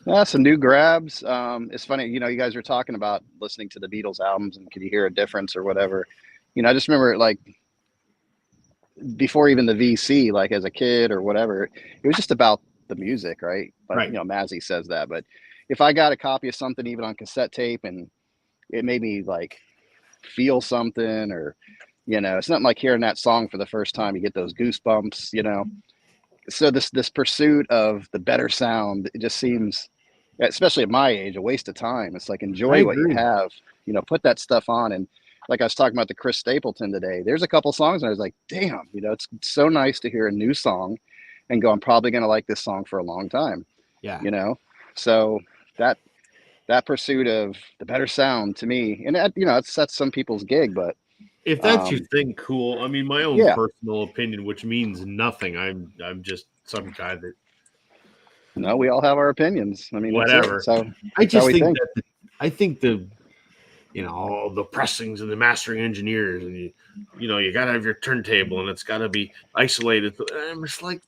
Yeah, some new grabs. It's funny, you guys were talking about listening to the Beatles albums and could you hear a difference or whatever. I just remember like before even the VC, like as a kid or whatever, it was just about the music, right? But Right. Mazzy says that. But if I got a copy of something even on cassette tape and it made me like feel something, or it's nothing like hearing that song for the first time. You get those goosebumps. So this pursuit of the better sound, it just seems, especially at my age, a waste of time. It's like enjoy what you agree. have, put that stuff on. And like I was talking about the Chris Stapleton today, there's a couple songs and I was like, damn, it's so nice to hear a new song and go, I'm probably going to like this song for a long time. Yeah. So that pursuit of the better sound to me, and that, that's some people's gig, but If that's your thing, cool. I mean, my own Yeah. personal opinion, which means nothing. I'm just some guy that we all have our opinions. I mean, that's it. whatever. So I that's how just we think that I think the all the pressings and the mastering engineers and you gotta have your turntable and it's gotta be isolated. I'm just like,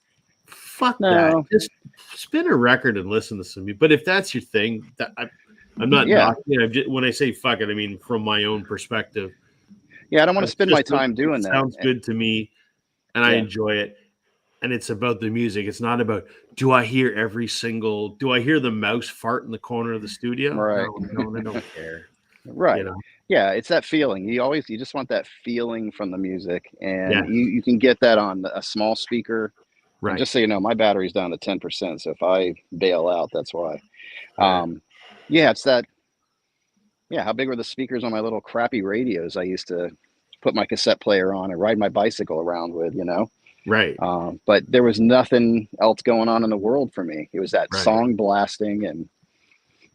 fuck that. No. Just spin a record and listen to some. But if that's your thing, I'm not Yeah. knocking. When I say fuck it, I mean from my own perspective. Yeah, I don't want to It's spend my just time doing that. Sounds good to me, and I Yeah. enjoy it. And it's about the music. It's not about do I hear the mouse fart in the corner of the studio? Right. No, I don't care. Right. Yeah, it's that feeling. You just want that feeling from the music, and Yeah. you can get that on a small speaker. Right. And just so you know, my battery's down to 10%, so if I bail out, that's why. Yeah, it's that. Yeah, how big were the speakers on my little crappy radios I used to put my cassette player on and ride my bicycle around with, Right. But there was nothing else going on in the world for me. It was that Right. song blasting, and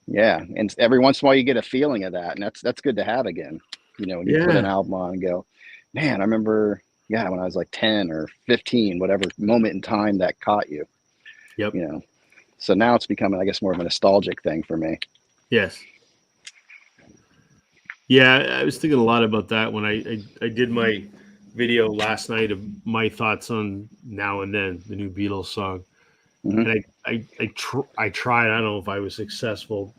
and every once in a while you get a feeling of that, and that's good to have again. When you put an album on and go, man, I remember, when I was like 10 or 15, whatever moment in time that caught you. Yep. So now it's becoming, I guess, more of a nostalgic thing for me. Yes. Yeah, I was thinking a lot about that when I did my video last night of my thoughts on Now and Then, the new Beatles song. Mhm. And I tried. I don't know if I was successful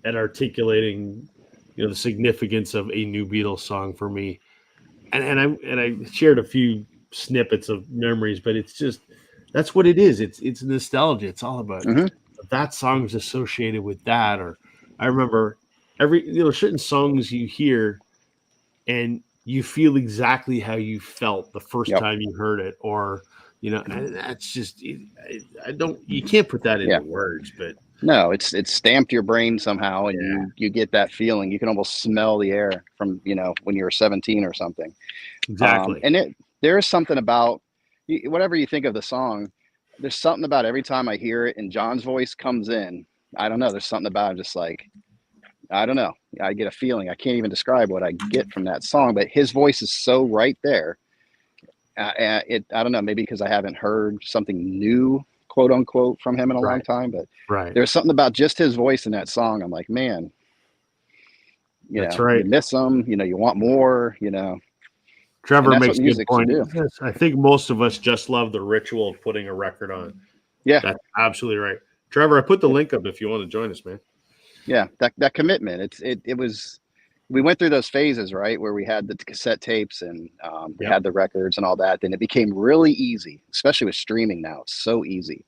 at articulating, the significance of a new Beatles song for me. And I shared a few snippets of memories, but it's just that's what it is. It's nostalgia. It's all about Mhm. that song is associated with that. Or I remember certain songs you hear and you feel exactly how you felt the first Yep. time you heard it, or and that's just you can't put that into words, but no, it's stamped your brain somehow, and you get that feeling. You can almost smell the air from when you were 17 or something. exactly. And there is something about whatever you think of the song. There's something about every time I hear it and John's voice comes in. I don't know. There's something about it, just like, I don't know. I get a feeling. I can't even describe what I get from that song, but his voice is so right there. I don't know. Maybe because I haven't heard something new, quote unquote, from him in a long time, but Right. there's something about just his voice in that song. I'm like, man, That's right. You miss him. You want more. Trevor that's makes what a good music should point. do. Yes, I think most of us just love the ritual of putting a record on. Yeah. That's absolutely right. Trevor, I put the link up if you want to join us, man. Yeah, that commitment. It was. We went through those phases, right, where we had the cassette tapes and we had the records and all that. Then it became really easy, especially with streaming now. It's so easy,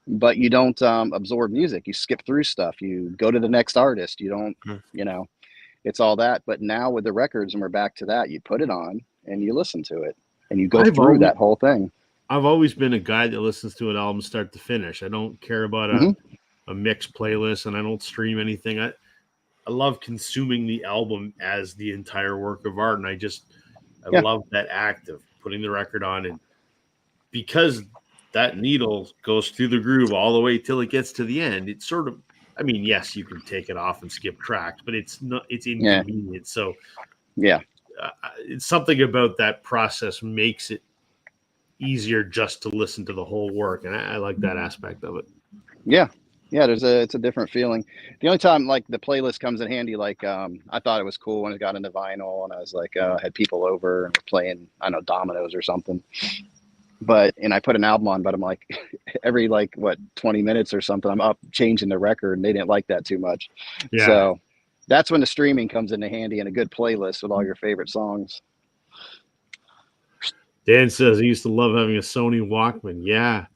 but you don't absorb music. You skip through stuff. You go to the next artist. You don't, it's all that. But now with the records, and we're back to that, you put it on and you listen to it and you go through that whole thing. I've always been a guy that listens to an album start to finish. I don't care about a mixed playlist, and I don't stream anything. I love consuming the album as the entire work of art, and I love that act of putting the record on, and because that needle goes through the groove all the way till it gets to the end, it sort of I mean, yes, you can take it off and skip tracks, but it's not. It's Yeah. inconvenient. So Yeah. it's something about that process makes it easier just to listen to the whole work, and I like that aspect of it. Yeah. Yeah, it's a different feeling. The only time like the playlist comes in handy, like I thought it was cool when it got into vinyl, and I was like, had people over and we're playing, I don't know, dominoes or something. And I put an album on, but I'm like, every 20 minutes or something, I'm up changing the record, and they didn't like that too much. Yeah. So that's when the streaming comes into handy, and a good playlist with all your favorite songs. Dan says he used to love having a Sony Walkman. Yeah.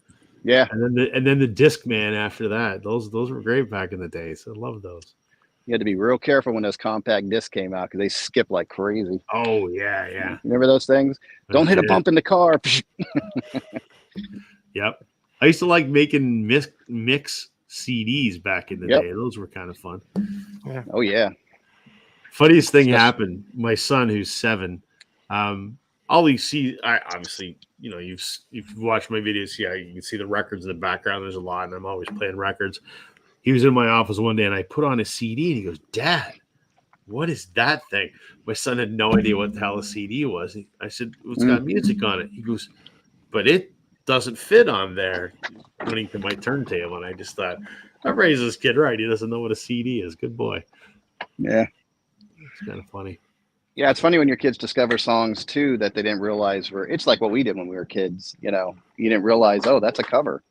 Yeah. And then the Discman after that. Those were great back in the day. So I love those. You had to be real careful when those compact discs came out because they skip like crazy. Oh yeah. Remember those things? Don't hit a bump in the car. Yep. I used to like making mix CDs back in the day. Those were kind of fun. Yeah. Oh yeah. Funniest thing happened. My son, who's 7, all you see, obviously, you've watched my videos. Yeah, you can see the records in the background. There's a lot, and I'm always playing records. He was in my office one day, and I put on a CD, and he goes, "Dad, what is that thing?" My son had no idea what the hell a CD was. I said, "Well, it's got music on it." He goes, "But it doesn't fit on there," pointing to my turntable. And I just thought, I've raised this kid right. He doesn't know what a CD is. Good boy. Yeah. It's kind of funny. Yeah, it's funny when your kids discover songs too that they didn't realize were. It's like what we did when we were kids. You didn't realize, oh, that's a cover.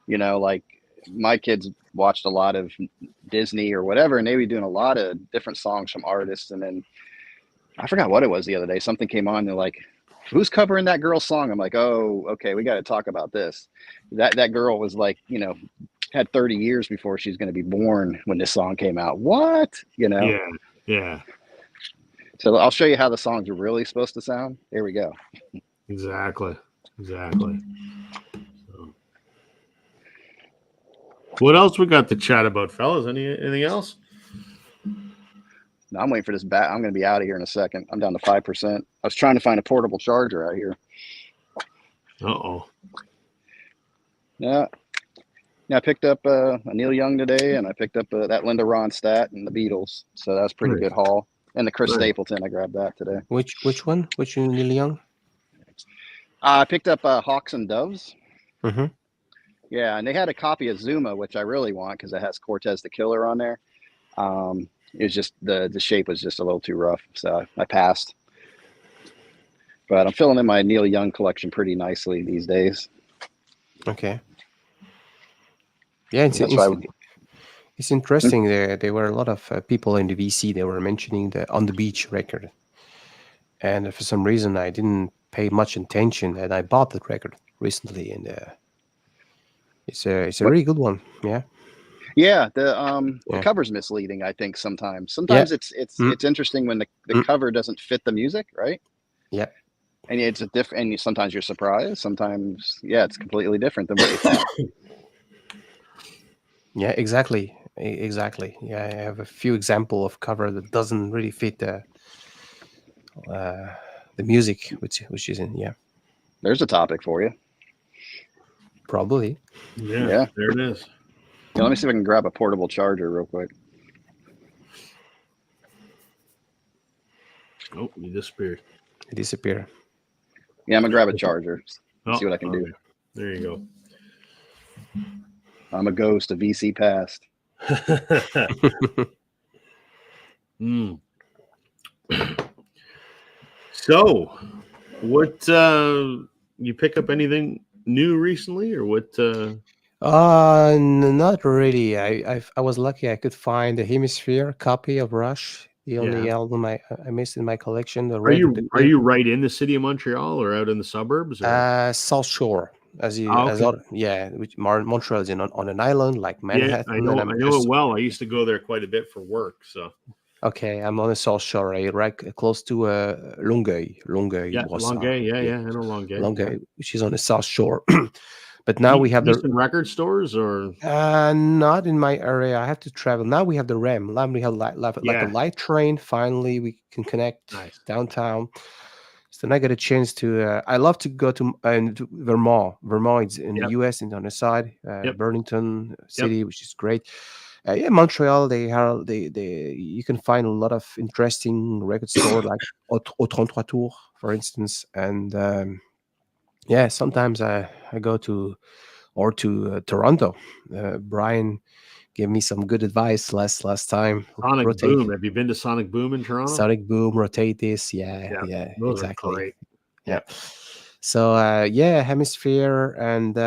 Like my kids watched a lot of Disney or whatever, and they were doing a lot of different songs from artists. And then I forgot what it was the other day. Something came on. They're like, "Who's covering that girl's song?" I'm like, "Oh, okay, we got to talk about this." That girl was like, had 30 years before she's going to be born when this song came out. What? Yeah. So I'll show you how the songs are really supposed to sound. Here we go. Exactly. So, what else we got to chat about, fellas? Anything else? Now I'm waiting for this bat. I'm going to be out of here in a second. I'm down to 5%. I was trying to find a portable charger out here. Uh-oh. Yeah. I picked up a Neil Young today, and I picked up that Linda Ronstadt and the Beatles. So that was a pretty good haul. And the Chris Stapleton, I grabbed that today. Which one? Which Neil Young? I picked up Hawks and Doves. Mm-hmm. Yeah, and they had a copy of Zuma, which I really want because it has Cortez the Killer on there. It was just the shape was just a little too rough, so I passed. But I'm filling in my Neil Young collection pretty nicely these days. Okay. Yeah, it's interesting. There were a lot of people in the VC. They were mentioning the On the Beach record, and for some reason I didn't pay much attention, and I bought that record recently, and it's a really good one. Yeah. Yeah, the cover's misleading. I think sometimes it's interesting when the cover doesn't fit the music, right? Yeah. And it's a different. And sometimes you're surprised. Sometimes, it's completely different than what you thought. Yeah, exactly. Yeah, I have a few examples of cover that doesn't really fit the music, which is in. Yeah. There's a topic for you. Probably. Yeah. There it is. Yeah, let me see if I can grab a portable charger real quick. Oh, you disappeared. It disappeared. Yeah, I'm gonna grab a charger. See what I can do. There you go. I'm a ghost of VC past. So, what you pick up anything new recently, or what? Not really. I was lucky I could find the Hemisphere copy of Rush, the only album I missed in my collection. Are you right in the city of Montreal or out in the suburbs? Or? South Shore, which Montreal is on an island like Manhattan. Yeah, I know it well. I used to go there quite a bit for work. So okay, I'm on the South Shore, right close to Longueuil. Yeah, Longueuil. Yeah, I know Longueuil. Longueuil, which is on the South Shore. But now we have the record stores, or not in my area. I have to travel. Now we have the REM. Now we have like a light train. Finally, we can connect downtown. So I got a chance to. I love to go to Vermont. Vermont is in the U.S. and on the side, Burlington City, which is great. Yeah, Montreal. They you can find a lot of interesting record store like au 33 Tours, for instance, and yeah, sometimes I go to Toronto. Brian gave me some good advice last time. Sonic Rotate Boom. Have you been to Sonic Boom in Toronto? Sonic Boom, rotate this. Yeah, Yeah, yeah, those are exactly. great. Yeah. So yeah, Hemisphere, and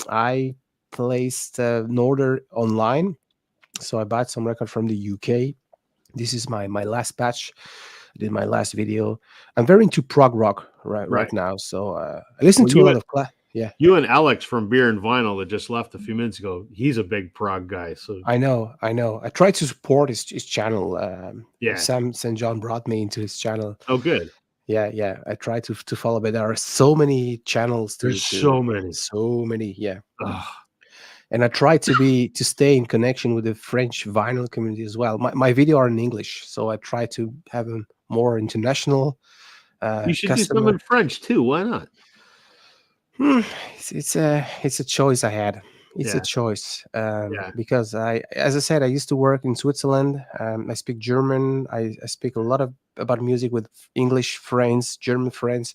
I placed an order online. So I bought some record from the UK. This is my last batch. I did my last video. I'm very into prog rock right now. So I listen Well, to a lot of yeah. You and Alex from Beer and Vinyl that just left a few minutes ago. He's a big prog guy. So I know. I try to support his channel. Yeah. Sam St. John brought me into his channel. Oh, good. Yeah. I try to follow, but there are so many channels. There's so many. So many. Yeah. Ugh. And I try to stay in connection with the French vinyl community as well. My video are in English, so I try to have a more international. You should customer. do some in French too. Why not? It's a choice I had. It's a choice because as I said, I used to work in Switzerland. I speak German. I speak a lot about music with English friends, German friends.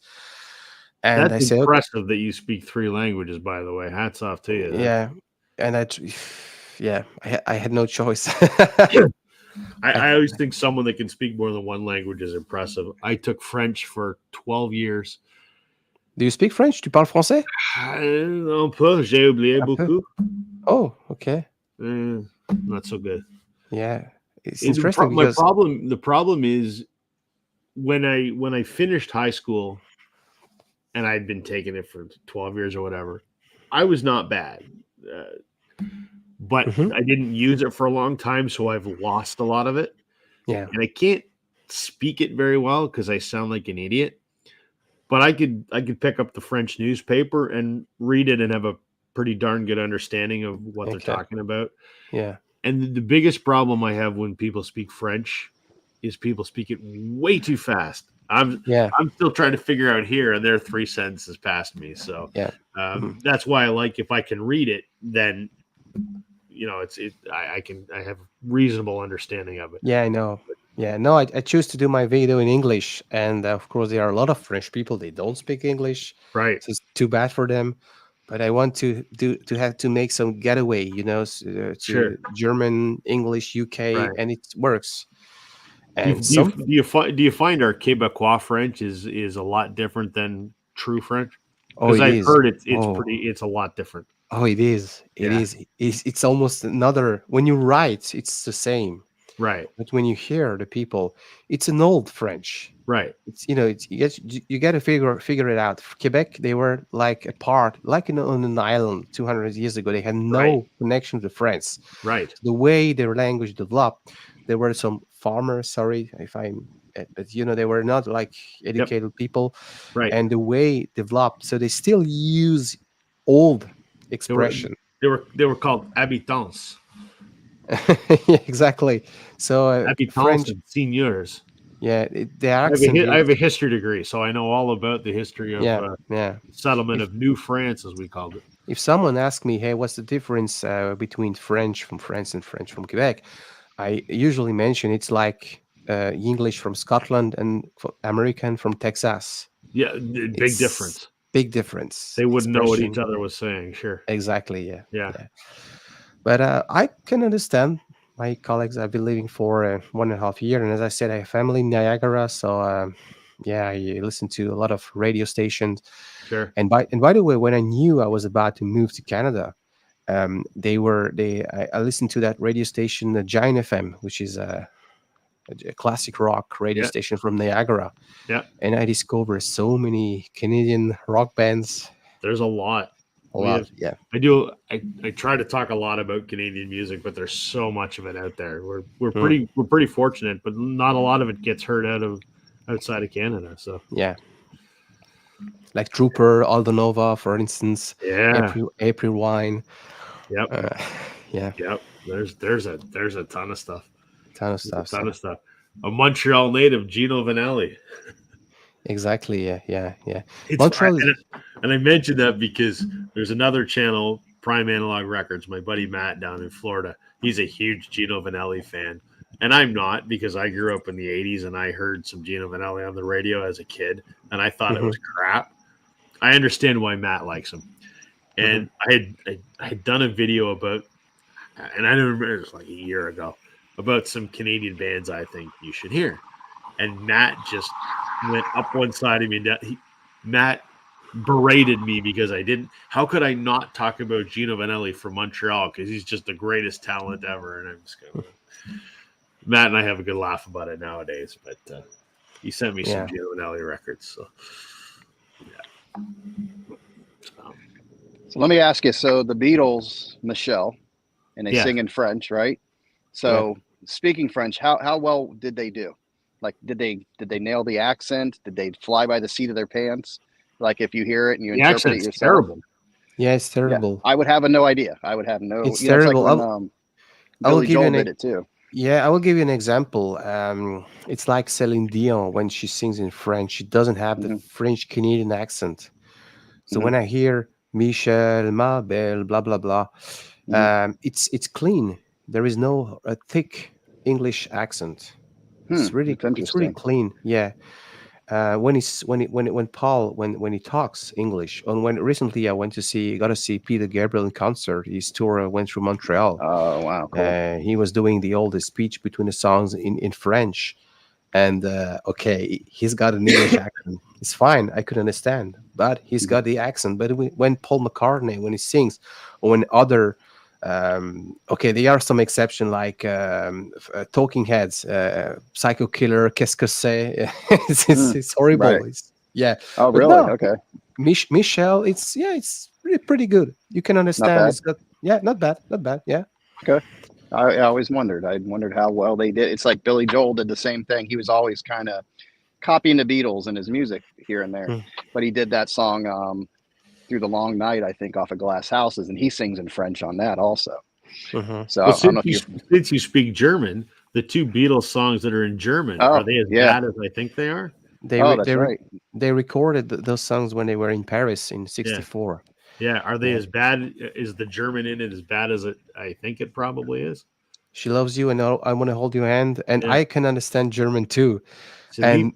And That's I say, impressive that you speak 3 languages. By the way, hats off to you. Yeah, and I had no choice. I always think someone that can speak more than one language is impressive. I took French for 12 years. Do you speak French? Tu parles français? Un peu. J'ai oublié beaucoup. Oh, okay. Not so good. Yeah, it's interesting. The problem is when I finished high school, and I'd been taking it for 12 years or whatever, I was not bad. But I didn't use it for a long time, so I've lost a lot of it. Yeah. And I can't speak it very well because I sound like an idiot. But I could pick up the French newspaper and read it and have a pretty darn good understanding of what they're talking about. Yeah. And the biggest problem I have when people speak French is people speak it way too fast. I'm still trying to figure out here, and they're 3 sentences past me. So that's why I like if I can read it, then I have reasonable understanding of it. Yeah, I know. Yeah, no, I choose to do my video in English, and of course there are a lot of French people they don't speak English, right? So it's too bad for them. But I want to have to make some getaway, to German, English, UK, and it works. And do you find our Quebecois French is a lot different than true French? Because I've heard it's a lot different. Oh, it is. It is. It's almost another. When you write, it's the same. Right. But when you hear the people, it's an old French. Right. It's you got to figure it out. Quebec, they were like apart, like on an island 200 years ago. They had no connection to France. Right. The way their language developed, there were some farmers. Sorry if I'm, but they were not like educated people. Right. And the way it developed, so they still use old expression. They were called habitants. Yeah, exactly. So habitants French and seigneurs. Yeah, the accent. I have a history degree, so I know all about the history of settlement of New France, as we called it. If someone asks me, "Hey, what's the difference between French from France and French from Quebec?" I usually mention it's like English from Scotland and American from Texas. Yeah, big difference. Big difference. They wouldn't know what each other was saying. Sure. Exactly. Yeah. But I can understand my colleagues. I've been living for 1.5 years, and as I said, I have family in Niagara, so I listen to a lot of radio stations. Sure. And by the way, when I knew I was about to move to Canada, I listened to that radio station, the Giant FM, which is a classic rock radio station from Niagara. Yeah. And I discovered so many Canadian rock bands. There's a lot. Yeah. I try to talk a lot about Canadian music, but there's so much of it out there. We're pretty fortunate, but not a lot of it gets heard outside of Canada. So yeah, like Trooper, Aldonova, for instance. Yeah. April Wine. Yep. Yep. There's a ton of stuff. Ton of stuff. A Montreal native, Gino Vanelli. Exactly. Yeah. Montreal, and I mentioned that because there's another channel, Prime Analog Records. My buddy Matt down in Florida, he's a huge Gino Vanelli fan. And I'm not, because I grew up in the 80s and I heard some Gino Vanelli on the radio as a kid, and I thought it was crap. I understand why Matt likes him. And I had done a video about, and I don't remember, it was like a year ago, about some Canadian bands I think you should hear. And Matt just went up one side of me. Matt berated me because I didn't. How could I not talk about Gino Vanelli from Montreal? Because he's just the greatest talent ever. And I'm just going, Matt and I have a good laugh about it nowadays. But he sent me some Gino Vanelli records. So, yeah. So let me ask you. So the Beatles, Michelle, and they sing in French, right? So speaking French, how well did they do? Like, did they nail the accent? Did they fly by the seat of their pants? Like, if you hear it and you interpret it yourself. Terrible. Yeah, it's terrible. Yeah, I would have no idea. I would have no. It's terrible. It's like when Billy Joel did it too. Yeah, I will give you an example. It's like Celine Dion when she sings in French. She doesn't have the French Canadian accent. So when I hear Michel, ma belle, blah blah blah, it's clean. There is no thick English accent. It's really clean. Yeah. When Paul when he talks English, and when recently I got to see Peter Gabriel in concert. His tour went through Montreal. Oh wow, cool. He was doing the speech between the songs in French, and he's got an English accent. It's fine, I could understand, but he's got the accent. But when Paul McCartney, when he sings, or when other there are some exceptions like Talking Heads, Psycho Killer, Qu'est-ce que c'est? It's horrible. Right. Oh, really? No, okay. Michelle, it's really pretty good. You can understand. It's got, not bad. Yeah. Okay. I always wondered. I wondered how well they did. It's like Billy Joel did the same thing. He was always kind of copying the Beatles in his music here and there, but he did that song. Through the Long Night, I think, off of Glass Houses, and he sings in French on that also. So well, since you speak German, the two Beatles songs that are in German, are they as bad as I think they are? They recorded those songs when they were in Paris in '64. Yeah, are they as bad? Is the German in it as bad as I think it probably is? She loves you, and I want to hold your hand, and I can understand German too. So and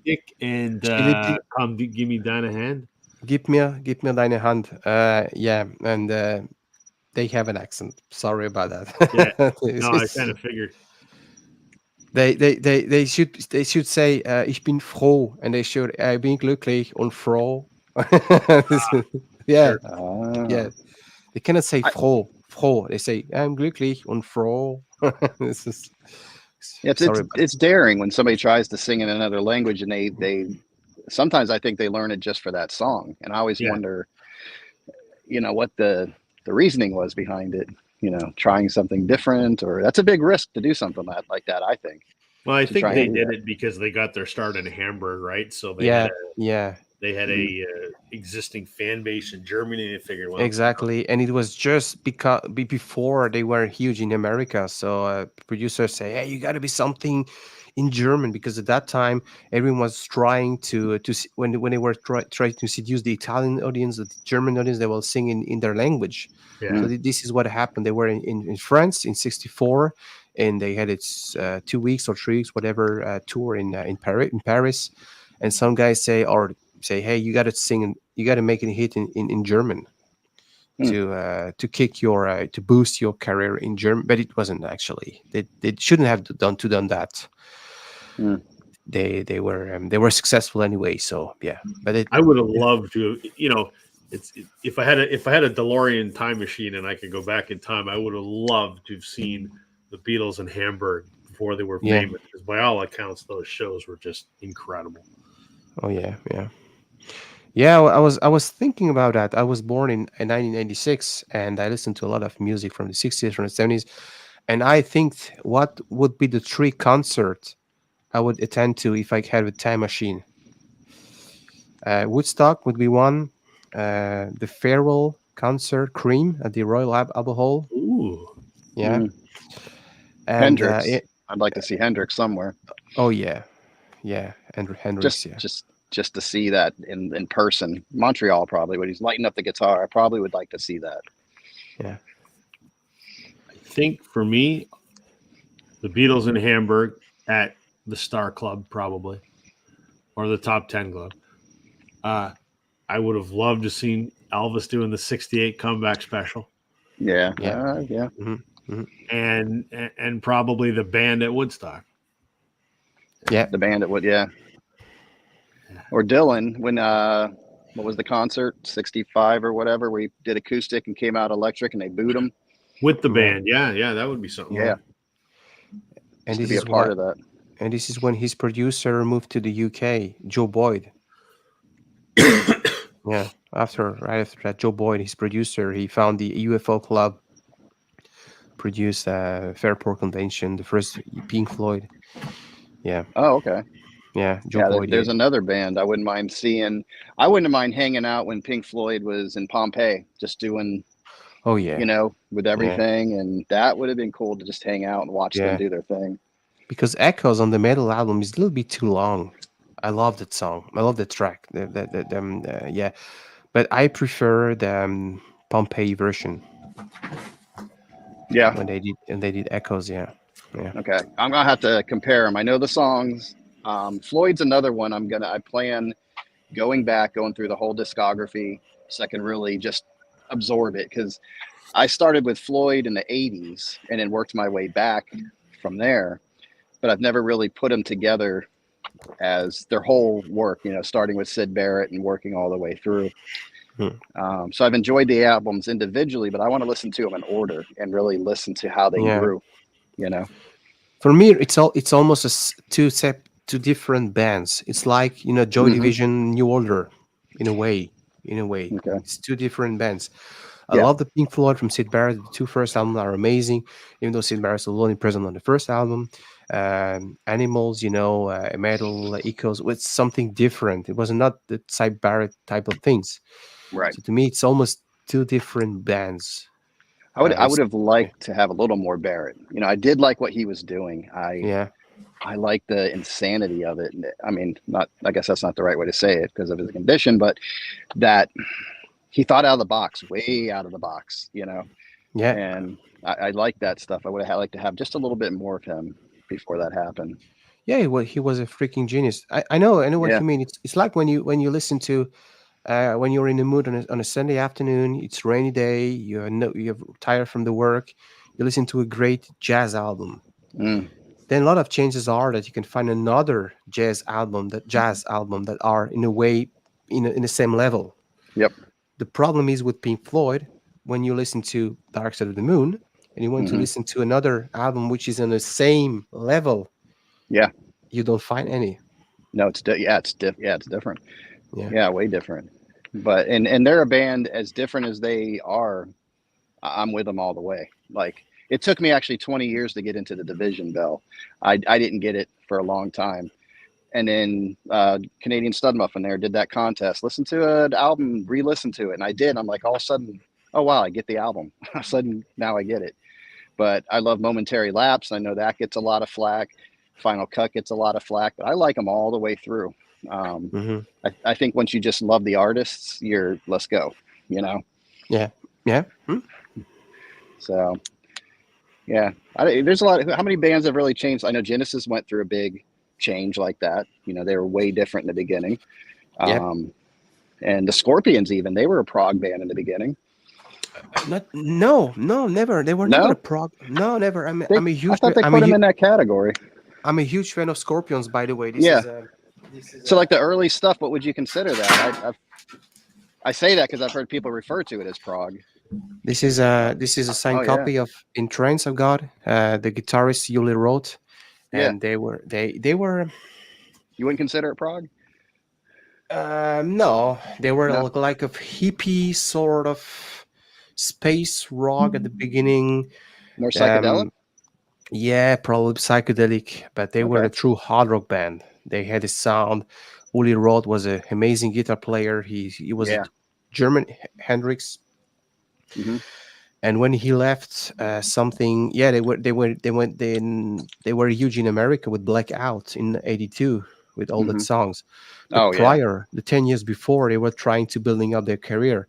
come give me deine hand. Gib mir deine Hand. And they have an accent. Sorry about that. Yeah. No, I kind of figured. They should say ich bin froh, and they should ich bin glücklich und froh. Yeah. They cannot say froh. They say I'm glücklich und froh. It's daring when somebody tries to sing in another language, and they sometimes I think they learn it just for that song, and I always wonder, what the reasoning was behind it. Trying something different, or that's a big risk to do something like that. I think. Well, I think they did it because they got their start in Hamburg, right? So they had a existing fan base in Germany. They figured, well, exactly, and it was just before they were huge in America. So producers say, "Hey, you got to be something in German," because at that time everyone was trying to when they were trying to seduce the Italian audience, the German audience, they will sing in their language. So this is what happened. They were in France in '64, and they had its 2 weeks or 3 weeks, whatever, tour in Paris. And some guys say, "Hey, you got to sing, you got to make it a hit in German to kick your to boost your career in German." But it wasn't actually. They shouldn't have done that. They were successful anyway. So yeah, but I would have loved to. If I had a DeLorean time machine and I could go back in time, I would have loved to have seen the Beatles in Hamburg before they were famous. Because by all accounts, those shows were just incredible. Oh yeah. I was thinking about that. I was born in 1986, and I listened to a lot of music from the 60s, from the 70s, and I think what would be the 3 concerts I would attend to if I had a time machine. Woodstock would be one. The farewell concert, Cream, at the Royal Albert Hall. Ooh, yeah. And Hendrix. I'd like to see Hendrix somewhere. Oh yeah, Hendrix. Just to see that in person. Montreal probably, when he's lighting up the guitar. I probably would like to see that. Yeah. think for me, the Beatles in Hamburg at the Star Club probably, or the Top 10 Club. I would have loved to seen Elvis doing the '68 comeback special, Yeah. Yeah. Yeah. and probably the band at Woodstock. Yeah. The band that would, yeah. Or Dylan when what was the concert? 65 or whatever, where he did acoustic and came out electric and they booed him. With the Yeah. band, yeah, that would be something. Yeah. And Just to this be a is part what, of that. and this is when his producer moved to the UK, Joe Boyd. Yeah. Right after that, Joe Boyd, his producer, he found the UFO Club, produced Fairport Convention, the first Pink Floyd. Yeah. Oh, okay. Yeah. Joe Yeah, Boyd. there's another band I wouldn't mind seeing. I wouldn't mind hanging out when Pink Floyd was in Pompeii, just doing, Oh yeah. you know, with everything. And that would have been cool to just hang out and watch them Yeah. do their thing. Because Echoes on the Metal album is a little bit too long. I love that song. I love the track. Yeah, but I prefer the Pompeii version Yeah. when they did Echoes. Yeah. Okay. I'm going to have to compare them. I know the songs. Floyd's another one I plan going through the whole discography so I can really just absorb it, because I started with Floyd in the 80s and then worked my way back from there, but I've never really put them together as their whole work, you know, starting with Syd Barrett and working all the way through. So I've enjoyed the albums individually, but I want to listen to them in order and really listen to how they grew, you know. For me, it's almost two different bands. It's like, you know, Joy Division, New Order, in a way. Okay. It's two different bands. I love the Pink Floyd from Syd Barrett. The two first albums are amazing, even though Syd Barrett's only present on the first album. Animals, you know, Metal, Echoes, with something different. It was not the Syd Barrett type of things. Right. So to me, it's almost two different bands. I would have liked to have a little more Barrett. You know, I did like what he was doing. I like the insanity of it. I mean, I guess that's not the right way to say it because of his condition, but that he thought out of the box, way out of the box, you know? Yeah. And I like that stuff. I would have liked to have just a little bit more of him before that happened. Yeah, he was a freaking genius. I know what you mean. It's like when you listen to when you're in the mood on a Sunday afternoon, it's rainy day, you're tired from the work, you listen to a great jazz album. Then a lot of chances are that you can find another jazz album that are in a way in the same level. Yep. The problem is with Pink Floyd, when you listen to Dark Side of the Moon and you want to listen to another album which is on the same level, you don't find any. No, it's different. Yeah, way different. But and they're a band as different as they are. I'm with them all the way. Like, it took me actually 20 years to get into the Division bell. I didn't get it for a long time. And then Canadian Stud Muffin there did that contest. Listen to an album, re-listen to it. And I did. I'm like, all of a sudden, oh, wow, I get the album. All of a sudden, now I get it. But I love Momentary Lapse. I know that gets a lot of flack. Final Cut gets a lot of flack. But I like them all the way through. I think once you just love the artists, let's go, you know? Yeah. So, yeah, there's a lot. How many bands have really changed? I know Genesis went through a big change like that. You know, they were way different in the beginning. And the Scorpions, even, they were a prog band in the beginning. No, never. They were never a prog. No, never. I'm a huge. I thought they put them in that category. I'm a huge fan of Scorpions, by the way. So like the early stuff, what would you consider that? I say that because I've heard people refer to it as prog. This is a signed copy of In Trance I've got. The guitarist Yuli wrote, and they were. You wouldn't consider it prog? No, they were like a hippie sort of space rock at the beginning. More psychedelic. Yeah, probably psychedelic, but they were a true hard rock band. They had a sound. Uli Roth was an amazing guitar player. He was a German Hendrix. And when he left, they were huge in America with Blackout in '82 with all the songs. But prior, the 10 years before, they were trying to building up their career.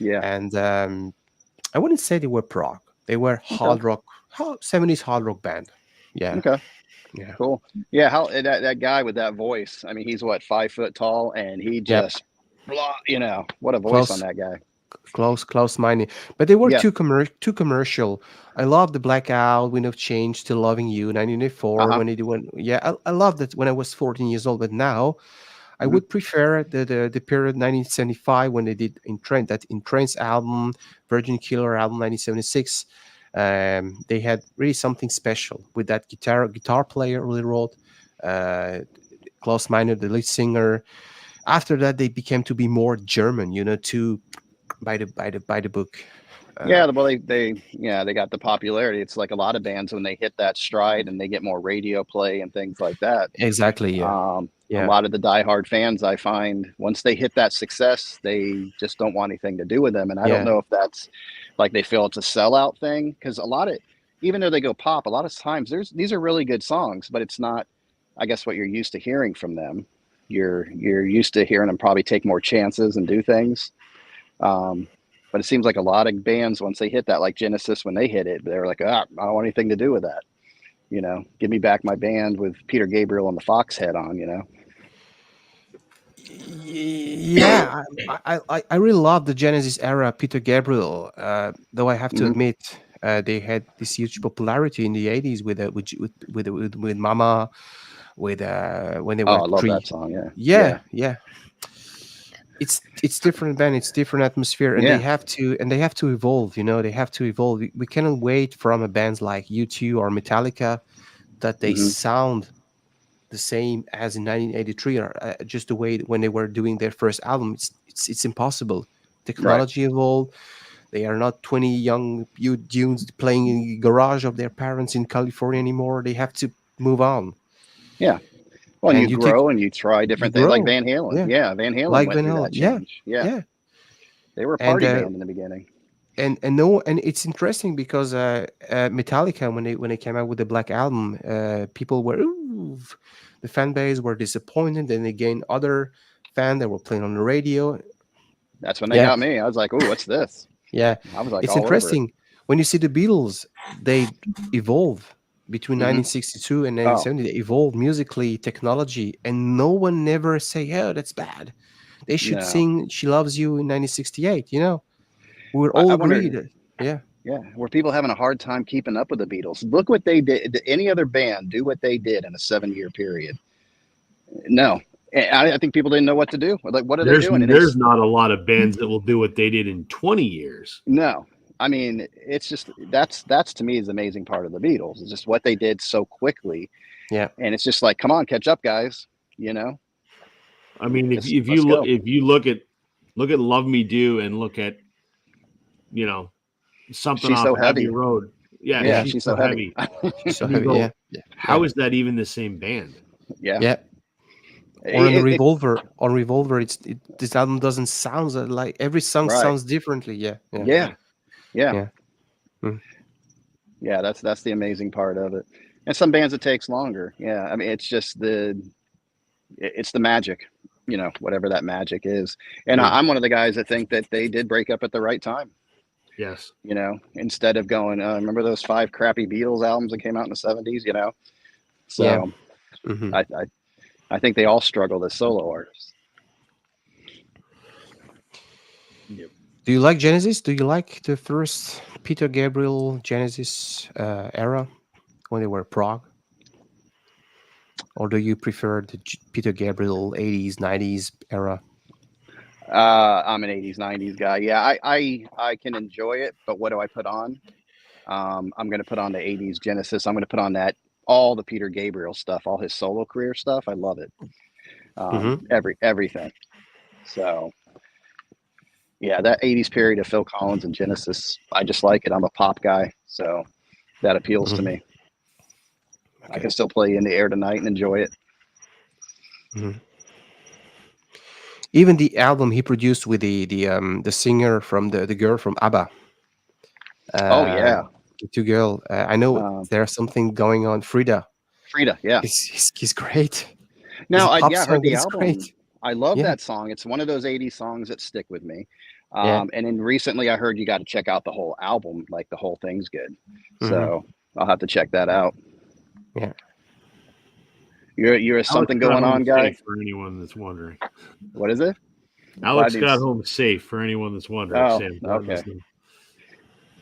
And I wouldn't say they were prog. They were hard 70s hard rock band. Yeah. Okay. Yeah. Cool. Yeah. How that guy with that voice? I mean, he's what, 5 foot tall, and he Yep. just, what a voice on Close. that guy. Close minded, but they were Yeah. too commercial. I love the Blackout, Wind of Change, Still Loving You, 1984. Uh-huh. When they went, yeah, I loved it when I was 14 years old. But now I Mhm. would prefer the period 1975 when they did In Train's album, Virgin Killer album, 1976. They had really something special with that guitar player really wrote. Klaus Meine, the lead singer. After that, they became to be more German, too by the book. Yeah, well, they got the popularity. It's like a lot of bands when they hit that stride and they get more radio play and things like that. Exactly. Yeah. A lot of the diehard fans, I find, once they hit that success, they just don't want anything to do with them. And I don't know if that's like they feel it's a sellout thing, because even though they go pop, a lot of times these are really good songs, but it's not, I guess, what you're used to hearing from them. You're used to hearing them probably take more chances and do things. But it seems like a lot of bands, once they hit that, like Genesis, when they hit it, they're like, I don't want anything to do with that. Give me back my band with Peter Gabriel and the Fox head on, Yeah, I really love the Genesis era, Peter Gabriel. Though I have to admit, they had this huge popularity in the 80s with Mama, with when they were I love three. that song. Yeah. It's different band, it's different atmosphere, and they have to evolve. They have to evolve. We cannot wait from a bands like U2 or Metallica that they sound the same as in 1983 or just the way when they were doing their first album. It's impossible. Technology evolved. They are not 20 young dudes playing in the garage of their parents in California anymore. They have to move on. Yeah. Well, and you grow and you try different things, like Van Halen. Yeah, Van Halen went through that change. Yeah. They were a party band in the beginning. And it's interesting because Metallica, when they came out with the Black Album, people were the fan base were disappointed, and again other fans that were playing on the radio. That's when they got me. I was like, "Oh, what's this?" Yeah, I was like, it's interesting when you see the Beatles. They evolve between 1962 and 1970. They evolved musically, technology, and no one never say, "Oh, that's bad." They should sing "She Loves You" in 1968. We're all agreed. Yeah. Were people having a hard time keeping up with the Beatles? Look what they did. Did any other band do what they did in a 7-year period? No. I think people didn't know what to do. Like, what are they doing? There's not a lot of bands that will do what they did in 20 years. No. I mean, it's just that's to me is the amazing part of the Beatles. It's just what they did so quickly. Yeah. And it's just like, come on, catch up, guys. I mean, if you look at Love Me Do and look at something She's off so Heavy heavy. Road. Yeah, she's so heavy. She's so heavy. Yeah. How is that even the same band? Yeah. Or on Revolver. On Revolver, this album doesn't sound like every song sounds differently. Yeah. Yeah, that's the amazing part of it. And some bands it takes longer. Yeah, I mean, it's just it's the magic, whatever that magic is. And I'm one of the guys that think that they did break up at the right time. Yes. Instead of going, remember those 5 crappy Beatles albums that came out in the 70s, So I think they all struggled as solo artists. Yep. Do you like Genesis? Do you like the first Peter Gabriel Genesis era when they were prog? Or do you prefer the Peter Gabriel 80s, 90s era? I'm an 80s, 90s guy. Yeah, I can enjoy it, but what do I put on? I'm going to put on the 80s Genesis. I'm going to put on all the Peter Gabriel stuff, all his solo career stuff. I love it. Everything. So, yeah, that 80s period of Phil Collins and Genesis, I just like it. I'm a pop guy, so that appeals to me. Okay. I can still play In the Air Tonight and enjoy it. Even the album he produced with the singer from the girl from ABBA. The 2 girl. I know there's something going on. Frida, yeah. He's great. Now, I heard the album. Great. I love that song. It's one of those 80s songs that stick with me. And then recently I heard you got to check out the whole album. Like, the whole thing's good. So I'll have to check that out. Yeah. You're a Alex something got going home on guy. safe for anyone that's wondering. What is it? Alex Glad got he's- home safe for anyone that's wondering. Oh, Sam, okay.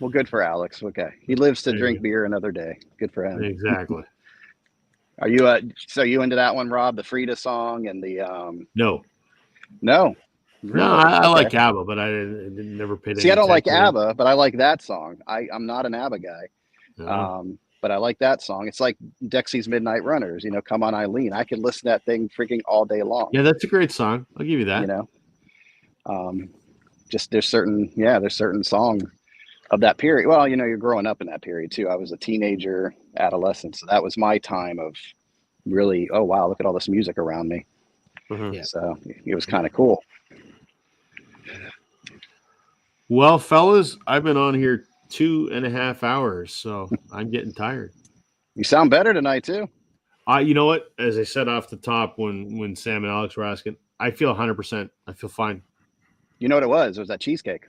Well, good for Alex. Okay, he lives to There you drink go. beer another day. Good for him. Exactly. Are you so you into that one, Rob? The Frida song and the No, no, no, really? I Okay. like ABBA, but I didn't never paid See, any I don't like attention. ABBA, but I like that song. I'm not an ABBA guy. No. But I like that song. It's like Dexy's Midnight Runners, Come On Eileen. I could listen to that thing freaking all day long. Yeah, that's a great song. I'll give you that. Just there's certain songs of that period. Well, you're growing up in that period too. I was a teenager, adolescent, so that was my time of really, oh wow, look at all this music around me. Mhm. Yeah. So it was kind of cool. Well, fellas, I've been on here 2.5 hours, so I'm getting tired. You sound better tonight too. You know what? As I said off the top when Sam and Alex were asking, I feel 100%. I feel fine. You know what it was? It was that cheesecake.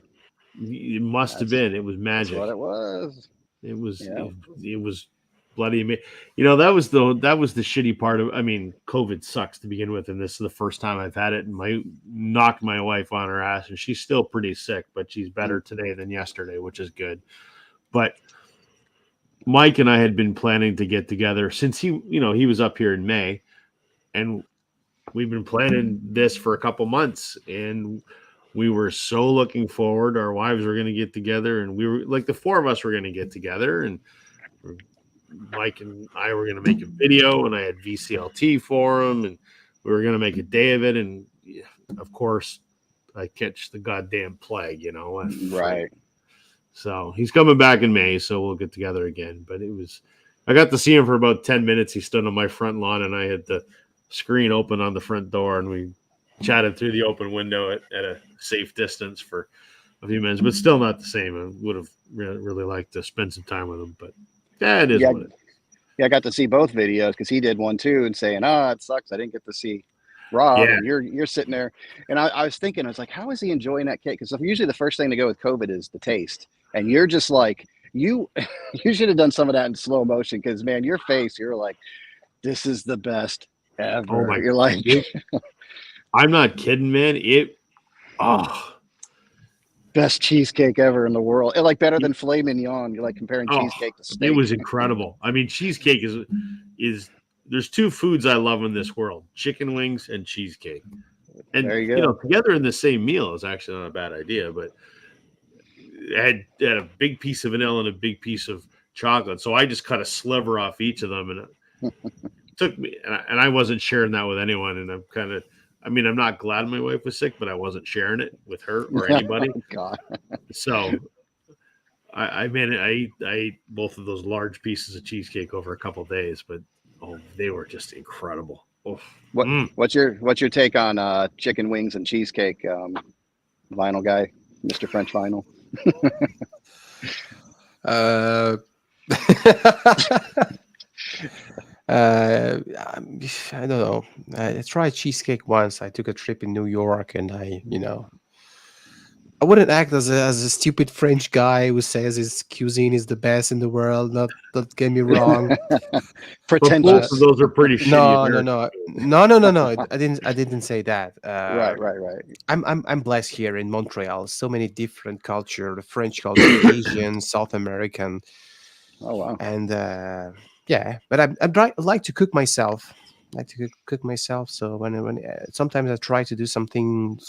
It must have been. It was That's magic. what it was. It was. Yeah. It was bloody amazing. That was the shitty part of. I mean, COVID sucks to begin with, and this is the first time I've had it, and knocked my wife on her ass, and she's still pretty sick, but she's better today than yesterday, which is good. But Mike and I had been planning to get together since he was up here in May, and we've been planning this for a couple months, and we were so looking forward. Our wives were going to get together, and we were like the four of us were going to get together, and Mike and I were going to make a video, and I had VCLT for him, and we were going to make a day of it. And of course, I catch the goddamn plague, Right. So he's coming back in May, so we'll get together again. But I got to see him for about 10 minutes. He stood on my front lawn, and I had the screen open on the front door, and we chatted through the open window at a safe distance for a few minutes, but still not the same. I would have really liked to spend some time with him, but it is what it is. Yeah, I got to see both videos because he did one too, and saying, it sucks I didn't get to see Rob. Yeah. And you're sitting there, and I was thinking, I was like, how is he enjoying that cake? Because usually the first thing to go with COVID is the taste, and you're just like, you should have done some of that in slow motion because man, your face, you're like, this is the best ever. Oh my You're like, I'm not kidding, man. best cheesecake ever in the world. Like better than filet mignon. You're like comparing cheesecake to steak. It was incredible. I mean, cheesecake is there's two foods I love in this world: chicken wings and cheesecake. And there you go. Together in the same meal is actually not a bad idea. But it had a big piece of vanilla and a big piece of chocolate, so I just cut a sliver off each of them, and it took me. And I wasn't sharing that with anyone. And I'm not glad my wife was sick, but I wasn't sharing it with her or anybody. Oh, God. So I ate both of those large pieces of cheesecake over a couple of days, but they were just incredible. Oh. What's your take on chicken wings and cheesecake, vinyl guy, Mr. French Vinyl? I don't know. I tried cheesecake once. I took a trip in New York, and I wouldn't act as a stupid French guy who says his cuisine is the best in the world. Not get me wrong. Pretentious. Both of those are pretty shitty. No. I didn't say that. Right. I'm blessed here in Montreal. So many different culture: the French culture, Asian, South American. Oh wow. And but I like to cook myself. Cook myself. So when sometimes I try to do something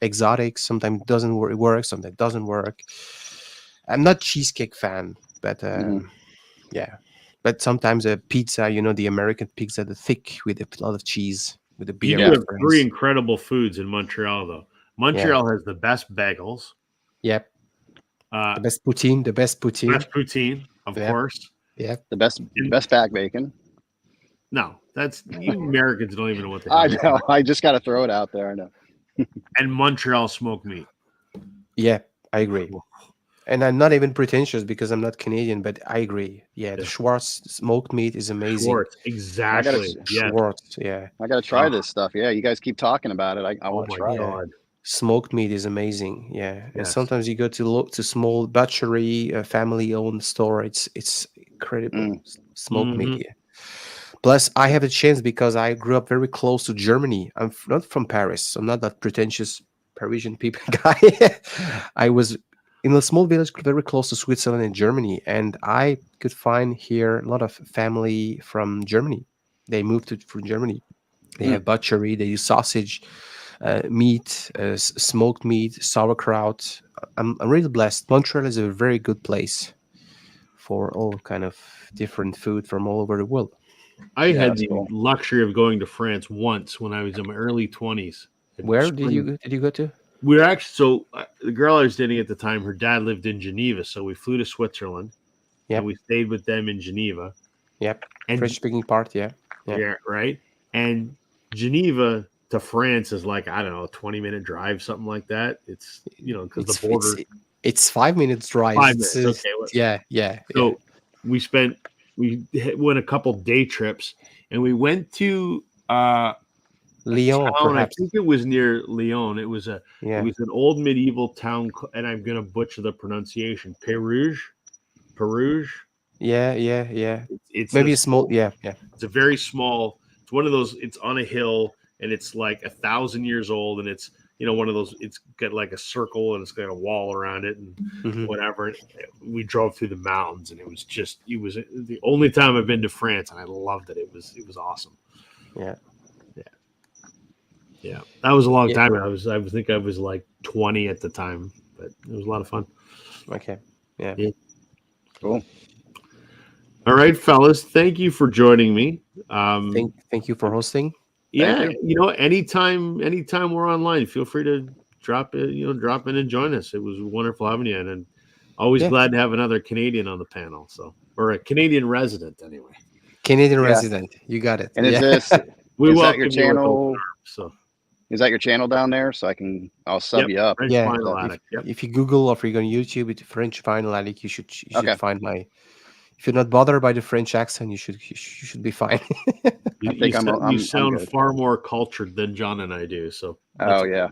exotic. Sometimes it doesn't work. Sometimes it doesn't work. I'm not cheesecake fan, but But sometimes a pizza, the American pizza, the thick with a lot of cheese with the beer. You have three incredible foods in Montreal, though. Montreal has the best bagels. Yep. The best poutine. Best poutine, of course. Yeah. The best back bacon. No, you Americans don't even know what they I know. I just got to throw it out there. I know. And Montreal smoked meat. Yeah, I agree. And I'm not even pretentious because I'm not Canadian, but I agree. Yeah, the Schwartz smoked meat is amazing. Schwartz, exactly. Schwartz, yeah. I got to try this stuff. Yeah, you guys keep talking about it. I want to try it. Smoked meat is amazing. Yeah, and sometimes you go to small butchery, family-owned store. It's incredible smoked meat. Mhm. Yeah. Plus, I have a chance because I grew up very close to Germany. I'm not from Paris. I'm not that pretentious Parisian people guy. I was in a small village very close to Switzerland and Germany, and I could find here a lot of family from Germany. They moved from Germany. They have butchery. They use sausage, meat, smoked meat, sauerkraut. I'm really blessed. Montreal is a very good place for all kind of different food from all over the world. I Yeah, had that's the cool. luxury of going to France once when I was in my early 20s. Where did you go to? We were actually the girl I was dating at the time, her dad lived in Geneva, so we flew to Switzerland Yep. and we stayed with them in Geneva. Yep. And French speaking part, yeah. yeah, right. And Geneva to France is like, I don't know, a 20-minute drive, something like that. It's because the border It's 5 minutes drive. 5 minutes. Okay, Yeah. So we went a couple day trips, and we went to Lyon, town. perhaps. I think it was near Lyon. It was an old medieval town, and I'm gonna butcher the pronunciation. Perouge. Yeah. It's Maybe a this small. Yeah. It's a very small. It's one of those. It's on a hill, and it's like 1,000 years old, and it's one of those. It's got like a circle, and it's got a wall around it, and Mhm. whatever. We drove through the mountains, and it was the only time I've been to France, and I loved it. It was awesome. Yeah. That was a long time. I think I was like 20 at the time, but it was a lot of fun. Okay. Yeah. Cool. All right, fellas. Thank you for joining me. Thank you for hosting. Yeah, anytime we're online, feel free to drop in and join us. It was wonderful having you, and always glad to have another Canadian on the panel. So, or a Canadian resident, anyway. Canadian resident, you got it. And is this? that welcome your you with open channel? arms, so. Is that your channel down there? So I'll sub you up. French Yeah. Vinyl Addict. If you Google or if you go on YouTube with French Vinyl Addict, you should Okay. find my. If you're not bothered by the French accent, you should be fine. You sound good. far more cultured than John and I do. So. Oh yeah,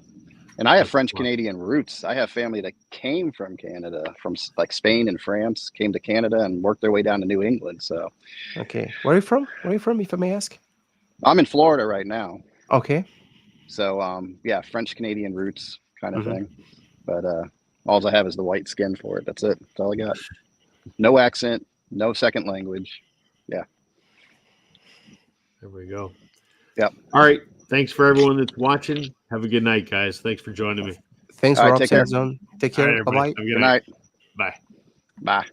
and I have That's French fun. Canadian roots. I have family that came from Canada, from like Spain and France, came to Canada and worked their way down to New England. So. Okay, where are you from? If I may ask. I'm in Florida right now. Okay. So French Canadian roots kind of Mhm. thing. But all I have is the white skin for it. That's it. That's all I got. No accent, no second language. Yeah. There we go. Yep. All right. Thanks for everyone that's watching. Have a good night, guys. Thanks for joining me. Thanks All for right, take care. Zone. Take All care. right, Bye everybody. bye. Have a Good night. Bye. Bye.